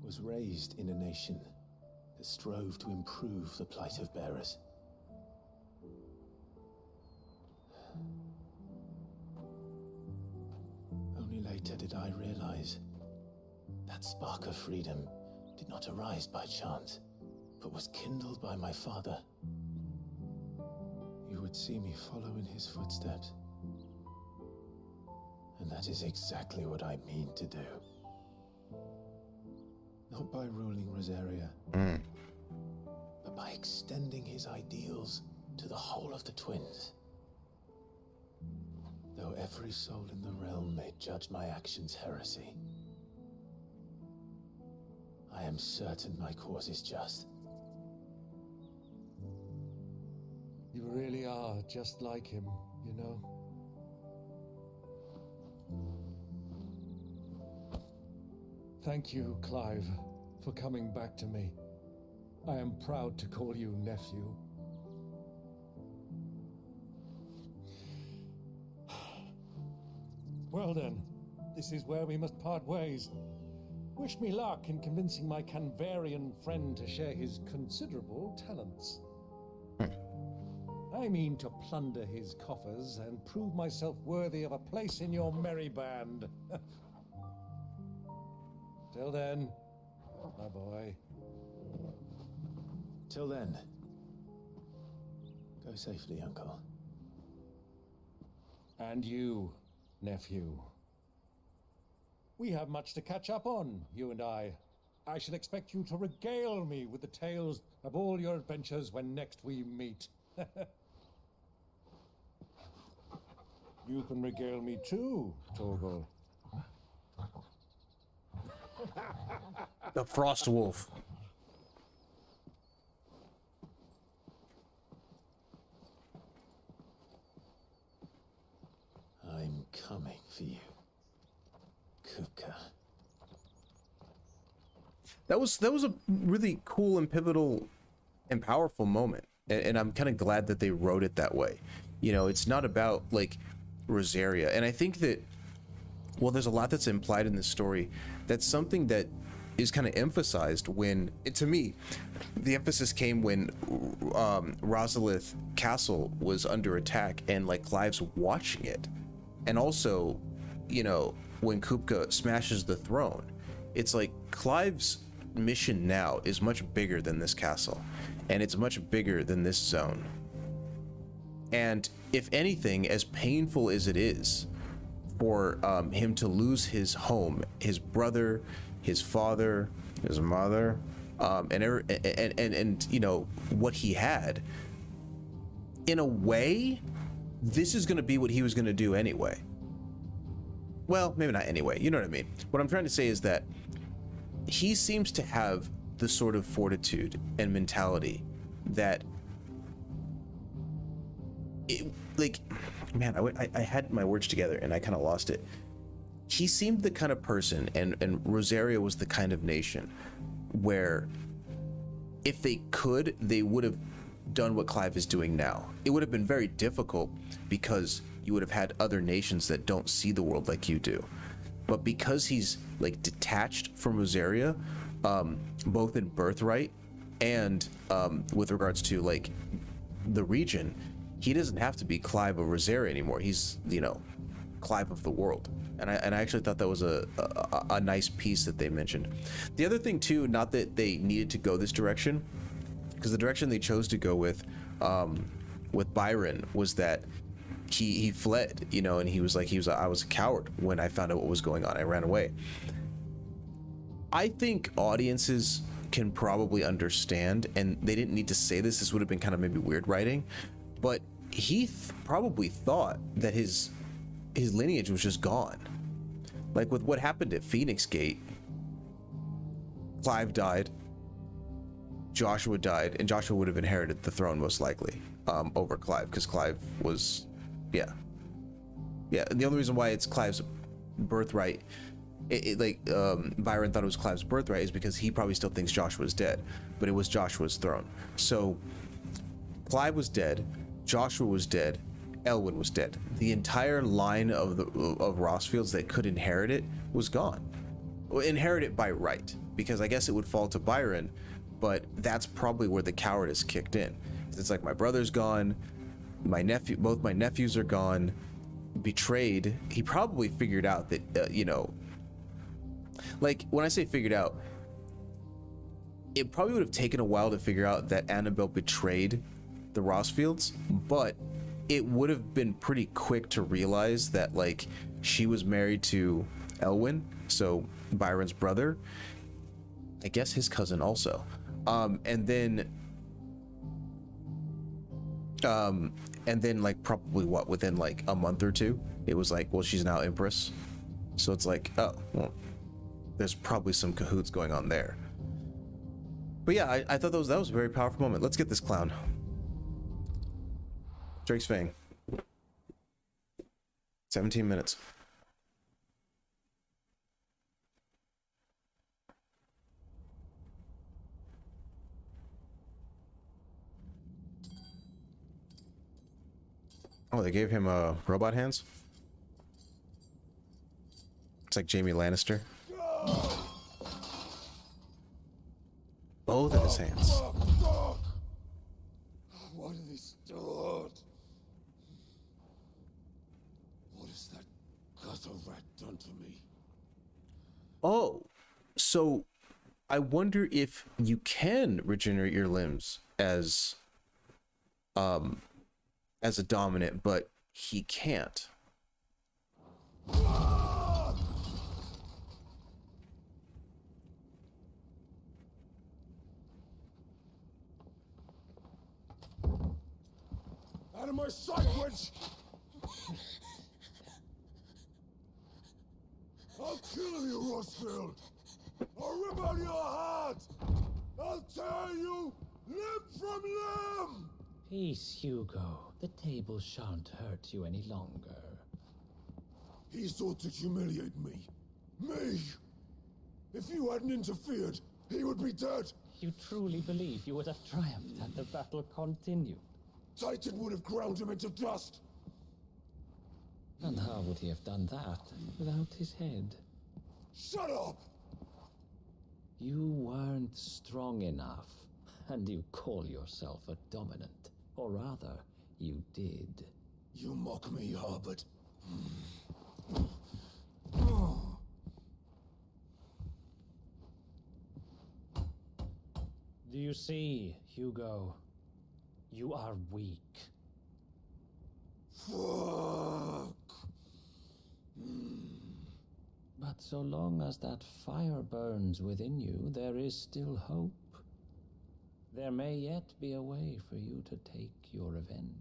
was raised in a nation that strove to improve the plight of bearers. Only later did I realize that spark of freedom did not arise by chance, but was kindled by my father. You would see me follow in his footsteps. And that is exactly what I mean to do. Not by ruling Rosaria, but by extending his ideals to the whole of the twins. Though every soul in the realm may judge my actions heresy, I am certain my cause is just. You really are just like him, you know. Thank you, Clive, for coming back to me. I am proud to call you nephew. Well then, this is where we must part ways. Wish me luck in convincing my Canvarian friend to share his considerable talents. I mean to plunder his coffers and prove myself worthy of a place in your merry band. Till then, my boy. Till then, go safely, Uncle. And you, nephew. We have much to catch up on, you and I. I shall expect you to regale me with the tales of all your adventures when next we meet. You can regale me too, Torgal. The Frost Wolf. I'm coming for you, Kupka. That was a really cool and pivotal and powerful moment, and I'm kind of glad that they wrote it that way. You know, it's not about like Rosaria, and I think that, well, there's a lot that's implied in this story. That's something that is kind of emphasized when, to me, the emphasis came when Rosalith Castle was under attack and like Clive's watching it. And also, you know, when Kupka smashes the throne, it's like Clive's mission now is much bigger than this castle, and it's much bigger than this zone. And if anything, as painful as it is for him to lose his home, his brother, his father, his mother, and you know what he had, in a way, this is going to be what he was going to do anyway. Well, maybe not anyway, you know what I mean? What I'm trying to say is that he seems to have the sort of fortitude and mentality that, I had my words together and I kind of lost it. He seemed the kind of person, and Rosaria was the kind of nation where if they could, they would have done what Clive is doing now. It would have been very difficult because you would have had other nations that don't see the world like you do. But because he's like detached from Rosaria, both in birthright and with regards to like the region, he doesn't have to be Clive of Rosaria anymore. He's, you know, Clive of the world. And I actually thought that was a nice piece that they mentioned. The other thing too, not that they needed to go this direction, because the direction they chose to go with Byron was that he fled, you know, and he was I was a coward when I found out what was going on. I ran away. I think audiences can probably understand, and they didn't need to say this. This would have been kind of maybe weird writing, but he probably thought that his lineage was just gone. Like with what happened at Phoenix Gate, Clive died, Joshua died, and Joshua would have inherited the throne most likely over Clive, because Clive was, yeah. And the only reason why it's Clive's birthright, Byron thought it was Clive's birthright, is because he probably still thinks Joshua's dead, but it was Joshua's throne. So Clive was dead, Joshua was dead, Elwyn was dead. The entire line of Rossfields that could inherit it was gone. Well, inherit it by right, because I guess it would fall to Byron, but that's probably where the cowardice kicked in. It's like, my brother's gone, both my nephews are gone, betrayed. He probably figured out that, you know, like when I say figured out, it probably would have taken a while to figure out that Annabelle betrayed the Rossfields, but it would have been pretty quick to realize that like she was married to Elwyn, so Byron's brother, I guess his cousin also, and then And then like probably what, within like a month or two, it was like, well, she's now Empress. So it's like, oh, well, there's probably some cahoots going on there. But yeah, I thought that was a very powerful moment. Let's get this clown. Drake's Fang. 17 minutes. Oh, they gave him robot hands? It's like Jaime Lannister. Both of his hands. Why do they still hurt? What has that gutter rat done to me? Oh, so I wonder if you can regenerate your limbs as a dominant, but he can't. Out of my sight, witch! I'll kill you, Rossfield! I'll rip out your heart! I'll tear you limb from limb! Peace, Hugo. The table shan't hurt you any longer. He sought to humiliate me. Me! If you hadn't interfered, he would be dead! You truly believe you would have triumphed had the battle continued? Titan would have ground him into dust! And how would he have done that without his head? Shut up! You weren't strong enough, and you call yourself a dominant. Or rather, you did. You mock me, Harbert. Do you see, Hugo? You are weak. Fuck. But so long as that fire burns within you, there is still hope. There may yet be a way for you to take your revenge.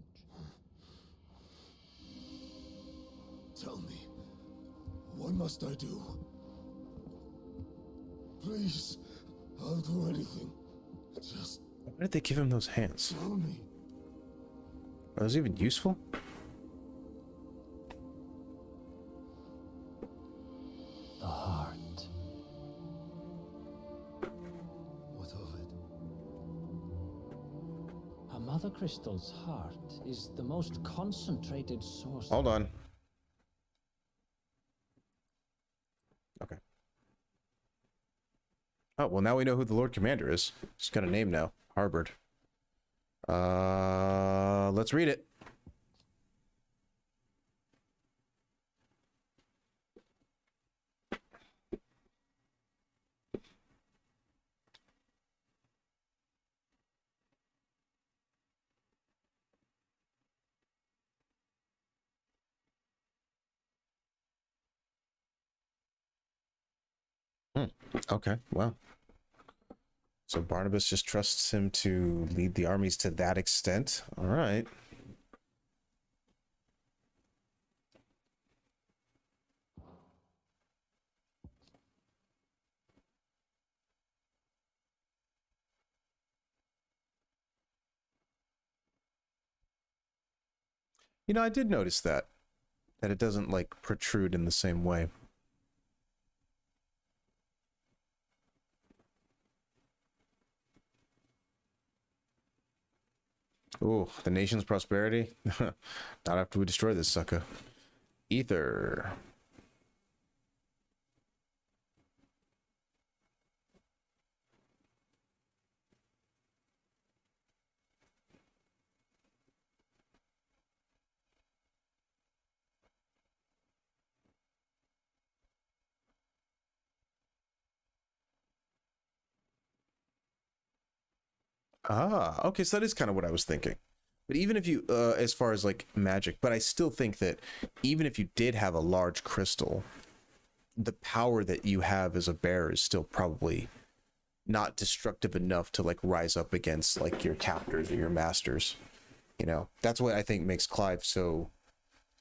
Tell me, what must I do? Please, I'll do anything. Just... Why did they give him those hands? Tell me. Are those even useful? The heart. What of it? A mother crystal's heart is the most concentrated source. Hold on. Okay. Oh, well, now we know who the Lord Commander is. He's got a name now. Harbord. Let's read it. Okay, well. So Barnabas just trusts him to lead the armies to that extent. All right. You know, I did notice that it doesn't like protrude in the same way. Ooh, the nation's prosperity? Not after we destroy this sucker. Ether. Ah, okay, so that is kind of what I was thinking. But even if you, as far as like magic, but I still think that even if you did have a large crystal, the power that you have as a bearer is still probably not destructive enough to like rise up against like your captors or your masters. You know, that's what I think makes Clive so,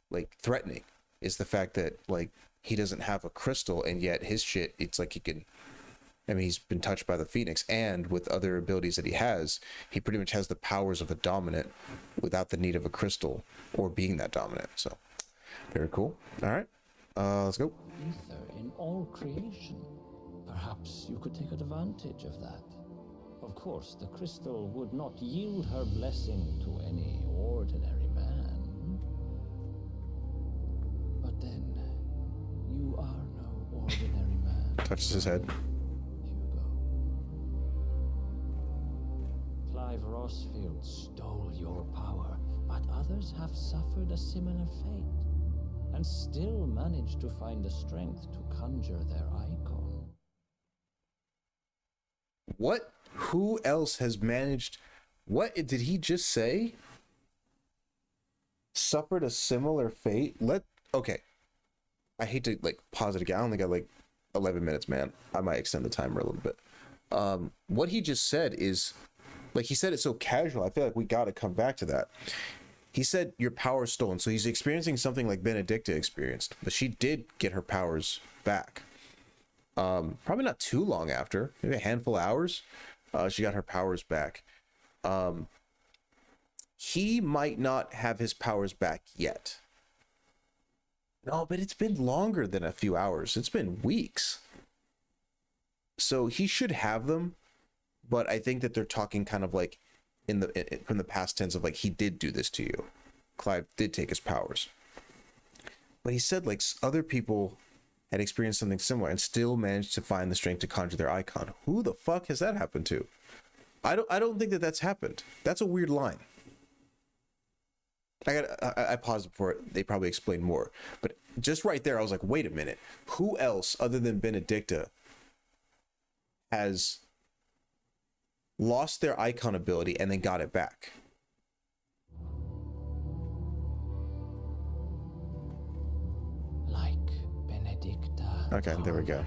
like, threatening, is the fact that, like, he doesn't have a crystal, and yet his shit, it's like he can, I mean, he's been touched by the Phoenix, and with other abilities that he pretty much has the powers of a dominant without the need of a crystal or being that dominant. So, very cool. All right, let's go. Ether in all creation. Perhaps you could take advantage of that. Of course, the crystal would not yield her blessing to any ordinary man. But then, you are no ordinary man. Touches his head. Clive Rossfield stole your power, but others have suffered a similar fate, and still managed to find the strength to conjure their icon. What? Who else has managed? What did he just say? Suffered a similar fate? Okay. I hate to, like, pause it again. I only got, like, 11 minutes, man. I might extend the timer a little bit. What he just said is, like, he said it so casual. I feel like we got to come back to that. He said your power is stolen. So he's experiencing something like Benedicta experienced, but she did get her powers back. Probably not too long after, maybe a handful of hours, she got her powers back. He might not have his powers back yet. No, but it's been longer than a few hours. It's been weeks. So he should have them, but I think that they're talking kind of like from the past tense of, like, he did do this to you. Clive did take his powers. But he said, like, other people had experienced something similar and still managed to find the strength to conjure their icon. Who the fuck has that happened to? I don't think that that's happened. That's a weird line. I paused before it. They probably explained more, but just right there I was like, wait a minute, who else other than Benedicta has lost their icon ability and then got it back? Like Benedicta. Okay, there we go.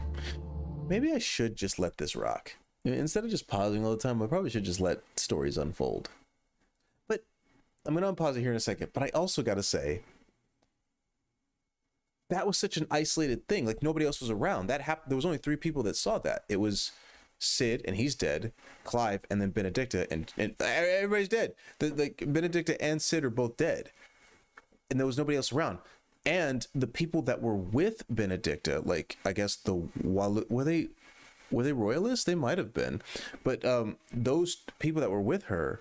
Maybe I should just let this rock. Instead of just pausing all the time, I probably should just let stories unfold. But I'm going to unpause it here in a second. But I also got to say, that was such an isolated thing. Like, nobody else was around. That happened. There was only 3 people that saw that. It was Sid, and he's dead. Clive, and then Benedicta, and everybody's dead. Like, Benedicta and Sid are both dead, and there was nobody else around. And the people that were with Benedicta, like, I guess were they royalists? They might have been, but those people that were with her,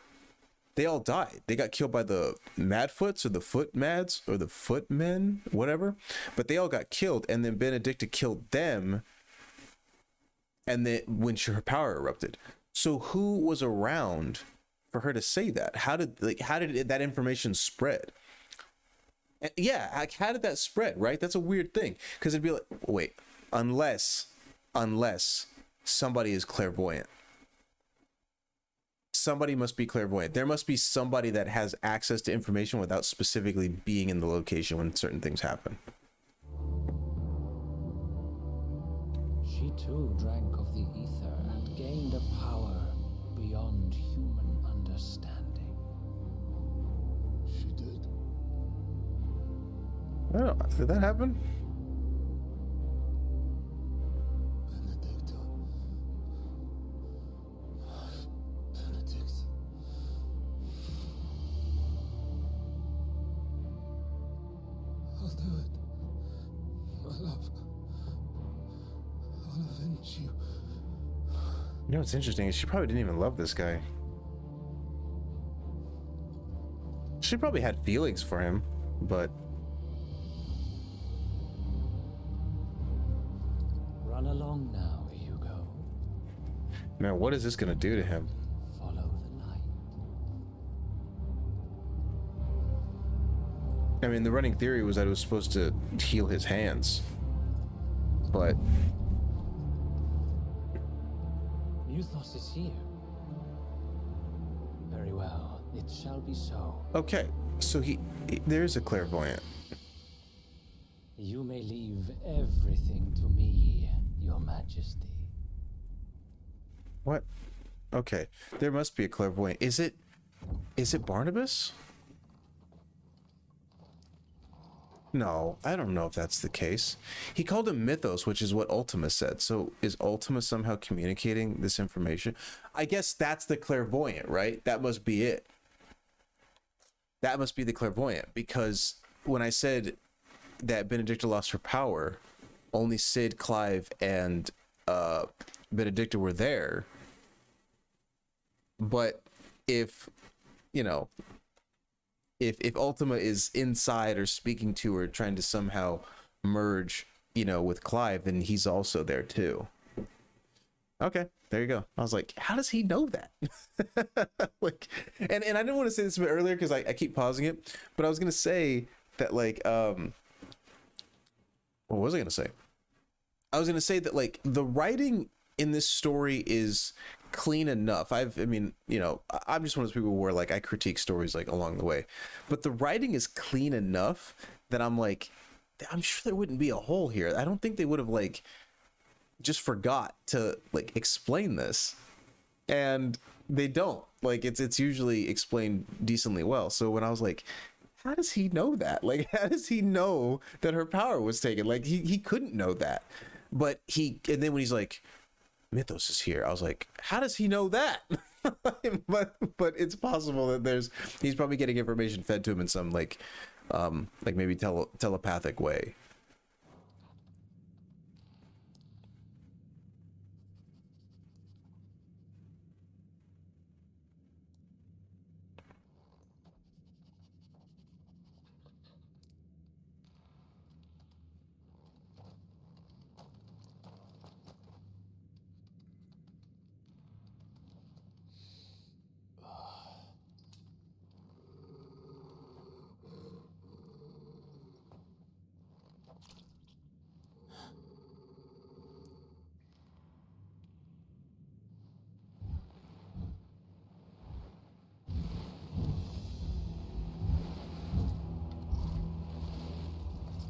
they all died. They got killed by the Madfoots or the Footmads or the Footmen, whatever. But they all got killed, and then Benedicta killed them. And then when her power erupted, so who was around for her to say that? How did that information spread? And yeah, like, how did that spread? Right? That's a weird thing, because it'd be like, wait, unless somebody is clairvoyant. Somebody must be clairvoyant. There must be somebody that has access to information without specifically being in the location when certain things happen. She too drank of the ether and gained a power beyond human understanding. She did? Oh, did that happen? I'll do it. My love. I'll avenge you. You know what's interesting is she probably didn't even love this guy. She probably had feelings for him, but... Run along now, Hugo. Man, what is this gonna do to him? Follow the light. I mean, the running theory was that it was supposed to heal his hands, but... Muthos is here. Very well, it shall be so. Okay, so there's a clairvoyant. You may leave everything to me, Your Majesty. What? Okay, there must be a clairvoyant. Is it Barnabas? No, I don't know if that's the case. He called him Mythos, which is what Ultima said. So is Ultima somehow communicating this information? I guess that's the clairvoyant, right? That must be it. That must be the clairvoyant, because when I said that Benedicta lost her power, only Cid, Clive, and Benedicta were there. But if, you know, if Ultima is inside or speaking to her, trying to somehow merge, you know, with Clive, then he's also there too. Okay, there you go. I was like, how does he know that? Like, and I didn't want to say this a bit earlier because I keep pausing it, but I was gonna say that, like, what was I gonna say? I was gonna say that, like, the writing in this story is clean enough. I mean, you know, I'm just one of those people where, like, I critique stories, like, along the way, but the writing is clean enough that I'm like, I'm sure there wouldn't be a hole here. I don't think they would have, like, just forgot to, like, explain this, and they don't. Like, it's usually explained decently well. So when I was like, how does he know that? Like, how does he know that her power was taken? Like, he couldn't know that. But and then when he's like, Mythos is here, I was like, how does he know that? but it's possible that he's probably getting information fed to him in some, like maybe telepathic way.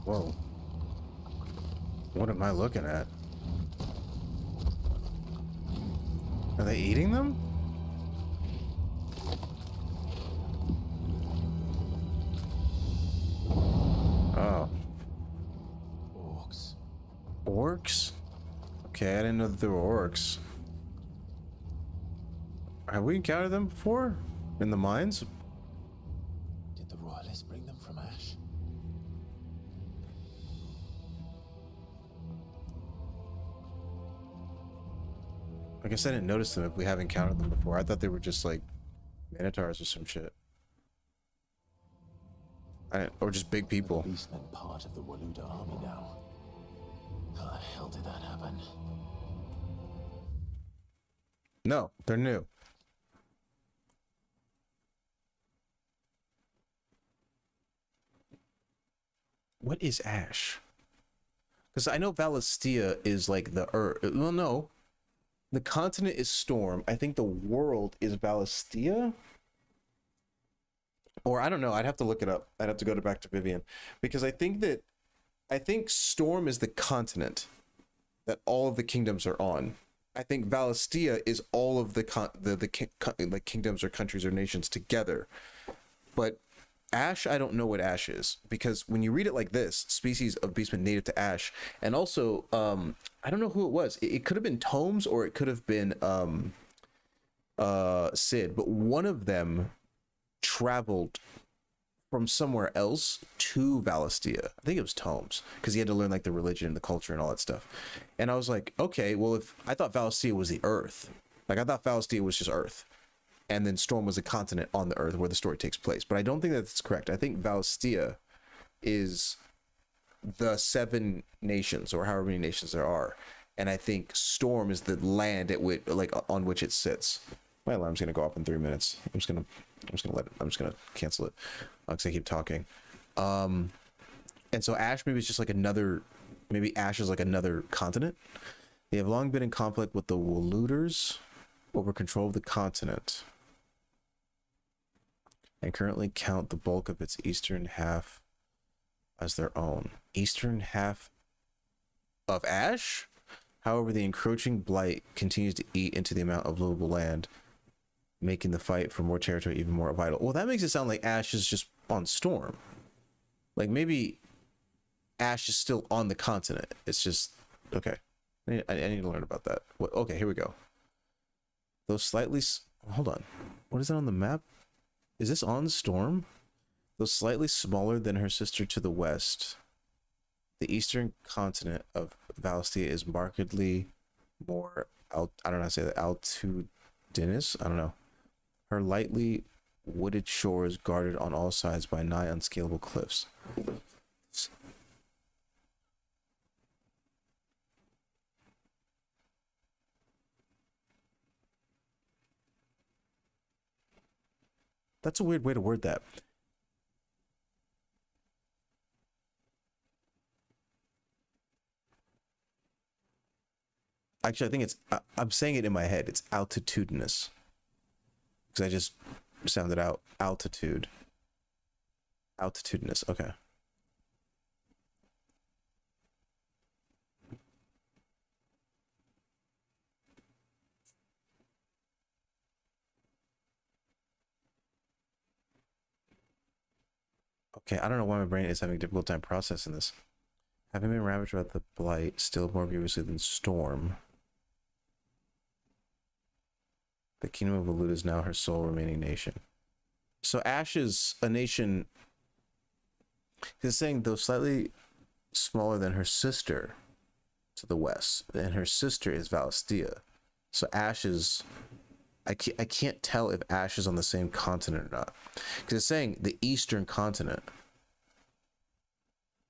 Whoa. What am I looking at? Are they eating them? Oh. Orcs. Orcs? Okay, I didn't know that there were orcs. Have we encountered them before? In the mines? Did the royalists bring them from Ash? I guess I didn't notice them if we have encountered them before. I thought they were just like minotaurs or some shit. Or just big people. The beastmen part of the Waluda army now. How the hell did that happen? No, they're new. What is Ash? Because I know Valistia is like the earth. Well, no. The continent is Storm. I think the world is Valistia. Or I don't know. I'd have to look it up. I'd have to go back to Vivian. Because I think Storm is the continent that all of the kingdoms are on. I think Valistia is all of the kingdoms or countries or nations together. But Ash, I don't know what Ash is, because when you read it like this, species of beastmen native to Ash, and also I don't know who it was. It could have been Tomes or it could have been Cid, but one of them traveled from somewhere else to Valistia. I think it was Tomes, because he had to learn like the religion and the culture and all that stuff. And I was like, okay, well, if I thought Valistia was the Earth, like I thought Valistia was just Earth, and then Storm was a continent on the Earth where the story takes place. But I don't think that's correct. I think Valistia is the 7 nations, or however many nations there are, and I think Storm is the land on which it sits. My alarm's gonna go off in 3 minutes. I'm just gonna cancel it because I keep talking. And so Ash maybe is just like maybe Ash is like another continent. They have long been in conflict with the Waluders over control of the continent, and currently count the bulk of its eastern half as their own. Eastern half of Ash? However, the encroaching blight continues to eat into the amount of livable land, making the fight for more territory even more vital. Well, that makes it sound like Ash is just on Storm. Like maybe Ash is still on the continent. It's just okay. I need to learn about that. What, okay, here we go. Those slightly hold on. What is that on the map? Is this on Storm? Though slightly smaller than her sister to the west, the eastern continent of Valestia is markedly more I don't know how to say that, altitudinous? I don't know. Her lightly wooded shores guarded on all sides by nigh unscalable cliffs. That's a weird way to word that. Actually, I think it's, I'm saying it in my head. It's altitudinous. Because I just sounded out altitude. Altitudinous, okay. Okay, I don't know why my brain is having a difficult time processing this. Having been ravaged by the blight, still more grievously than Storm, the kingdom of Valuta is now her sole remaining nation. So Ash is a nation. He's saying though slightly smaller than her sister to the west, and her sister is Valestia. So Ash is. I can't tell if Ash is on the same continent or not, because it's saying the eastern continent,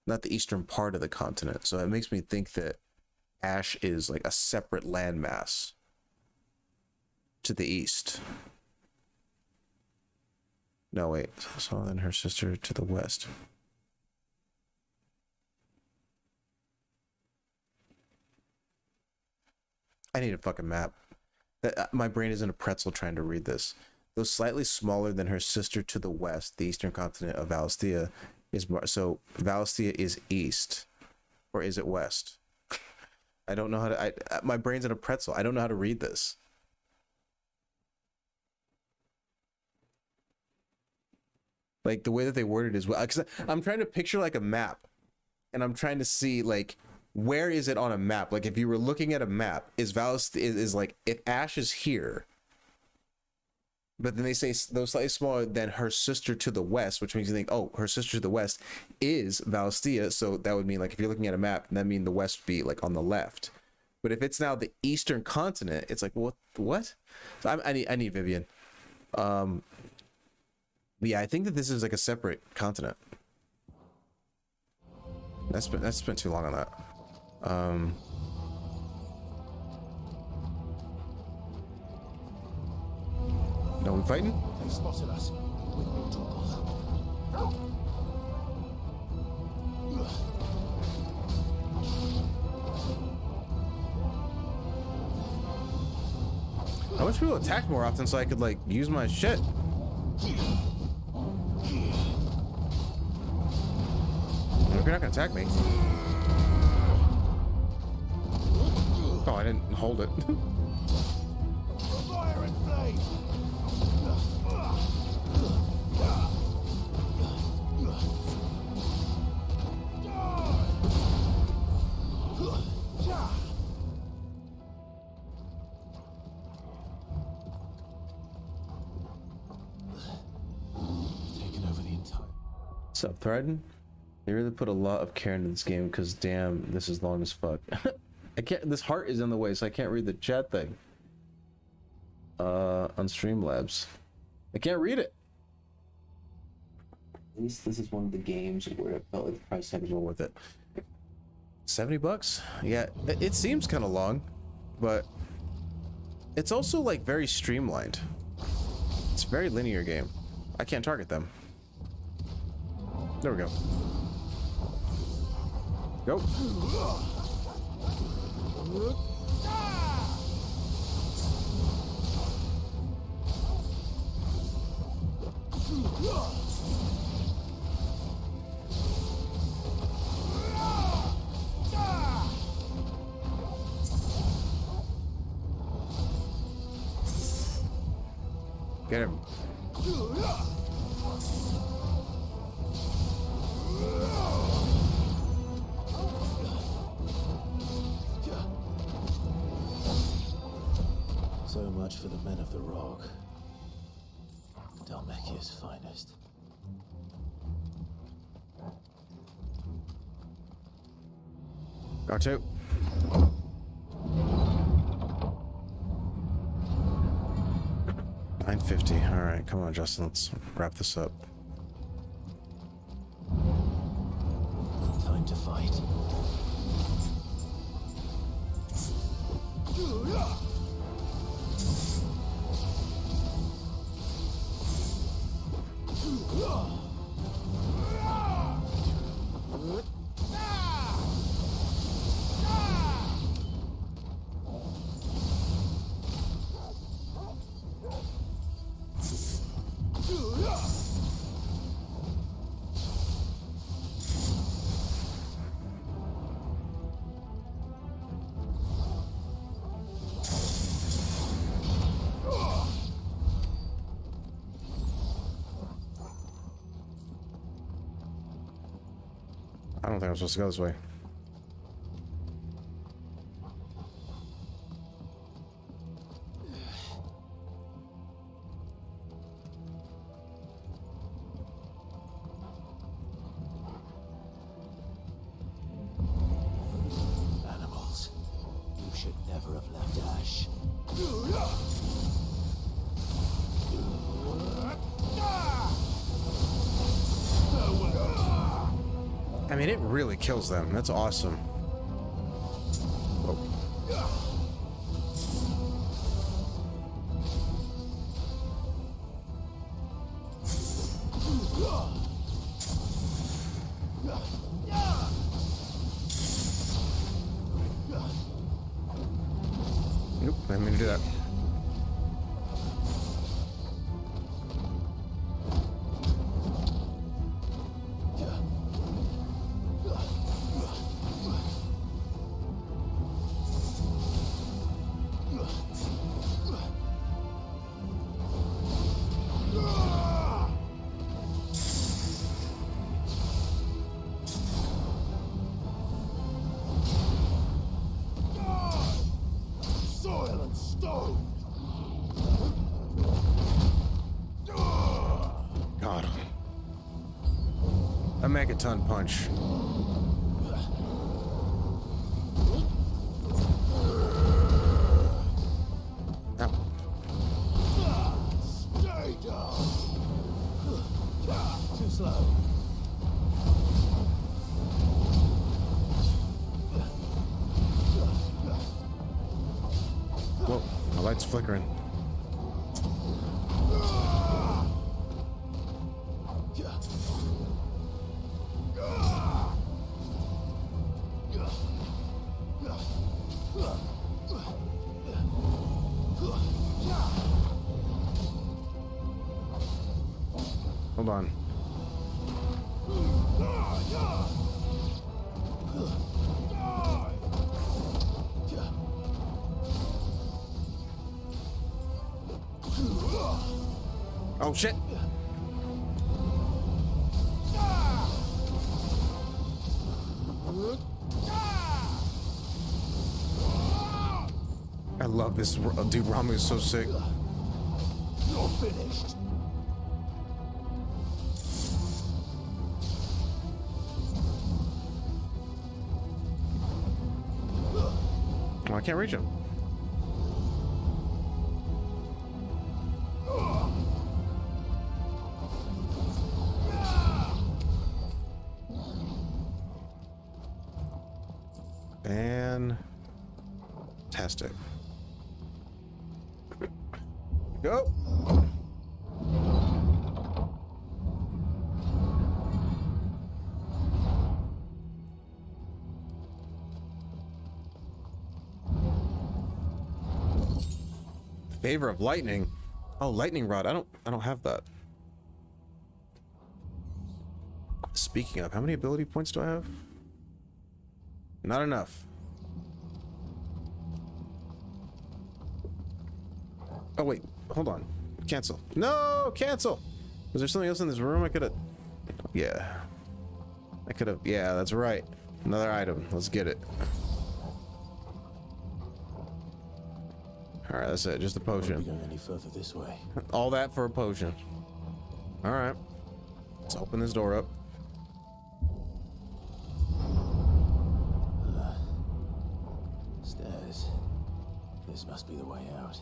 not the eastern part of the continent. So it makes me think that Ash is like a separate landmass to the east. No, wait. So then her sister to the west. I need a fucking map. My brain isn't a pretzel trying to read this. Though slightly smaller than her sister to the west, the eastern continent of Valestia is more. So Valestia is east, or is it west? I don't know how to. My brain's in a pretzel. I don't know how to read this. Like the way that they worded is well, because I'm trying to picture like a map, and I'm trying to see like. Where is it on a map? Like if you were looking at a map, is Valestia is like if Ash is here, but then they say though slightly smaller than her sister to the west, which makes you think, oh, her sister to the west is Valestia. So that would mean like if you're looking at a map, that mean the west would be like on the left. But if it's now the eastern continent, it's like what? So I need Vivian. Yeah, I think that this is like a separate continent. That's been too long on that. No, we fighting? They spotted us. With me, I wish people attacked more often so I could like use my shit. If you're not gonna attack me. Oh, I didn't hold it. Fire and flame! Taken over the entire. What's up, Threaden? They really put a lot of care into this game because damn, this is long as fuck. I can't. This heart is in the way, so I can't read the chat thing. On Streamlabs, I can't read it. At least this is one of the games where I felt like the price tag was well worth it. $70? Yeah, it seems kind of long, but it's also like very streamlined. It's a very linear game. I can't target them. There we go. Go. Get him. for the men of the Rock. Dalmacia's finest. Got to. $9.50. All right, come on, Justin. Let's wrap this up. Time to fight. I don't think I'm supposed to go this way. Animals. You should never have left Ash. I mean, it really kills them. That's awesome. Whoa. Nope, I didn't mean to do that. Soil and stone! God. A megaton punch. Ow. Stay down! Too slow. Whoa, my light's flickering. Hold on. Oh shit! I love this dude. Ramu is so sick. You're finished. Oh, I can't reach him. Fantastic. Go. Favor of lightning. Oh, lightning rod. I don't have that. Speaking of, how many ability points do I have? Not enough. Oh wait, hold on. Cancel. No, cancel. Was there something else in this room I could have? Yeah. I could have. Yeah, that's right. Another item. Let's get it. All right, that's it. Just a potion. Won't be going any further this way. All that for a potion. All right. Let's open this door up. Stairs. This must be the way out.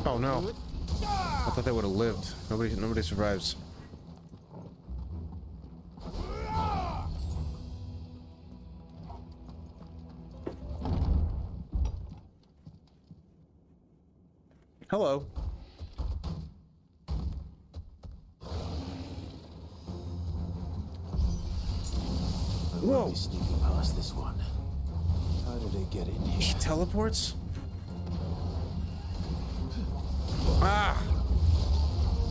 Oh no. I thought they would have lived. Nobody survives. Hello. Whoa! Sneaking past this one. How did it get in here? He teleports? Ah!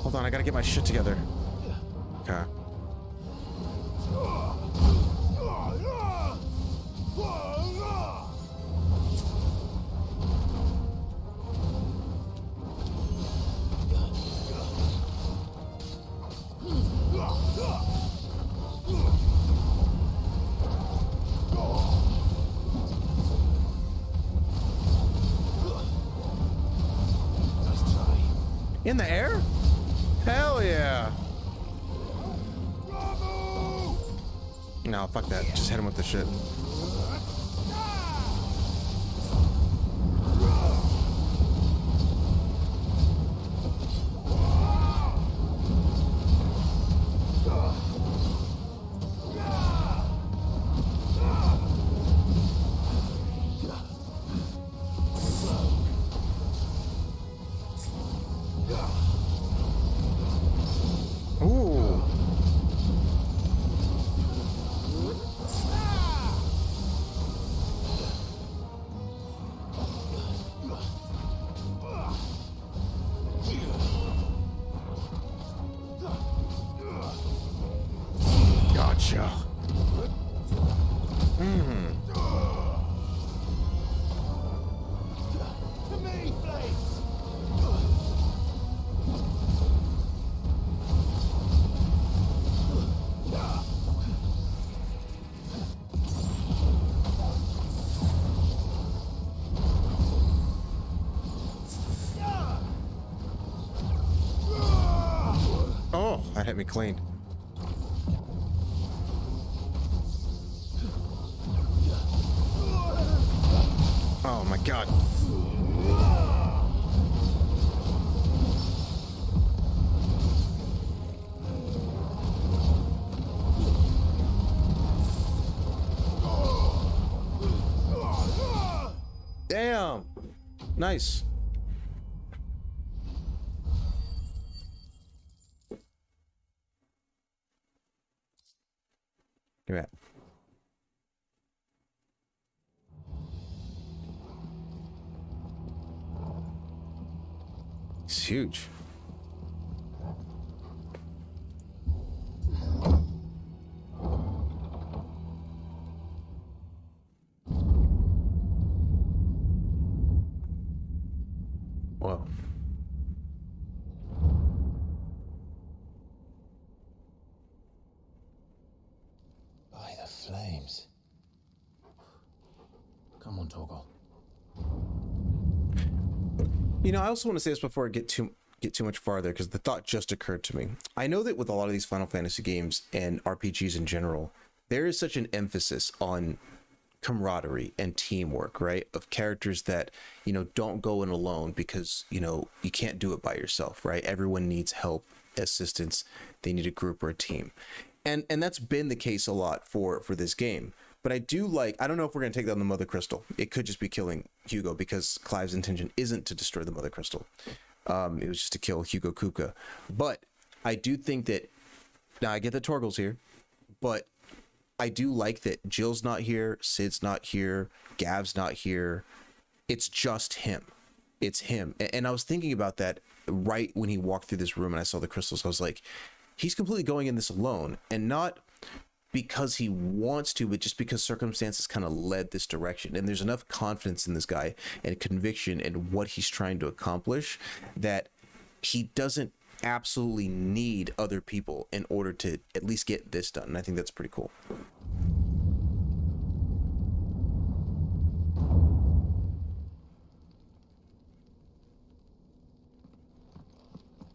Hold on, I gotta get my shit together. Okay. In the air? Hell yeah. No, fuck that. Just hit him with the shit. Gotcha. To me, please. Oh, that hit me clean. Oh my god. Damn. Nice. Give me that. It's huge. Whoa. By the flames. Come on, Torgal. You know, I also want to say this before I get too much farther, because the thought just occurred to me. I know that with a lot of these Final Fantasy games and RPGs in general, there is such an emphasis on camaraderie and teamwork, right? Of characters that, you know, don't go in alone because, you know, you can't do it by yourself, right? Everyone needs help, assistance. They need a group or a team. And that's been the case a lot for this game. But I do like, I don't know if we're going to take down the Mother Crystal. It could just be killing Hugo, because Clive's intention isn't to destroy the Mother Crystal. It was just to kill Hugo Kupka. But I do think that, now I get that Torgal's here, but I do like that Jill's not here, Sid's not here, Gav's not here. It's just him. It's him. And I was thinking about that right when he walked through this room and I saw the crystals. I was like, he's completely going in this alone, and not because he wants to, but just because circumstances kind of led this direction. And there's enough confidence in this guy and conviction in what he's trying to accomplish that he doesn't absolutely need other people in order to at least get this done. And I think that's pretty cool.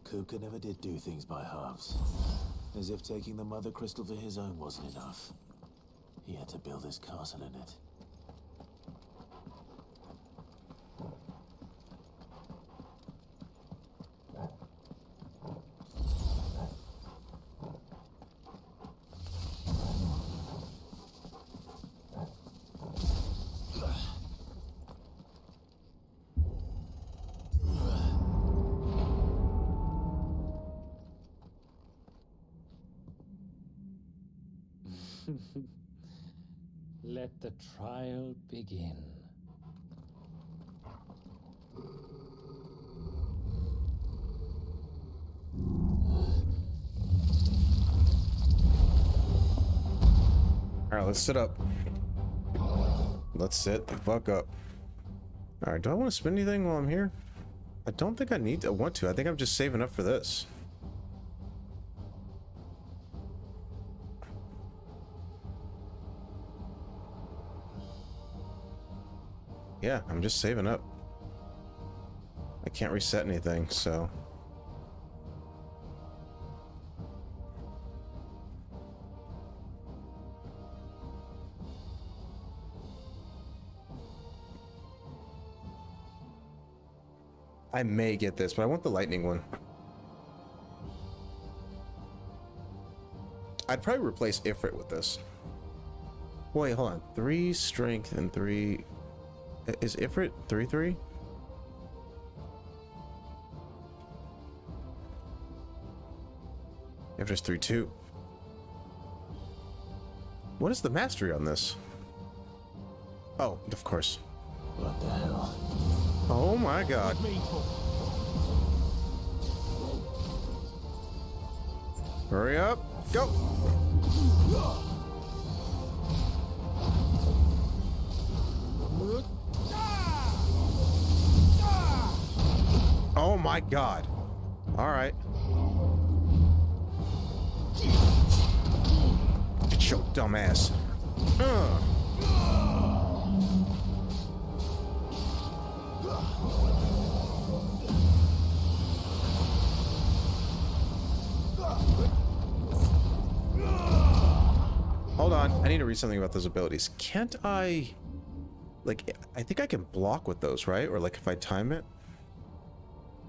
Kupka never did do things by halves. As if taking the Mother Crystal for his own wasn't enough. He had to build his castle in it. Let the trial begin. All right, let's sit up. Let's sit the fuck up. All right, do I want to spend anything while I'm here? I don't think I need to. I want to. I think I'm just saving up for this. Yeah, I'm just saving up. I can't reset anything, so. I may get this, but I want the lightning one. I'd probably replace Ifrit with this. Wait, hold on. 3 strength and 3... Is Ifrit 3/3? Ifrit's 3/2. What is the mastery on this? Oh, of course. What the hell? Oh my god. Hurry up. Go. Oh my god. All right. Get your dumb ass. Hold on. I need to read something about those abilities. Can't I... Like, I think I can block with those, right? Or like if I time it?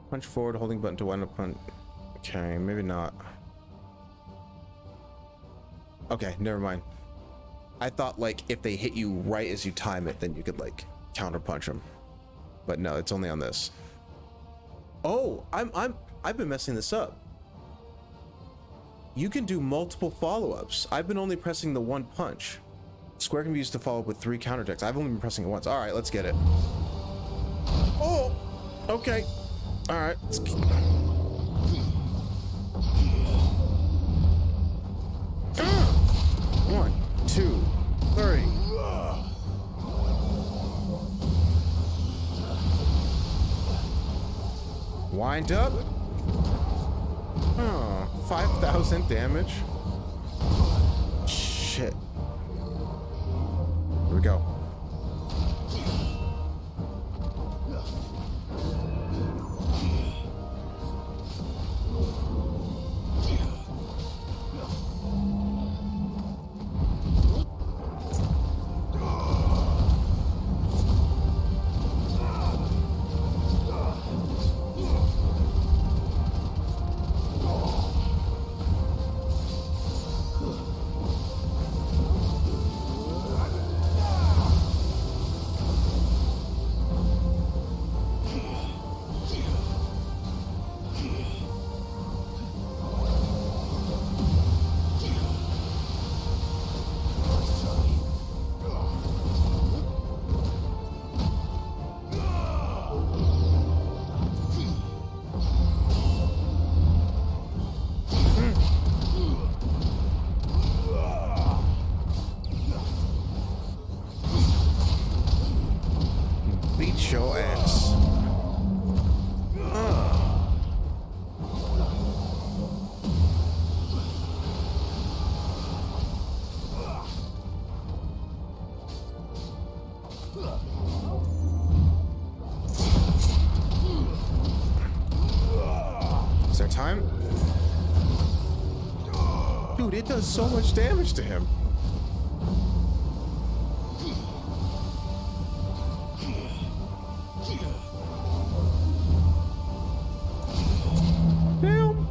Punch forward, holding button to wind up punch. Okay, maybe not. Okay, never mind. I thought like if they hit you right as you time it, then you could like counter punch them. But no, it's only on this. Oh, I've been messing this up. You can do multiple follow-ups. I've been only pressing the one punch. Square can be used to follow up with 3 counterattacks. I've only been pressing it once. All right, let's get it. Oh, okay. All right. 1, 2, 3. Wind up. Oh, 5,000 damage. Shit. Here we go. Is there time? Dude, it does so much damage to him. Damn.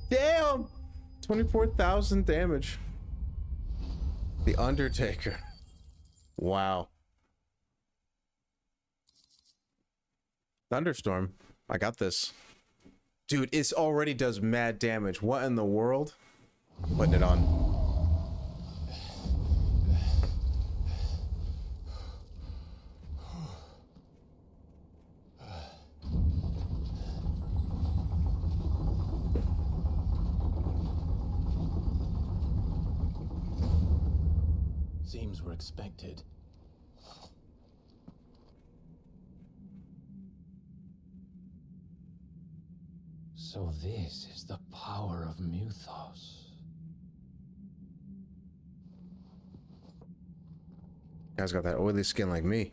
Damn! 24,000 damage. The Undertaker. Wow. Thunderstorm. I got this. Dude, it already does mad damage. What in the world? Putting it on. Seems we're expected. So this is the power of Muthos. Guy's got that oily skin like me.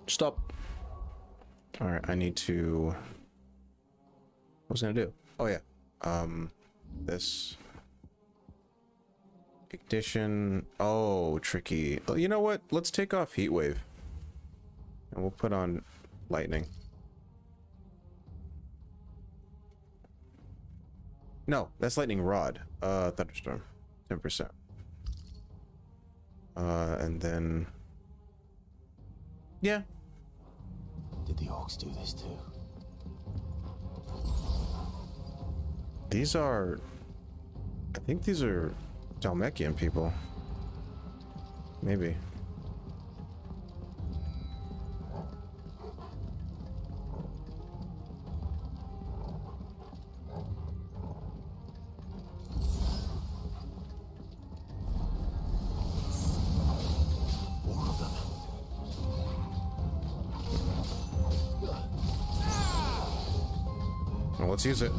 Stop. All right, I need to. What was I gonna do? Oh yeah, this ignition. Oh, tricky. You know what? Let's take off heat wave, and we'll put on lightning. No, that's lightning rod. Thunderstorm, 10%. And then. Yeah. Did the orcs do this too? These are... I think these are Dalmekian people. Maybe. Well, let's use it.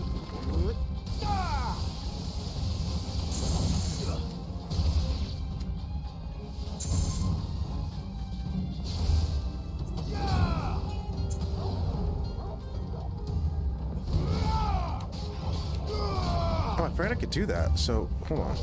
Oh, I forgot I could do that, so hold on.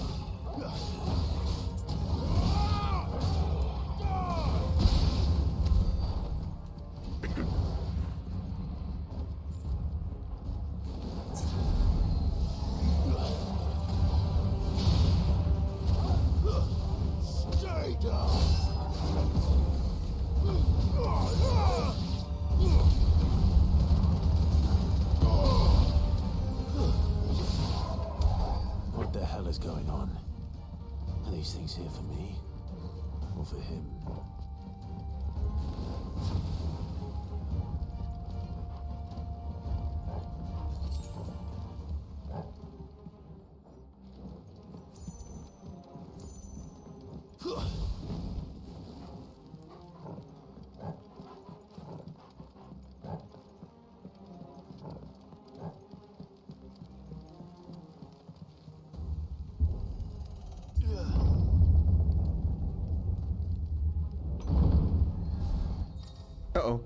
What the hell is going on? Are these things here for me? Or for him? Uh-oh.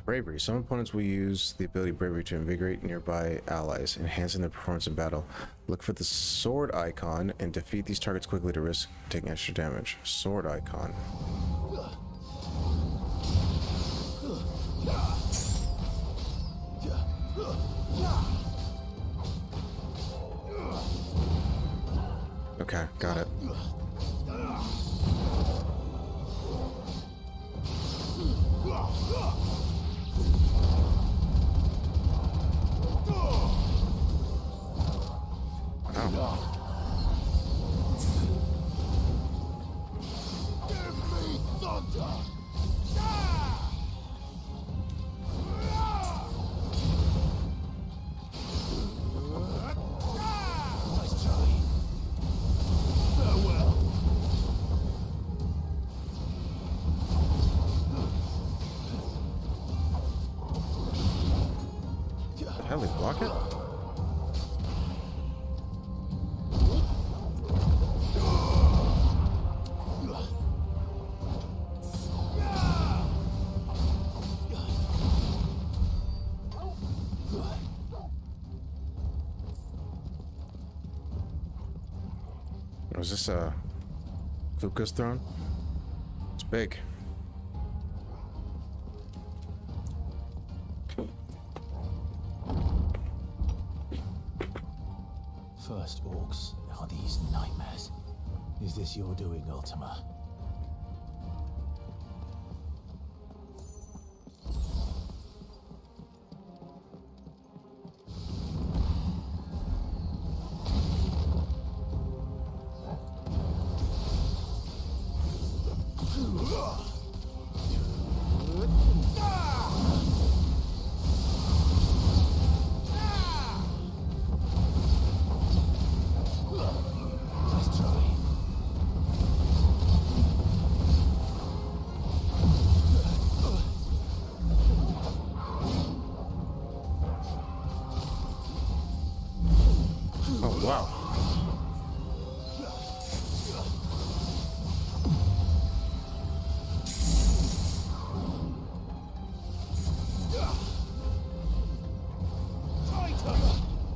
Bravery. Some opponents will use the ability Bravery to invigorate nearby allies, enhancing their performance in battle. Look for the sword icon and defeat these targets quickly to risk taking extra damage. Sword icon. Okay, got it. Give me thunder! hell, they block it? Was this Kupka's throne? It's big. First orcs, are these nightmares? Is this your doing, Ultima?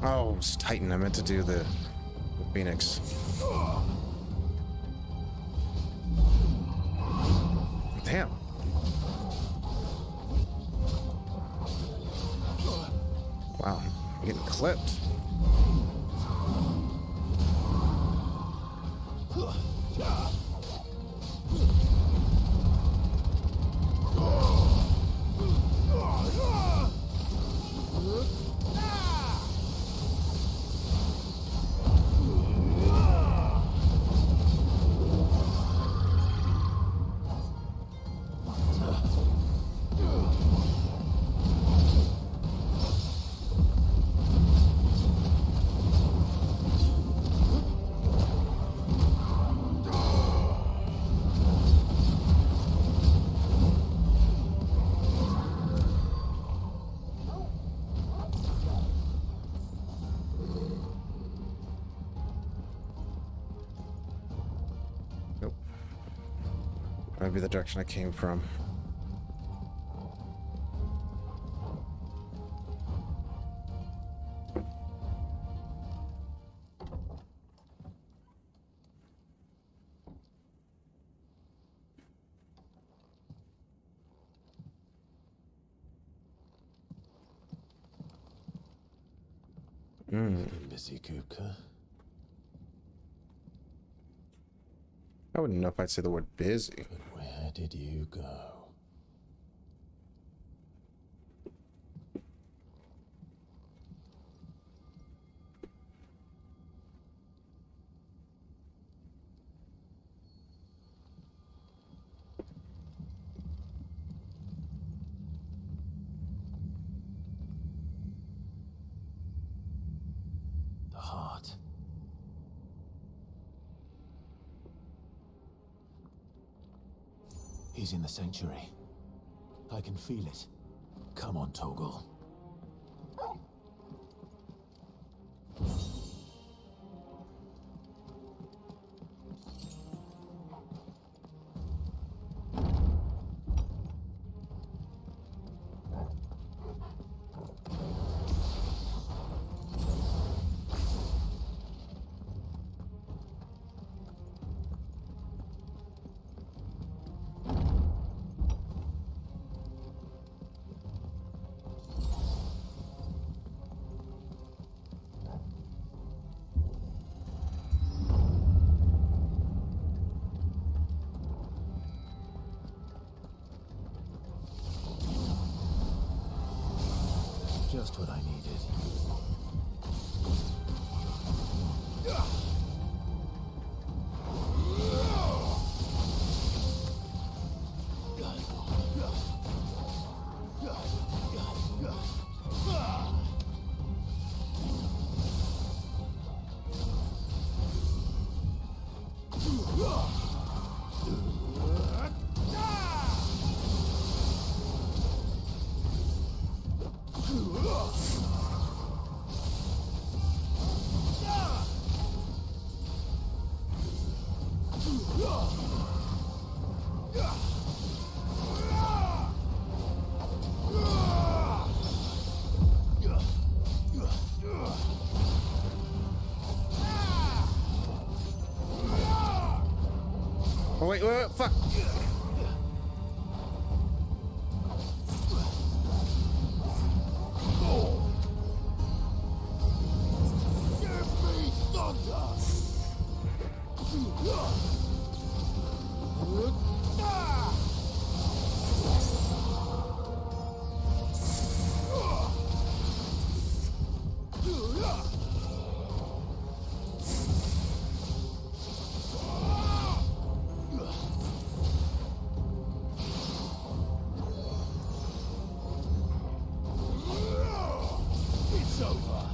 Oh, it's Titan. I meant to do the Phoenix. Damn. Wow, I'm getting clipped. Might be the direction I came from. Busy, Kupka. I wouldn't know if I'd say the word busy. But where did you go? The heart. He's in the sanctuary. I can feel it. Come on, Torgal. Just what I needed. wait, fuck. It's over.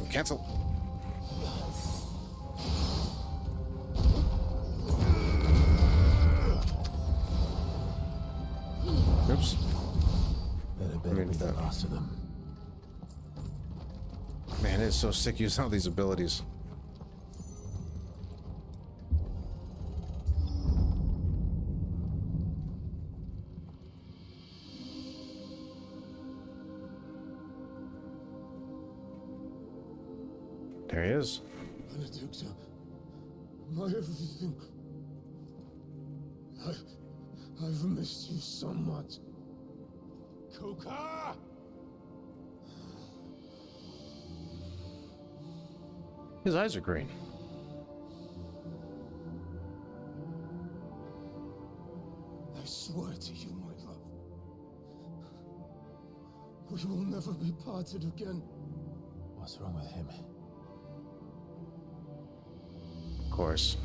Cancel. Oops. I mean, the last of them. Man, it's so sick using all these abilities. There he is. Benedicta, my everything. I've missed you so much. Kuka! His eyes are green. I swear to you, my love, we will never be parted again. What's wrong with him? Of course.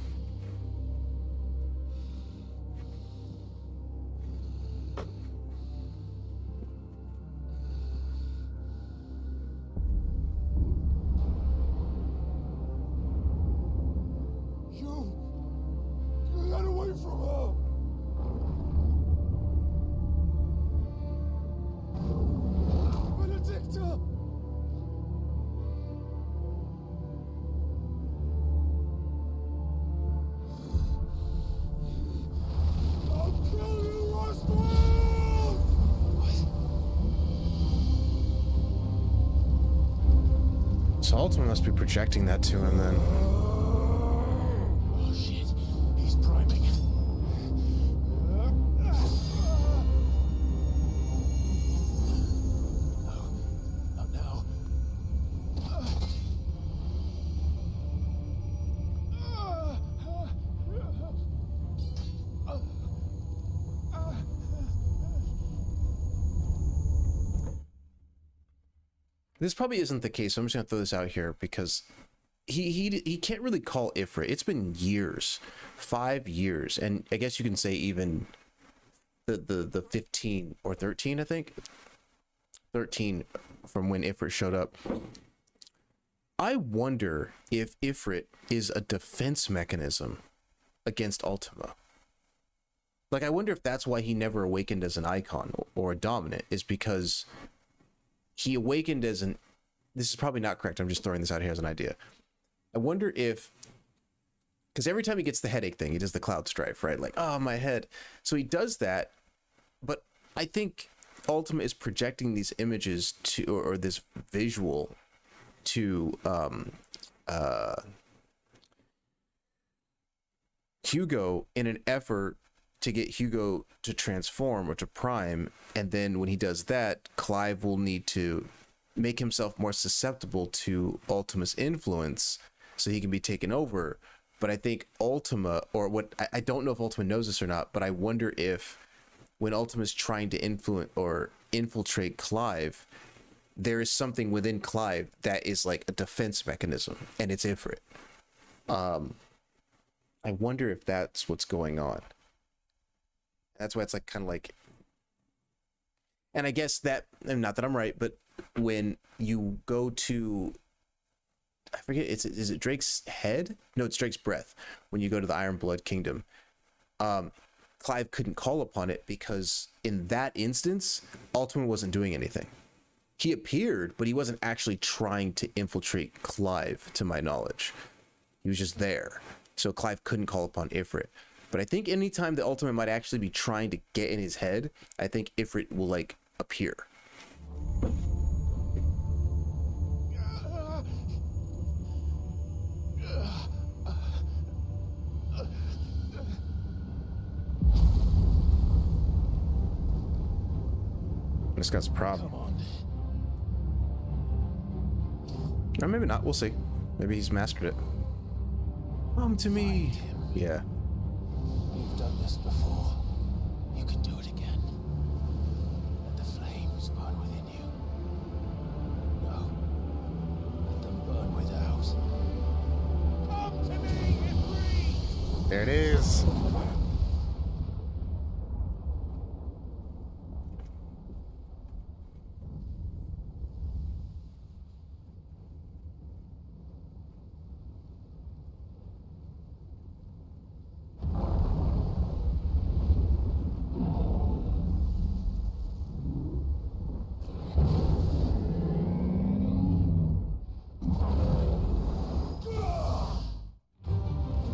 Get away from her! Benedicta! I'll kill you, Roswell! So Ultima must be projecting that to him then. Oh shit, he's priming. Not now. This probably isn't the case. So I'm just gonna throw this out here because he can't really call Ifrit. It's been years, 5 years, and I guess you can say even the 15 or 13, I think 13 from when Ifrit showed up. I wonder if Ifrit is a defense mechanism against Ultima. Like, I wonder if that's why he never awakened as an Eikon or a Dominant, is because he awakened as an... This is probably not correct. I'm just throwing this out here as an idea. I wonder if... Because every time he gets the headache thing, he does the cloud strife, right? Like, oh, my head. So he does that, but I think Ultima is projecting these images to, or this visual to Hugo in an effort to get Hugo to transform or to prime, and then when he does that, Clive will need to make himself more susceptible to Ultima's influence so he can be taken over. But I think Ultima, or what, I don't know if Ultima knows this or not, but I wonder if when Ultima's trying to influence or infiltrate Clive, there is something within Clive that is like a defense mechanism, and it's Ifrit. I wonder if that's what's going on. That's why it's like kind of like, and I guess that, and not that I'm right, but when you go to, I forget, is it Drake's head? No, it's Drake's breath. When you go to the Iron Blood Kingdom, Clive couldn't call upon it because in that instance, Ultima wasn't doing anything. He appeared, but he wasn't actually trying to infiltrate Clive, to my knowledge. He was just there. So Clive couldn't call upon Ifrit. But I think anytime the ultimate might actually be trying to get in his head, I think Ifrit will, like, appear. This guy's a problem. Come on. Or maybe not. We'll see. Maybe he's mastered it. Come to me. Yeah. You've done this before. You can do it again. Let the flames burn within you. No. Let them burn without. Come to me, Ifrit! There it is.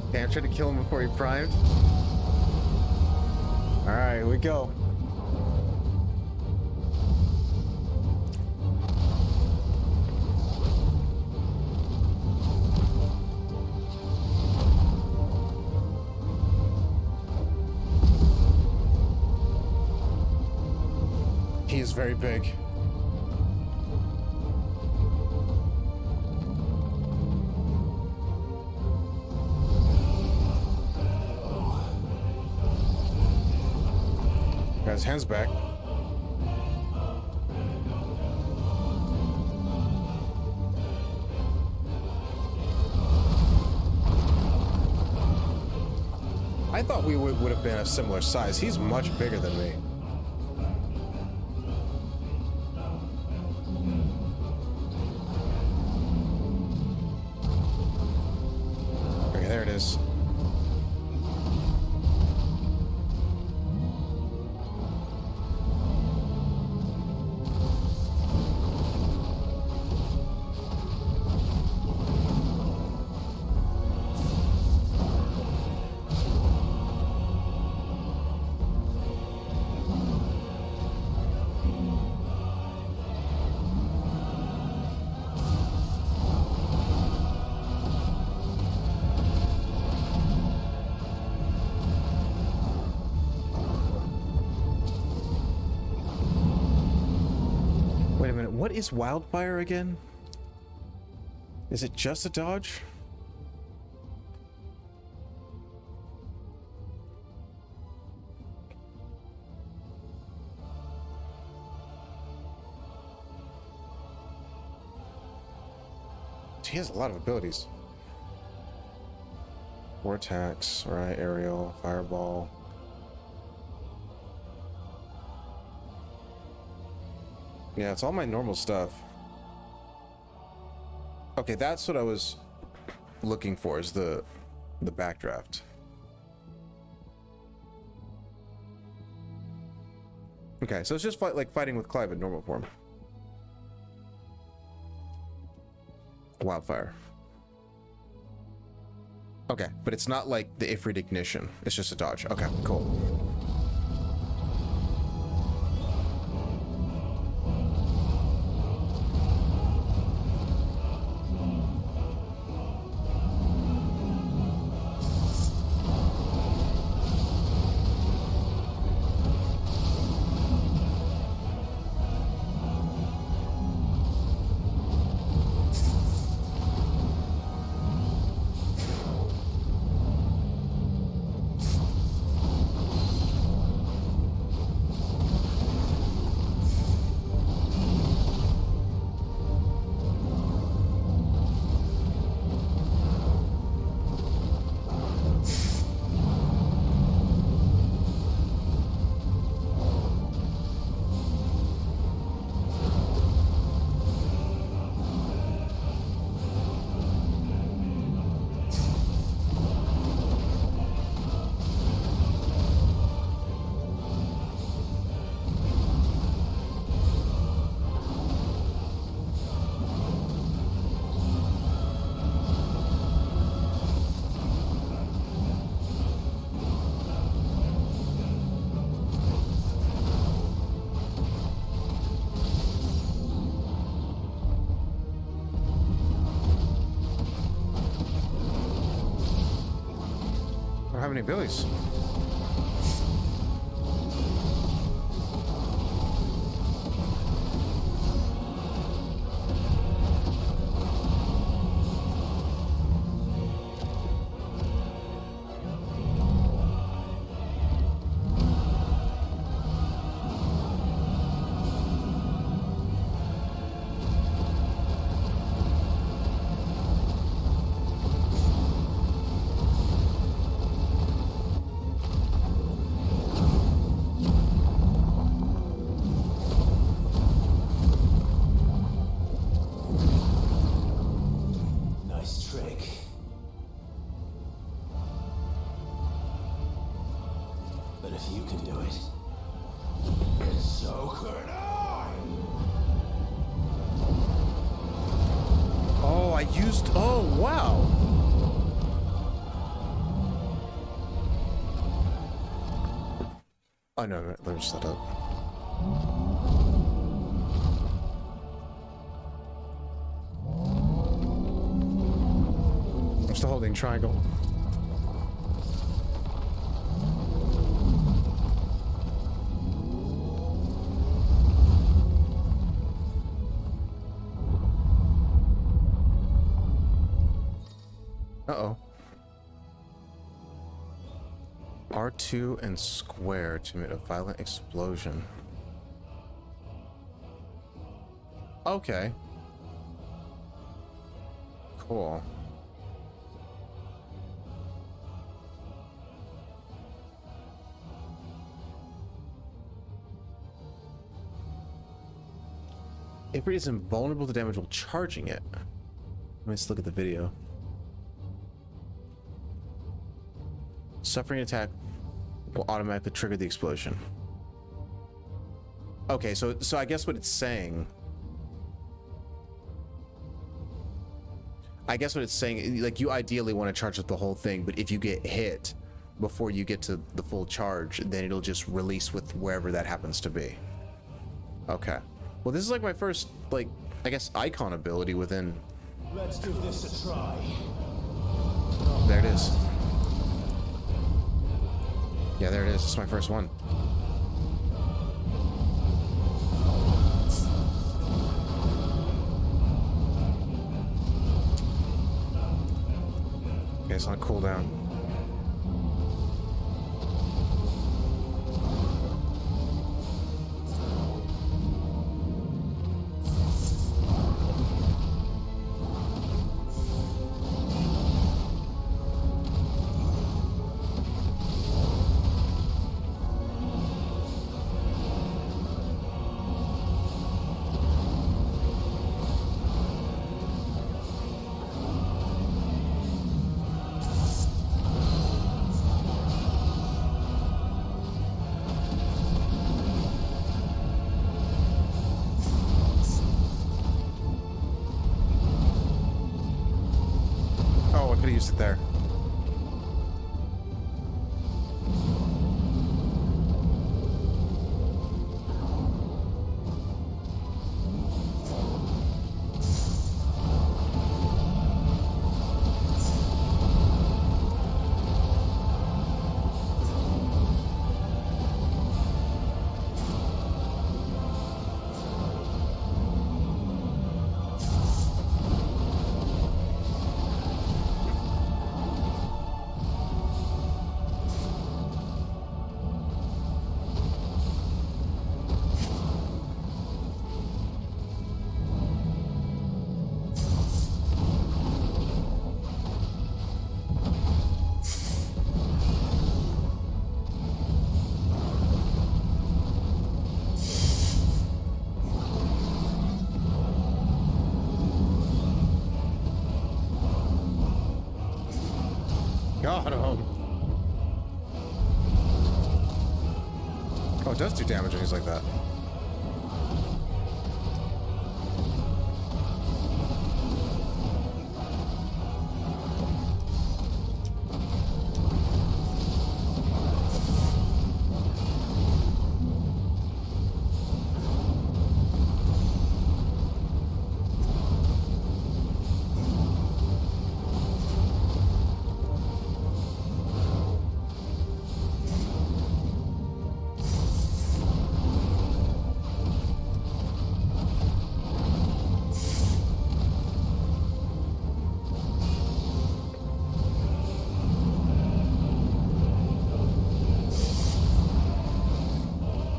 Okay, I'm trying to kill him before he primed. Alright, here we go. He is very big. Got his hands back. I thought we would have been a similar size. He's much bigger than me. Okay, there it is. Wait a minute, what is wildfire again? Is it just a dodge? He has a lot of abilities. 4 attacks, right? Aerial, fireball. Yeah, it's all my normal stuff. Okay, that's what I was looking for, is the backdraft. Okay, so it's just like fighting with Clive in normal form. Wildfire. Okay, but it's not like the Ifrit ignition. It's just a dodge. Okay, cool. don't have any abilities. Oh no, let me set up. I'm still holding triangle. Uh-oh. R2 and square to emit a violent explosion. Okay. Cool. Ifrit is invulnerable to damage while charging it. Let's look at the video. Suffering attack will automatically trigger the explosion. Okay, so I guess what it's saying... like, you ideally want to charge up the whole thing, but if you get hit before you get to the full charge, then it'll just release with wherever that happens to be. Okay. Well, this is like my first, like, I guess, Eikon ability within... Let's give this a try. There it is. Yeah, there it is. It's my first one. Okay, it's on cooldown. Use it there. Got him. Oh, it does do damage when he's like that.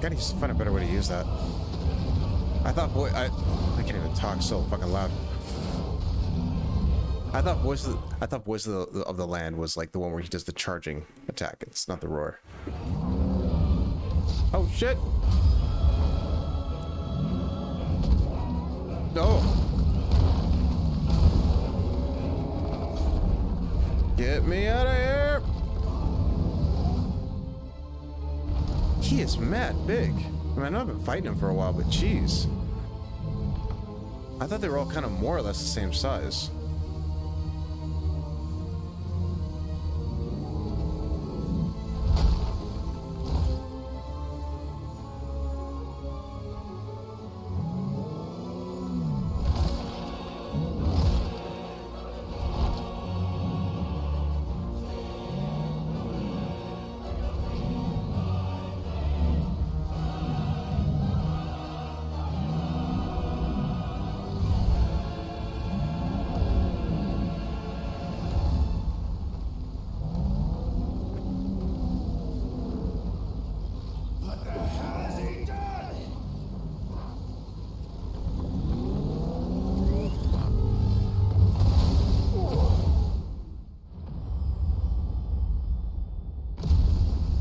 Gotta find a better way to use that. I thought I can't even talk so fucking loud. I thought voice of the land was like the one where he does the charging attack. It's not the roar. Oh shit! No! Get me out of here! He is mad big. I mean, I know I've been fighting him for a while, but jeez. I thought they were all kind of more or less the same size.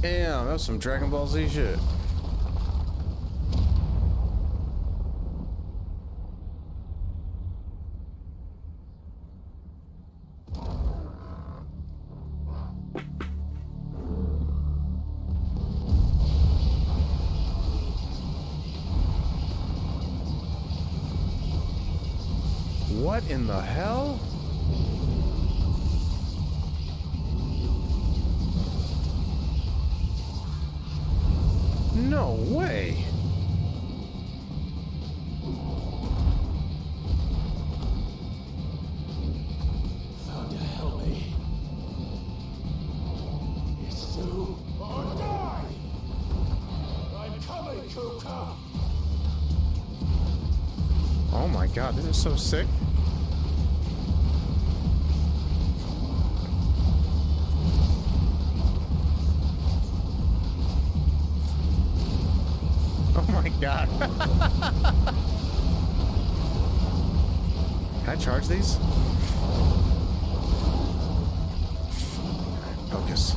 Damn, that was some Dragon Ball Z shit. What in the hell? No way! Thunder, help me. It's do or die! I'm coming, Kuka! Oh my god, this is so sick. Oh my god. Can I charge these? Focus.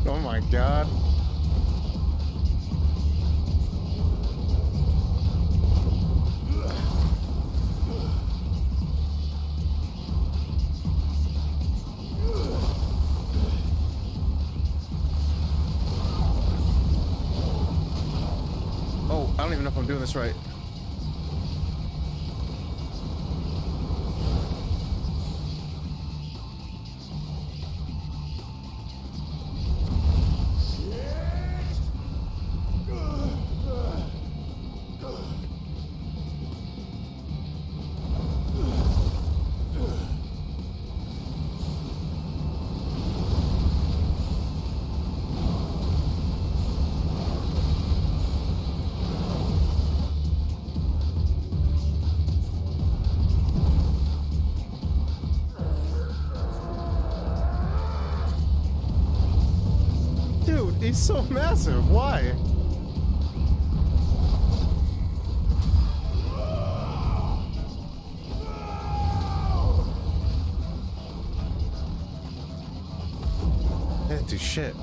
Oh my god. Oh, I don't even know if I'm doing this right. He's so massive. Why? I didn't do shit.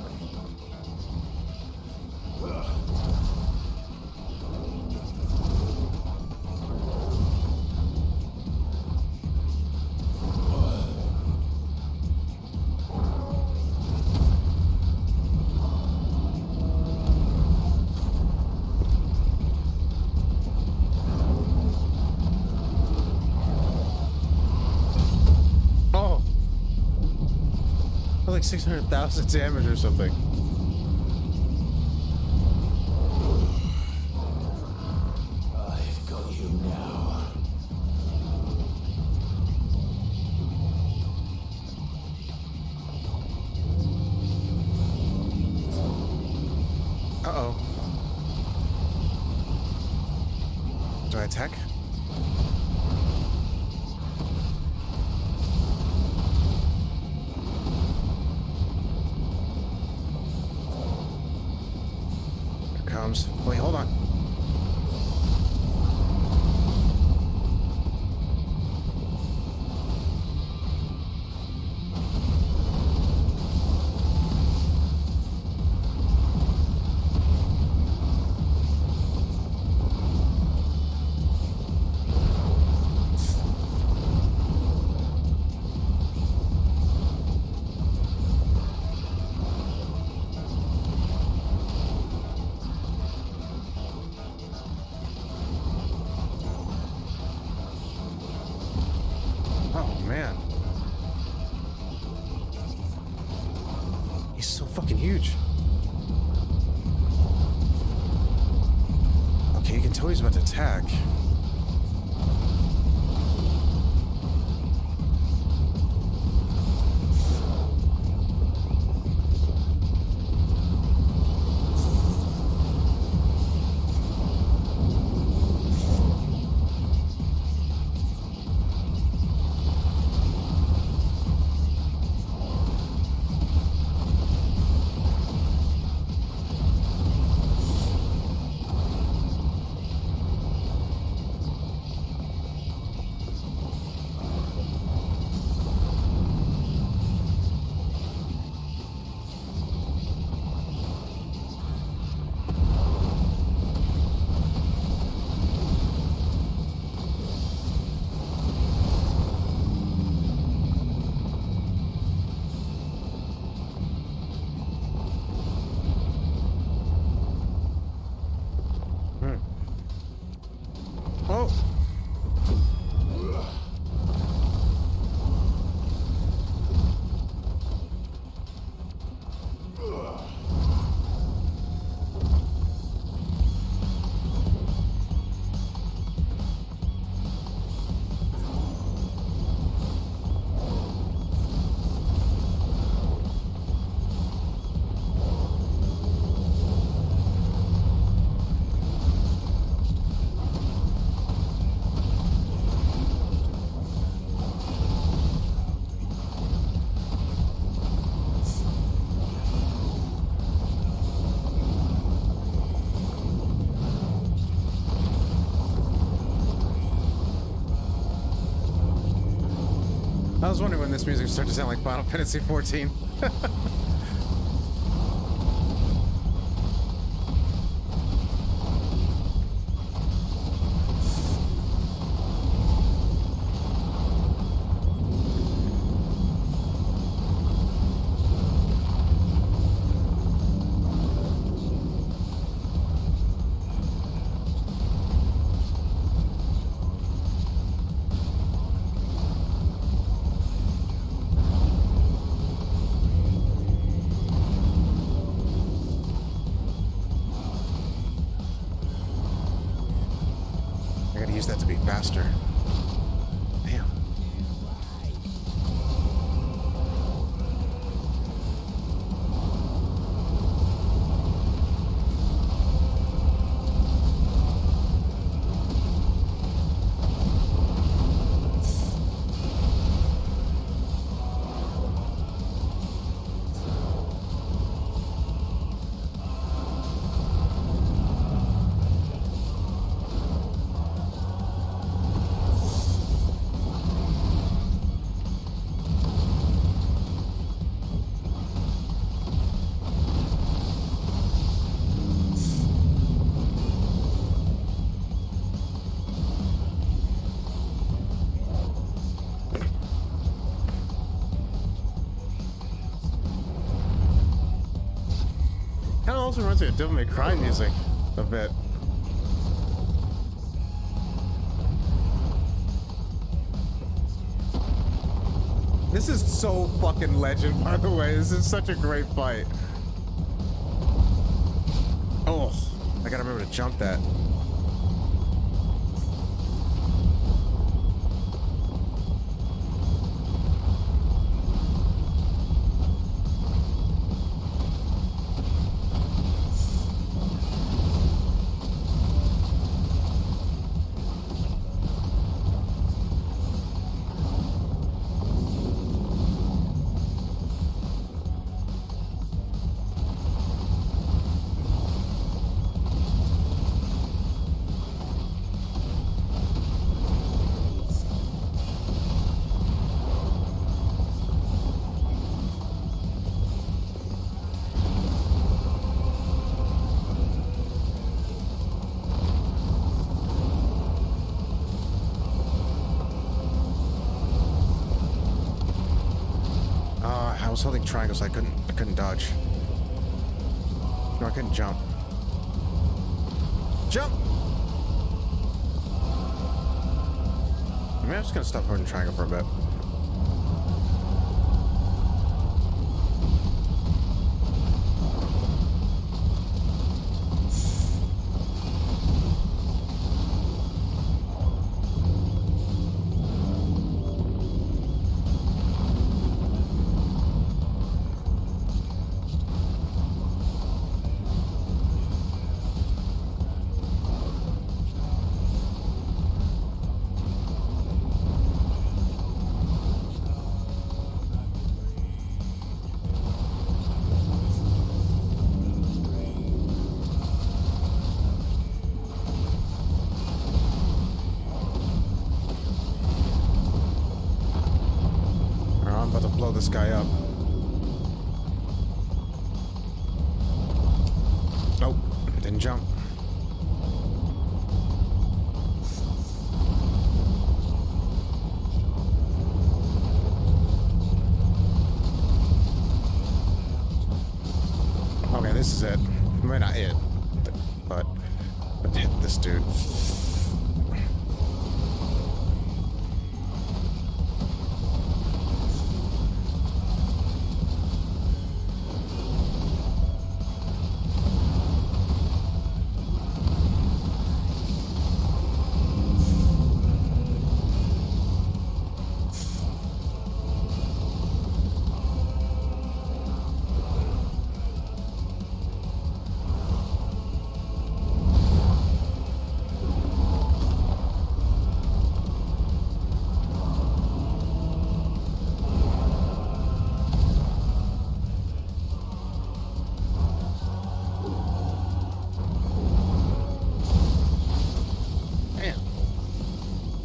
Like 600,000 damage or something. I've got you now. Do I attack? Here it comes. Wait, hold on. Fucking huge. Okay, you can tell he's about to attack. I was wondering when this music started to sound like Final Fantasy 14. Use that to be faster. Damn. Kind of also reminds me of Devil May Cry music a bit. This is so fucking legend, by the way. This is such a great fight. Oh, I gotta remember to jump that. was holding triangle, so I couldn't dodge. No, I couldn't jump. Jump! Maybe I'm just gonna stop holding triangle for a bit. This guy up. Nope, I didn't jump. Okay, this is it. Maybe not it, but hit this dude.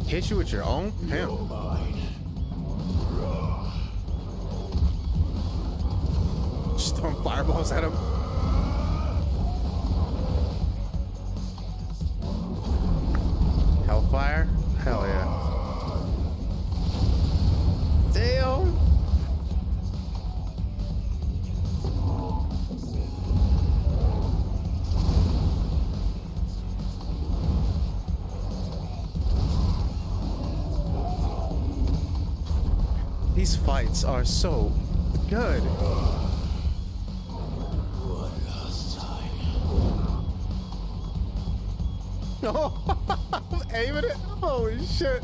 Hit you with your own him. Just throwing fireballs at him. Hellfire? Hell yeah. Damn. These fights are so good. One last time. No, I'm aiming it. Holy shit.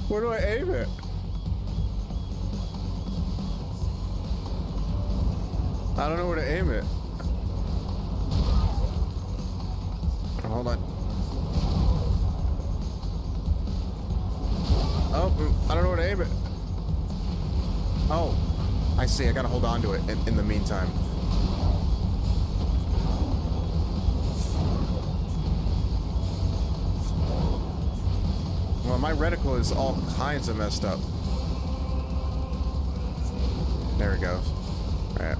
Where do I aim it? I don't know where to aim it. Hold on. Oh, I don't know where to aim it. Oh, I see. I gotta hold on to it in the meantime. Well, my reticle is all kinds of messed up. There it goes. All right.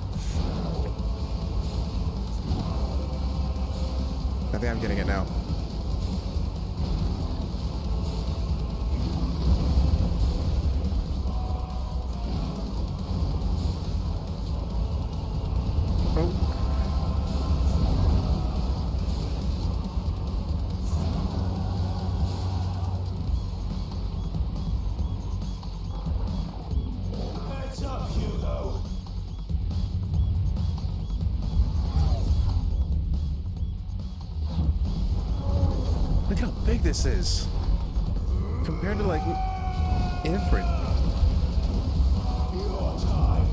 I think I'm getting it now. Look how big this is compared to like Ifrit. Your time.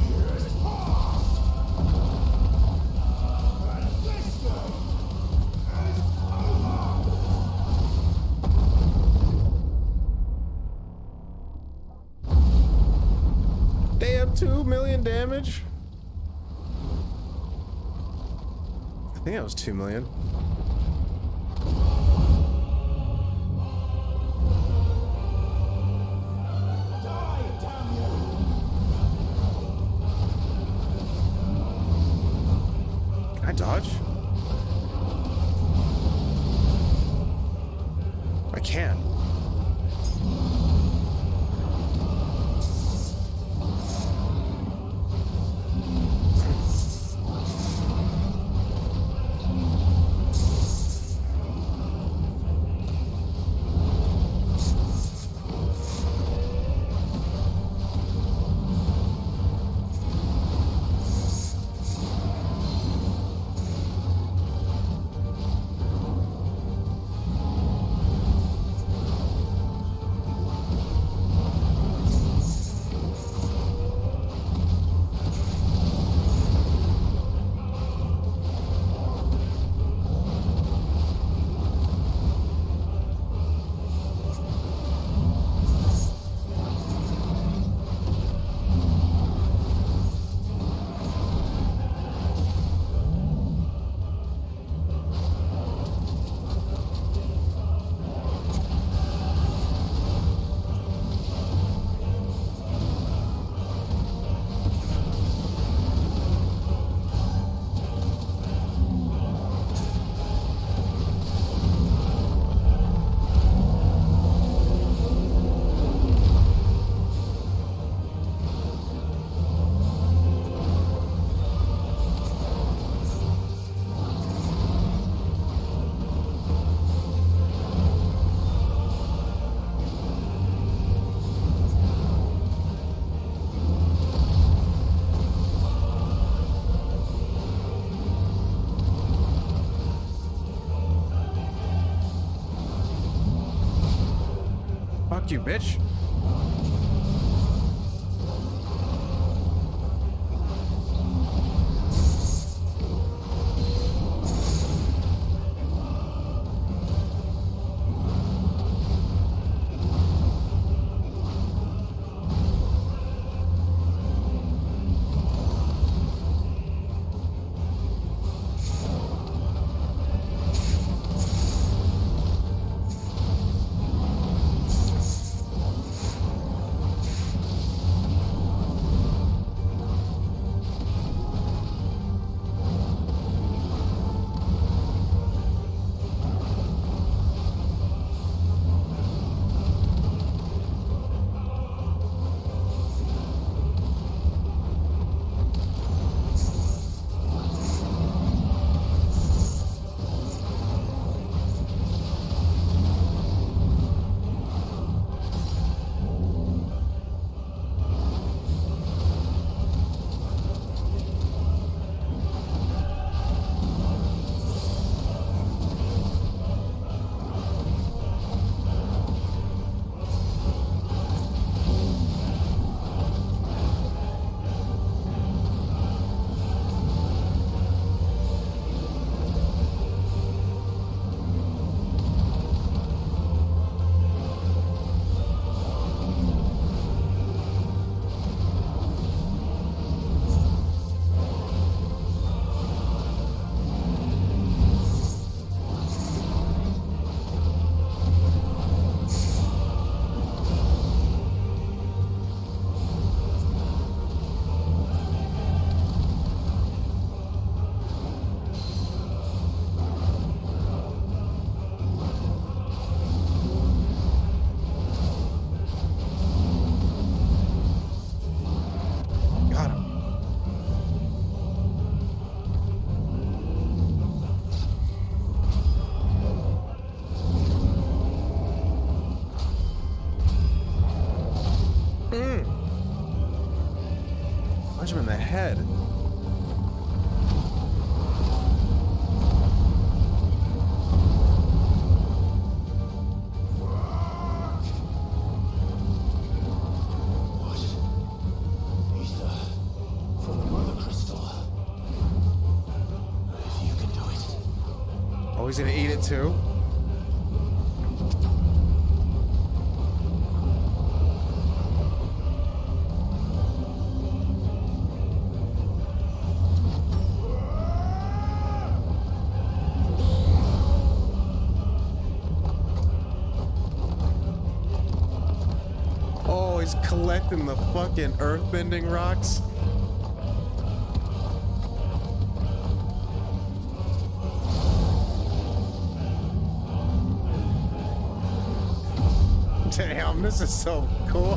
Here is past. And this day is over. Damn, 2 million damage. I think that was 2 million. Can I dodge? I can. Fuck you, bitch. Punch him in the head. From the Mother Crystal. If you can do it. Oh, he's gonna eat it too? Oh, he's collecting the fucking earthbending rocks. Damn, this is so cool.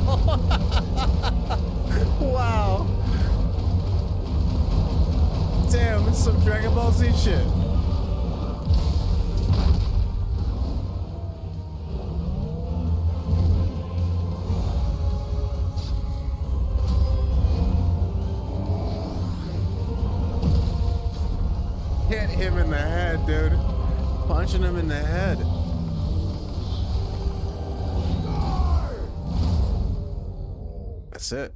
Wow. Damn, this is some Dragon Ball Z shit. Hit him in the head, dude. Punching him in the head. That's it.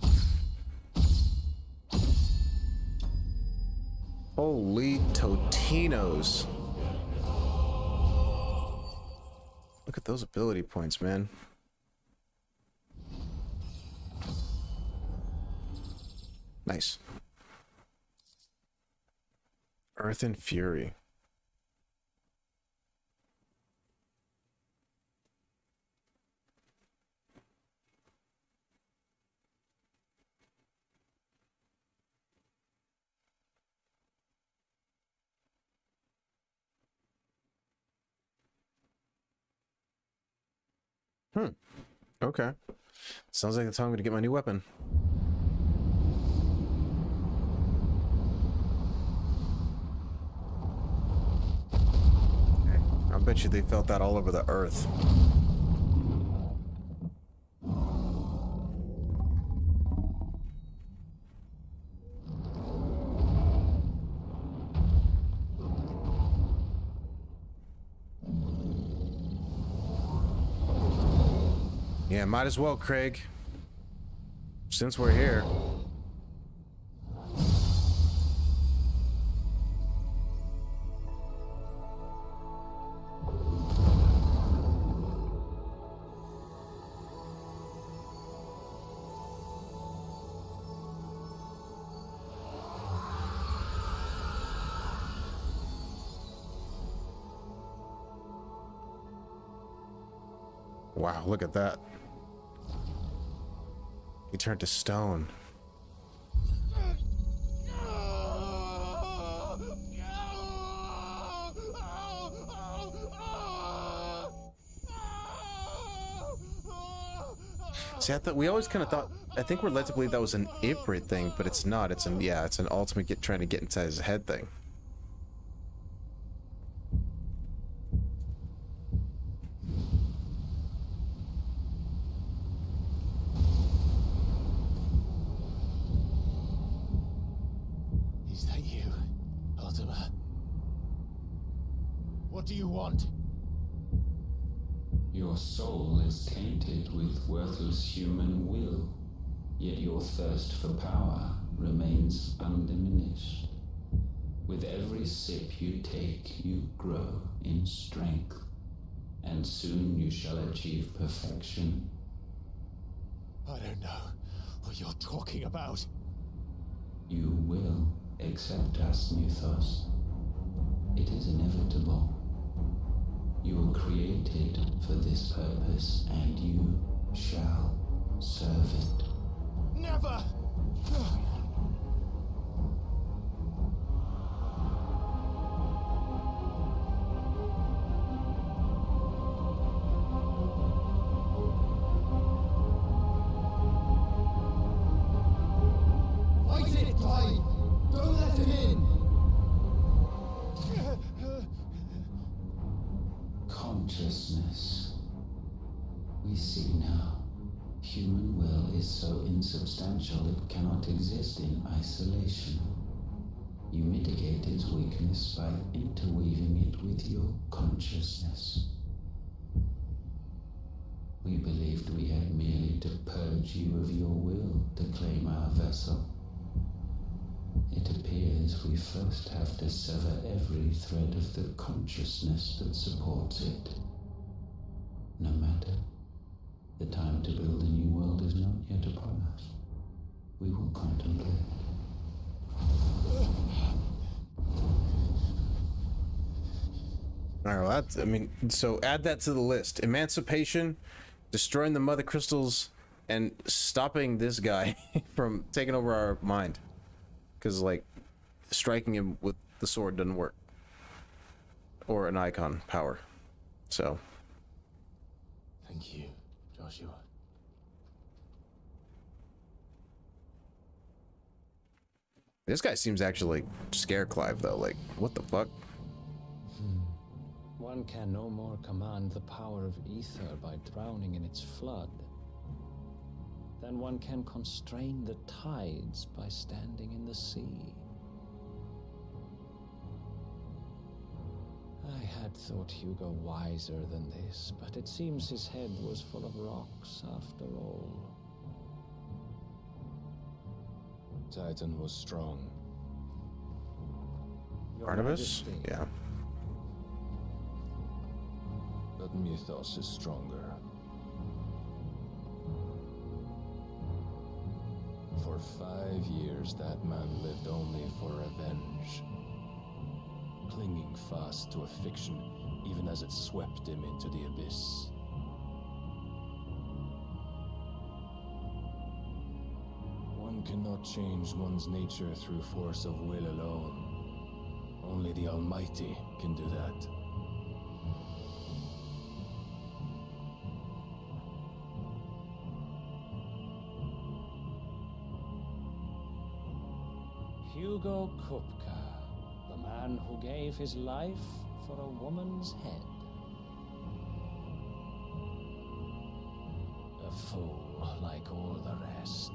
Holy Totinos. Look at those ability points, man. Nice. Earth and Fury. Okay. Sounds like the time I'm gonna get my new weapon. I bet you they felt that all over the earth. Yeah, might as well, Craig. Since we're here. Wow, look at that. He turned to stone. See, I thought we always kind of thought. I think we're led to believe that was an Ifrit thing, but it's not. It's an it's an ultimate trying to get inside his head thing. Is that you, Ultima? What do you want? Your soul is tainted with worthless human will, yet your thirst for power remains undiminished. With every sip you take, you grow in strength, and soon you shall achieve perfection. I don't know what you're talking about. You will accept us, Mythos. It is inevitable. You were created for this purpose, and you shall serve it. Never! Fight it, Clive! Don't let him in! Consciousness. We see now. Human will is so insubstantial it cannot exist in isolation. You mitigate its weakness by interweaving it with your consciousness. We believed we had merely to purge you of your will to claim our vessel. It appears we first have to sever every thread of the consciousness that supports it. No matter. The time to build a new world is not yet upon us. We will contemplate. Alright, well that's, I mean, so add that to the list. Emancipation, destroying the mother crystals, and stopping this guy from taking over our mind. Because, like, striking him with the sword doesn't work. Or an Eikon power. So. Thank you, Joshua. This guy seems actually scare Clive, though. Like, what the fuck? One can no more command the power of ether by drowning in its flood than one can constrain the tides by standing in the sea. I had thought Hugo wiser than this, but it seems his head was full of rocks after all. Titan was strong. Your Barnabas? Majesty. Yeah. But Mythos is stronger. For 5 years, that man lived only for revenge. Clinging fast to a fiction, even as it swept him into the abyss. One cannot change one's nature through force of will alone. Only the Almighty can do that. Hugo Kupka, the man who gave his life for a woman's head. A fool like all the rest.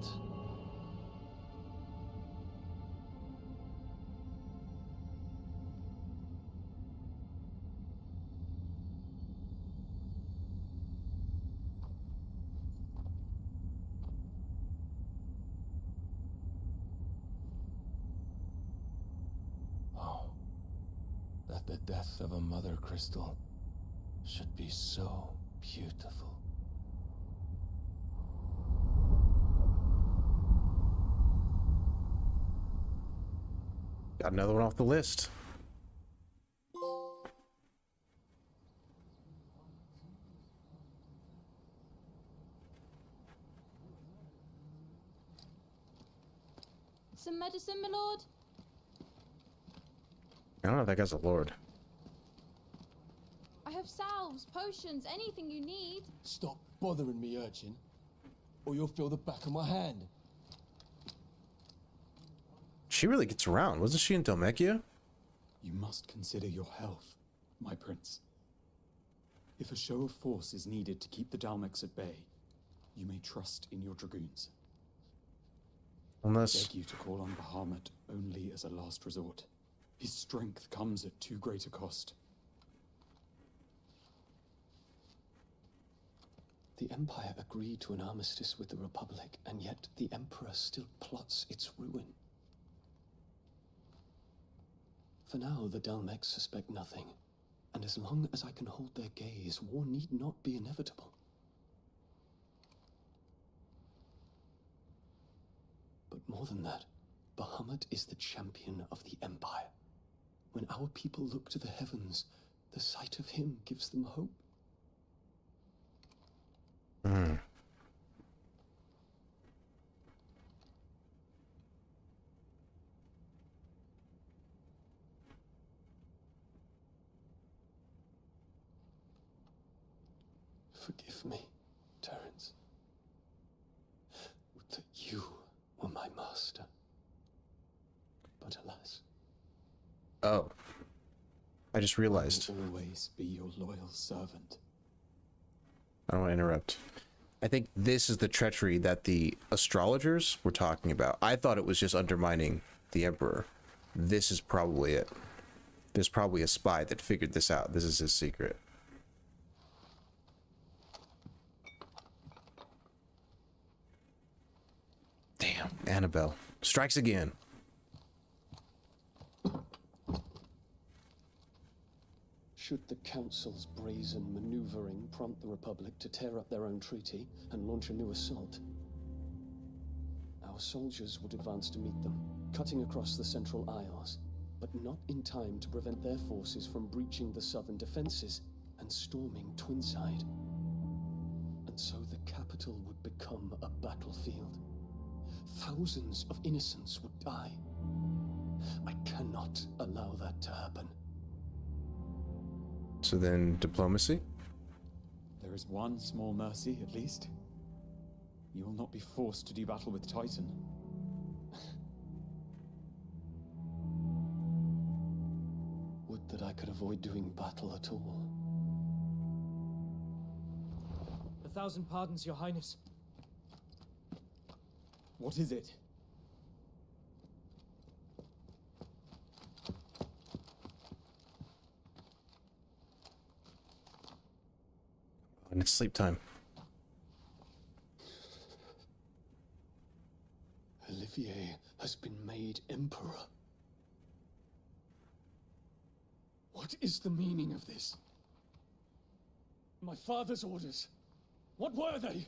the death of a mother crystal should be so beautiful. Got another one off the list. Some medicine, my lord? I don't know if that guy's a lord. I have salves, potions, anything you need. Stop bothering me, urchin, or you'll feel the back of my hand. She really gets around. Wasn't she in Dhalmekia? You must consider your health, my prince. If a show of force is needed to keep the Dalmecs at bay, you may trust in your dragoons. Unless... I beg you to call on Bahamut only as a last resort. His strength comes at too great a cost. The Empire agreed to an armistice with the Republic, and yet the Emperor still plots its ruin. For now, the Dalmecs suspect nothing, and as long as I can hold their gaze, war need not be inevitable. But more than that, Bahamut is the champion of the Empire. When our people look to the heavens, the sight of him gives them hope. Forgive me, Terence. Would that you were my master. But alas. Oh. I just realized. I will always be your loyal servant. I don't want to interrupt. I think this is the treachery that the astrologers were talking about. I thought it was just undermining the Emperor. This is probably it. There's probably a spy that figured this out. This is his secret. Damn, Annabelle. Strikes again. Should the Council's brazen maneuvering prompt the Republic to tear up their own treaty and launch a new assault, our soldiers would advance to meet them, cutting across the Central Isles, but not in time to prevent their forces from breaching the southern defenses and storming Twinside. And so the capital would become a battlefield. Thousands of innocents would die. I cannot allow that to happen. So then, diplomacy? There is one small mercy, at least. You will not be forced to do battle with Titan. Would that I could avoid doing battle at all. 1,000 pardons, Your Highness. What is it? And it's sleep time. Olivier has been made Emperor. What is the meaning of this? My father's orders. What were they?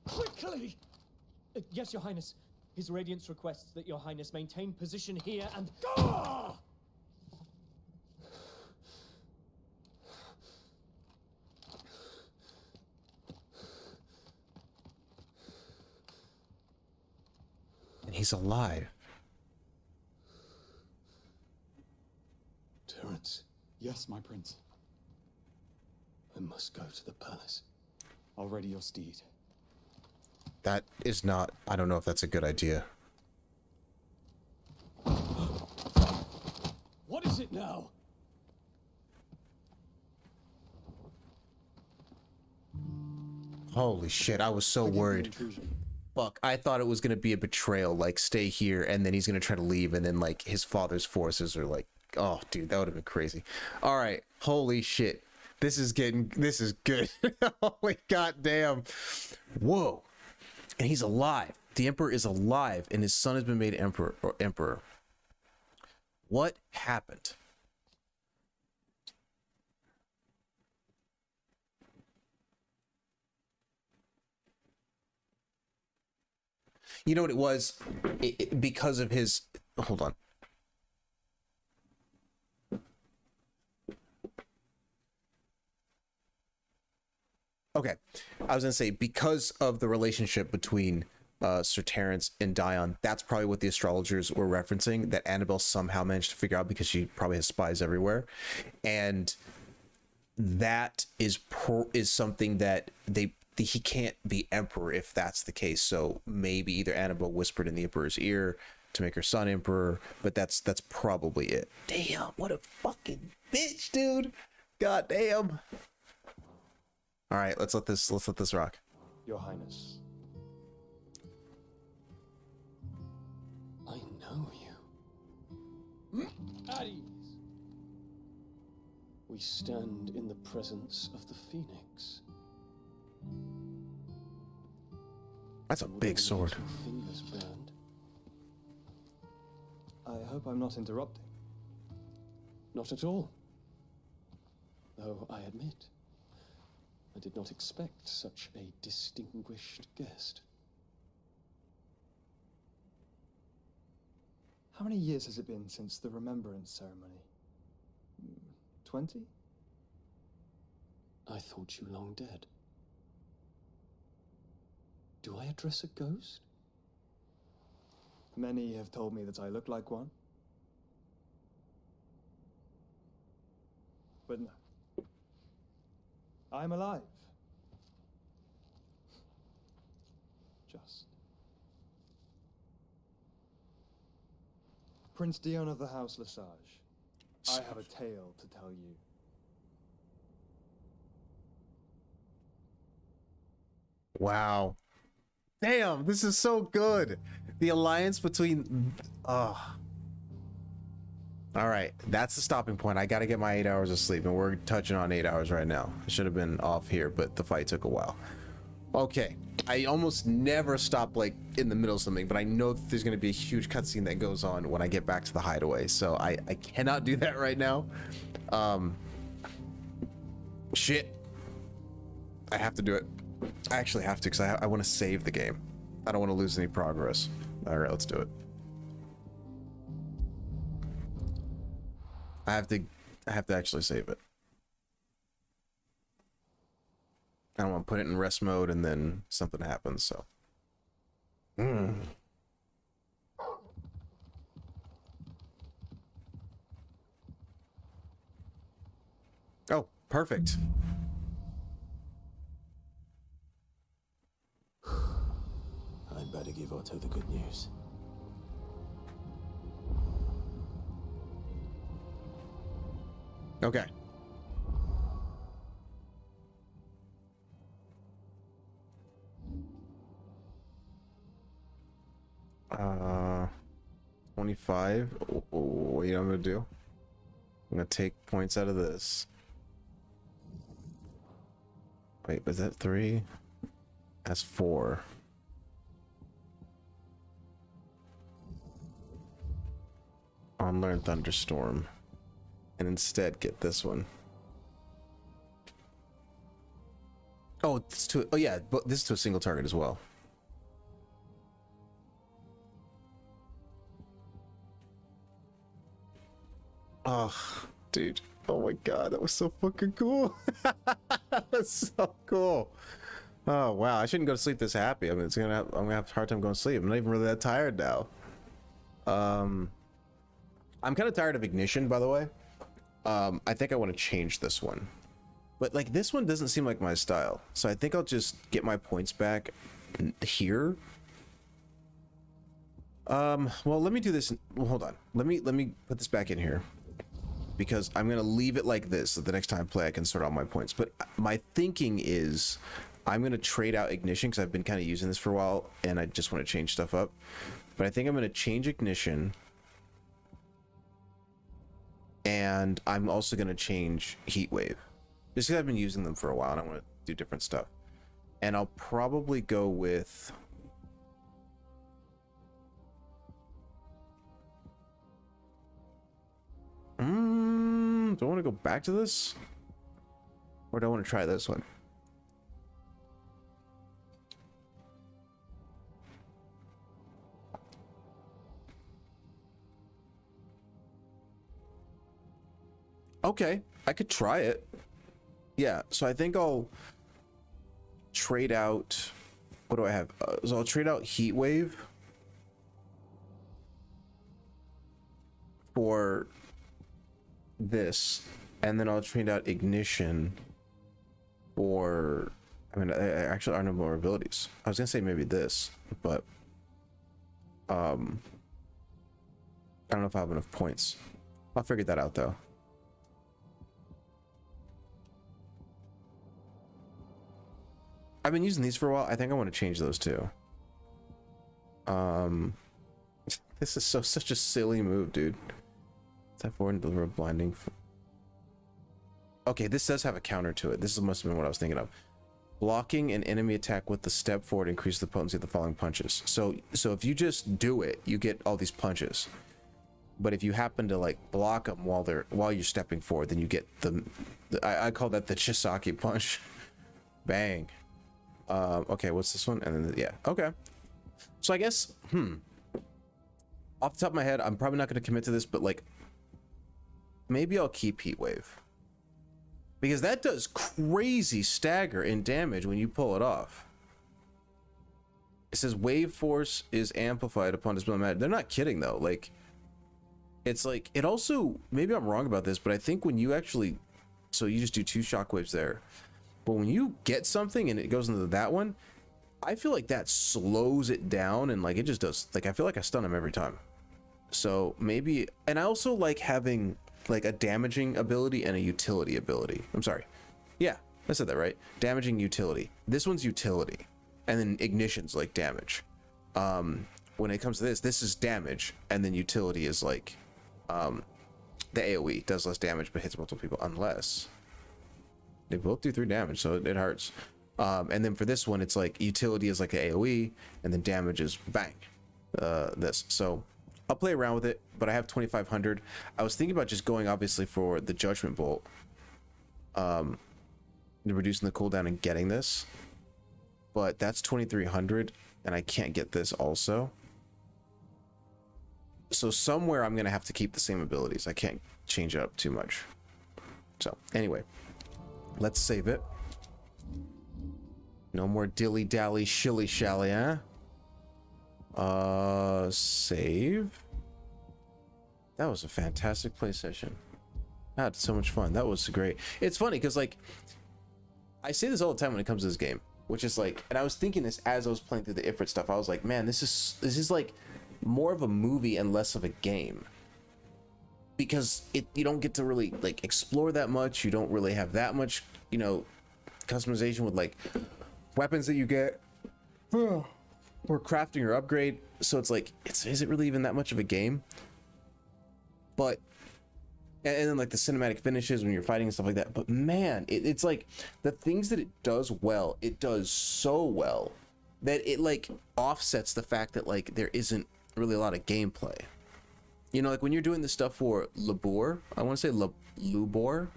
Quickly! Yes, Your Highness. His Radiance requests that Your Highness maintain position here and... Ah! And he's alive. Terence. Yes, my prince. I must go to the palace. I'll ready your steed. That is not... I don't know if that's a good idea. What is it now? Holy shit, I was so worried. Fuck, I thought it was gonna be a betrayal, like, stay here, and then he's gonna try to leave, and then, like, his father's forces are like... Oh, dude, that would have been crazy. Alright, holy shit. This is good. Holy goddamn. Whoa. And he's alive. The Emperor is alive, and his son has been made Emperor. What happened? You know what it was? Because of his... Hold on. Okay. I was going to say, because of the relationship between Sir Terrence and Dion, that's probably what the astrologers were referencing, that Annabelle somehow managed to figure out because she probably has spies everywhere. And that is something that he can't be emperor if that's the case. So maybe either Annabelle whispered in the emperor's ear to make her son emperor, but that's probably it. Damn, what a fucking bitch, dude. God damn. All right, let's let this rock. Your Highness. I know you. At ease. We stand in the presence of the Phoenix. That's a big sword. Your fingers burned. I hope I'm not interrupting. Not at all. Though I admit, I did not expect such a distinguished guest. How many years has it been since the Remembrance ceremony? 20? I thought you long dead. Do I address a ghost? Many have told me that I look like one. But no. I'm alive. Just. Prince Dion of the House Lesage, I have a tale to tell you. Wow. Damn, this is so good. The alliance between... All right, that's the stopping point. I got to get my 8 hours of sleep, and we're touching on 8 hours right now. I should have been off here, but the fight took a while. Okay, I almost never stop like in the middle of something, but I know that there's going to be a huge cutscene that goes on when I get back to the hideaway, so I cannot do that right now. Shit. I have to do it. I actually have to, because I want to save the game. I don't want to lose any progress. All right, let's do it. I have to actually save it. I don't want to put it in rest mode and then something happens, so. Oh, perfect. I'd better give Otto the good news. Okay. Uh, 25. What you know what I'm gonna do? I'm gonna take points out of this. Wait, was that 3? That's 4. Unlearn Thunderstorm. And instead get this one. Oh, it's to, oh yeah, but this is to a single target as well. Oh, dude. Oh my god, that was so fucking cool. That's so cool. Oh wow, I shouldn't go to sleep this happy. I mean, I'm gonna have a hard time going to sleep. I'm not even really that tired now. I'm kind of tired of Ignition, by the way. I think I want to change this one, but like this one doesn't seem like my style, so I think I'll just get my points back here. Well, let me do this. Well, hold on. Let me put this back in here, because I'm gonna leave it like this so the next time I play I can sort out my points. But my thinking is I'm gonna trade out Ignition because I've been kind of using this for a while and I just want to change stuff up. But I think I'm gonna change Ignition. And I'm also going to change Heatwave. Just because I've been using them for a while and I want to do different stuff. And I'll probably go with... do I want to go back to this? Or do I want to try this one? Okay, I could try it. Yeah, so I think I'll trade out. What do I have? So I'll trade out Heat Wave for this, and then I'll trade out Ignition for. I mean, I actually aren't more abilities. I was gonna say maybe this, but I don't know if I have enough points. I'll figure that out though. I've been using these for a while. I think I want to change those too. This is such a silly move, dude. Step forward and deliver a blinding. Okay, this does have a counter to it. This must have been what I was thinking of. Blocking an enemy attack with the step forward increases the potency of the following punches. So if you just do it, you get all these punches. But if you happen to like block them while you're stepping forward, then you get I call that the Chisaki punch. Bang. Okay, what's this one? And then yeah, okay. So I guess off the top of my head, I'm probably not going to commit to this, but like maybe I'll keep Heat Wave, because that does crazy stagger in damage when you pull it off. It says wave force is amplified upon dispelling magic. They're not kidding though. Like it's like it also, maybe I'm wrong about this, but I think when you actually, so you just do 2 shockwaves there. But when you get something and it goes into that one, I feel like that slows it down, and like it just does, like I feel like I stun him every time. So maybe, and I also like having like a damaging ability and a utility ability. I'm sorry. Yeah, I said that right. Damaging utility. This one's utility, and then ignition's like damage. When it comes to this is damage, and then utility is like the AoE does less damage but hits multiple people, unless they both do 3 damage, so it hurts. And then for this one, it's like utility is like an AoE, and then damage is bang. This. So I'll play around with it, but I have 2,500. I was thinking about just going obviously for the Judgment Bolt, reducing the cooldown and getting this, but that's 2,300, and I can't get this also. So somewhere I'm gonna have to keep the same abilities. I can't change it up too much. So anyway, let's save it. No more dilly-dally, shilly-shally, huh? Save. That was a fantastic play session. I had so much fun. That was great. It's funny because like I say this all the time when it comes to this game, which is like, and I was thinking this as I was playing through the Ifrit stuff. I was like, man, this is like more of a movie and less of a game, because you don't get to really like explore that much. You don't really have that much, you know, customization with like weapons that you get or crafting or upgrade. So it's like, is it really even that much of a game? But and then like the cinematic finishes when you're fighting and stuff like that. But man, it's like the things that it does well, it does so well that it like offsets the fact that like there isn't really a lot of gameplay. You know, like when you're doing this stuff for Lubor, I want to say Lubor.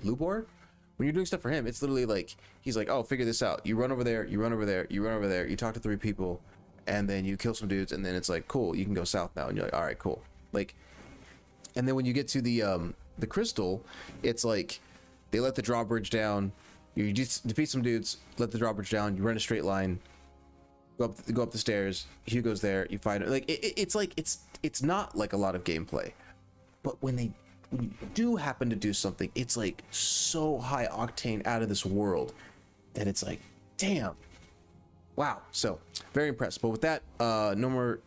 When you're doing stuff for him, it's literally like he's like, oh, figure this out. You run over there, you run over there, you run over there, you talk to 3 people, and then you kill some dudes, and then it's like, cool, you can go south now. And you're like, all right, cool. Like, and then when you get to the crystal, it's like they let the drawbridge down, you just defeat some dudes, let the drawbridge down, you run a straight line, go up the stairs, Hugo's there, you fight it. Like it's like it's not like a lot of gameplay, but when you do happen to do something, it's like so high octane, out of this world, that it's like, damn, wow. So very impressed. But with that, no more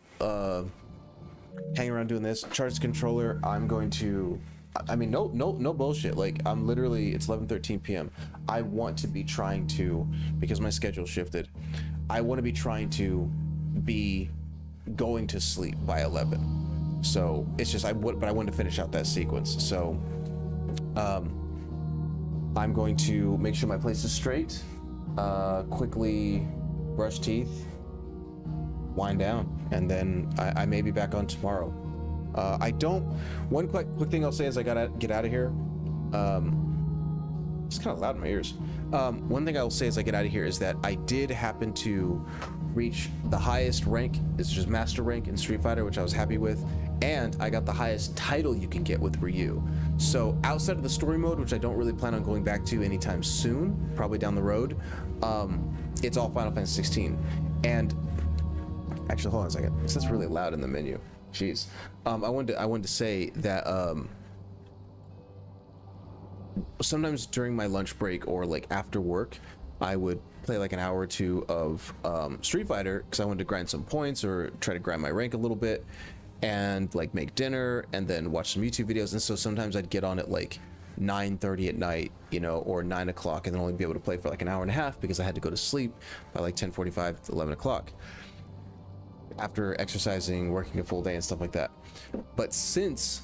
hanging around doing this. Charge the controller. I'm going to, I mean, no bullshit. Like I'm literally, it's 11:13 p.m. I want to be trying to, because my schedule shifted, I want to be trying to be going to sleep by 11. So it's just, but I wanted to finish out that sequence. So I'm going to make sure my place is straight, quickly brush teeth, wind down, and then I may be back on tomorrow. One quick thing I'll say is I gotta get out of here. It's kind of loud in my ears. One thing I'll say as I get out of here is that I did happen to reach the highest rank. It's just master rank in Street Fighter, which I was happy with. and I got the highest title you can get with Ryu. So outside of the story mode, which I don't really plan on going back to anytime soon, probably down the road, it's all Final Fantasy 16. And actually, hold on a second, because that's really loud in the menu. Jeez. I wanted to say that sometimes during my lunch break or like after work, I would play like an hour or two of Street Fighter because I wanted to grind some points or try to grind my rank a little bit, and like make dinner and then watch some YouTube videos. And so sometimes I'd get on at like 9:30 at night, you know, or 9 o'clock, and then only be able to play for like an hour and a half because I had to go to sleep by like 10:45 to 11 o'clock after exercising, working a full day and stuff like that. But since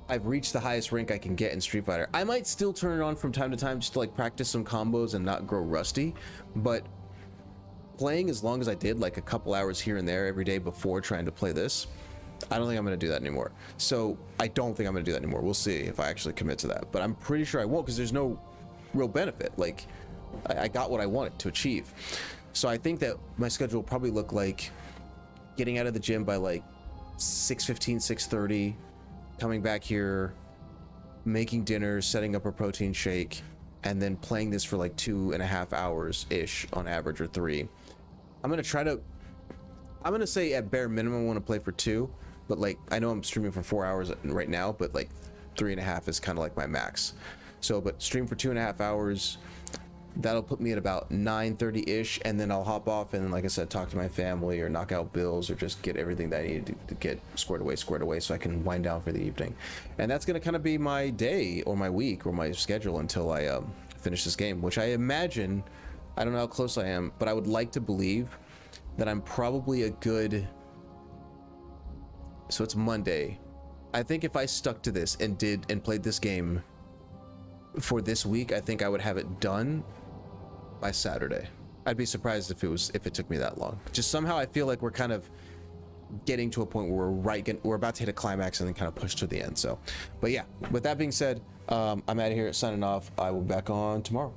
I've reached the highest rank I can get in Street Fighter, I might still turn it on from time to time just to like practice some combos and not grow rusty, but playing as long as I did, like a couple hours here and there every day before trying to play this, I don't think I'm going to do that anymore. So I don't think I'm going to do that anymore. We'll see if I actually commit to that, but I'm pretty sure I won't because there's no real benefit. Like I got what I wanted to achieve. So I think that my schedule will probably look like getting out of the gym by like 6:15, 6:30, coming back here, making dinner, setting up a protein shake, and then playing this for like 2.5 hours ish on average, or 3. I'm gonna say at bare minimum I want to play for 2, but like I know I'm streaming for 4 hours right now, but like 3.5 is kind of like my max. So but stream for 2.5 hours, that'll put me at about 9:30 ish, and then I'll hop off and then, like I said, talk to my family or knock out bills or just get everything that I need to get squared away so I can wind down for the evening. And that's gonna kind of be my day or my week or my schedule until I finish this game, which I imagine, I don't know how close I am, but I would like to believe that I'm probably a good, so it's Monday. I think if I stuck to this and played this game for this week, I think I would have it done by Saturday. I'd be surprised if it took me that long. Just somehow I feel like we're kind of getting to a point where we're about to hit a climax and then kind of push to the end. So, but yeah, with that being said, I'm out of here signing off. I will be back on tomorrow.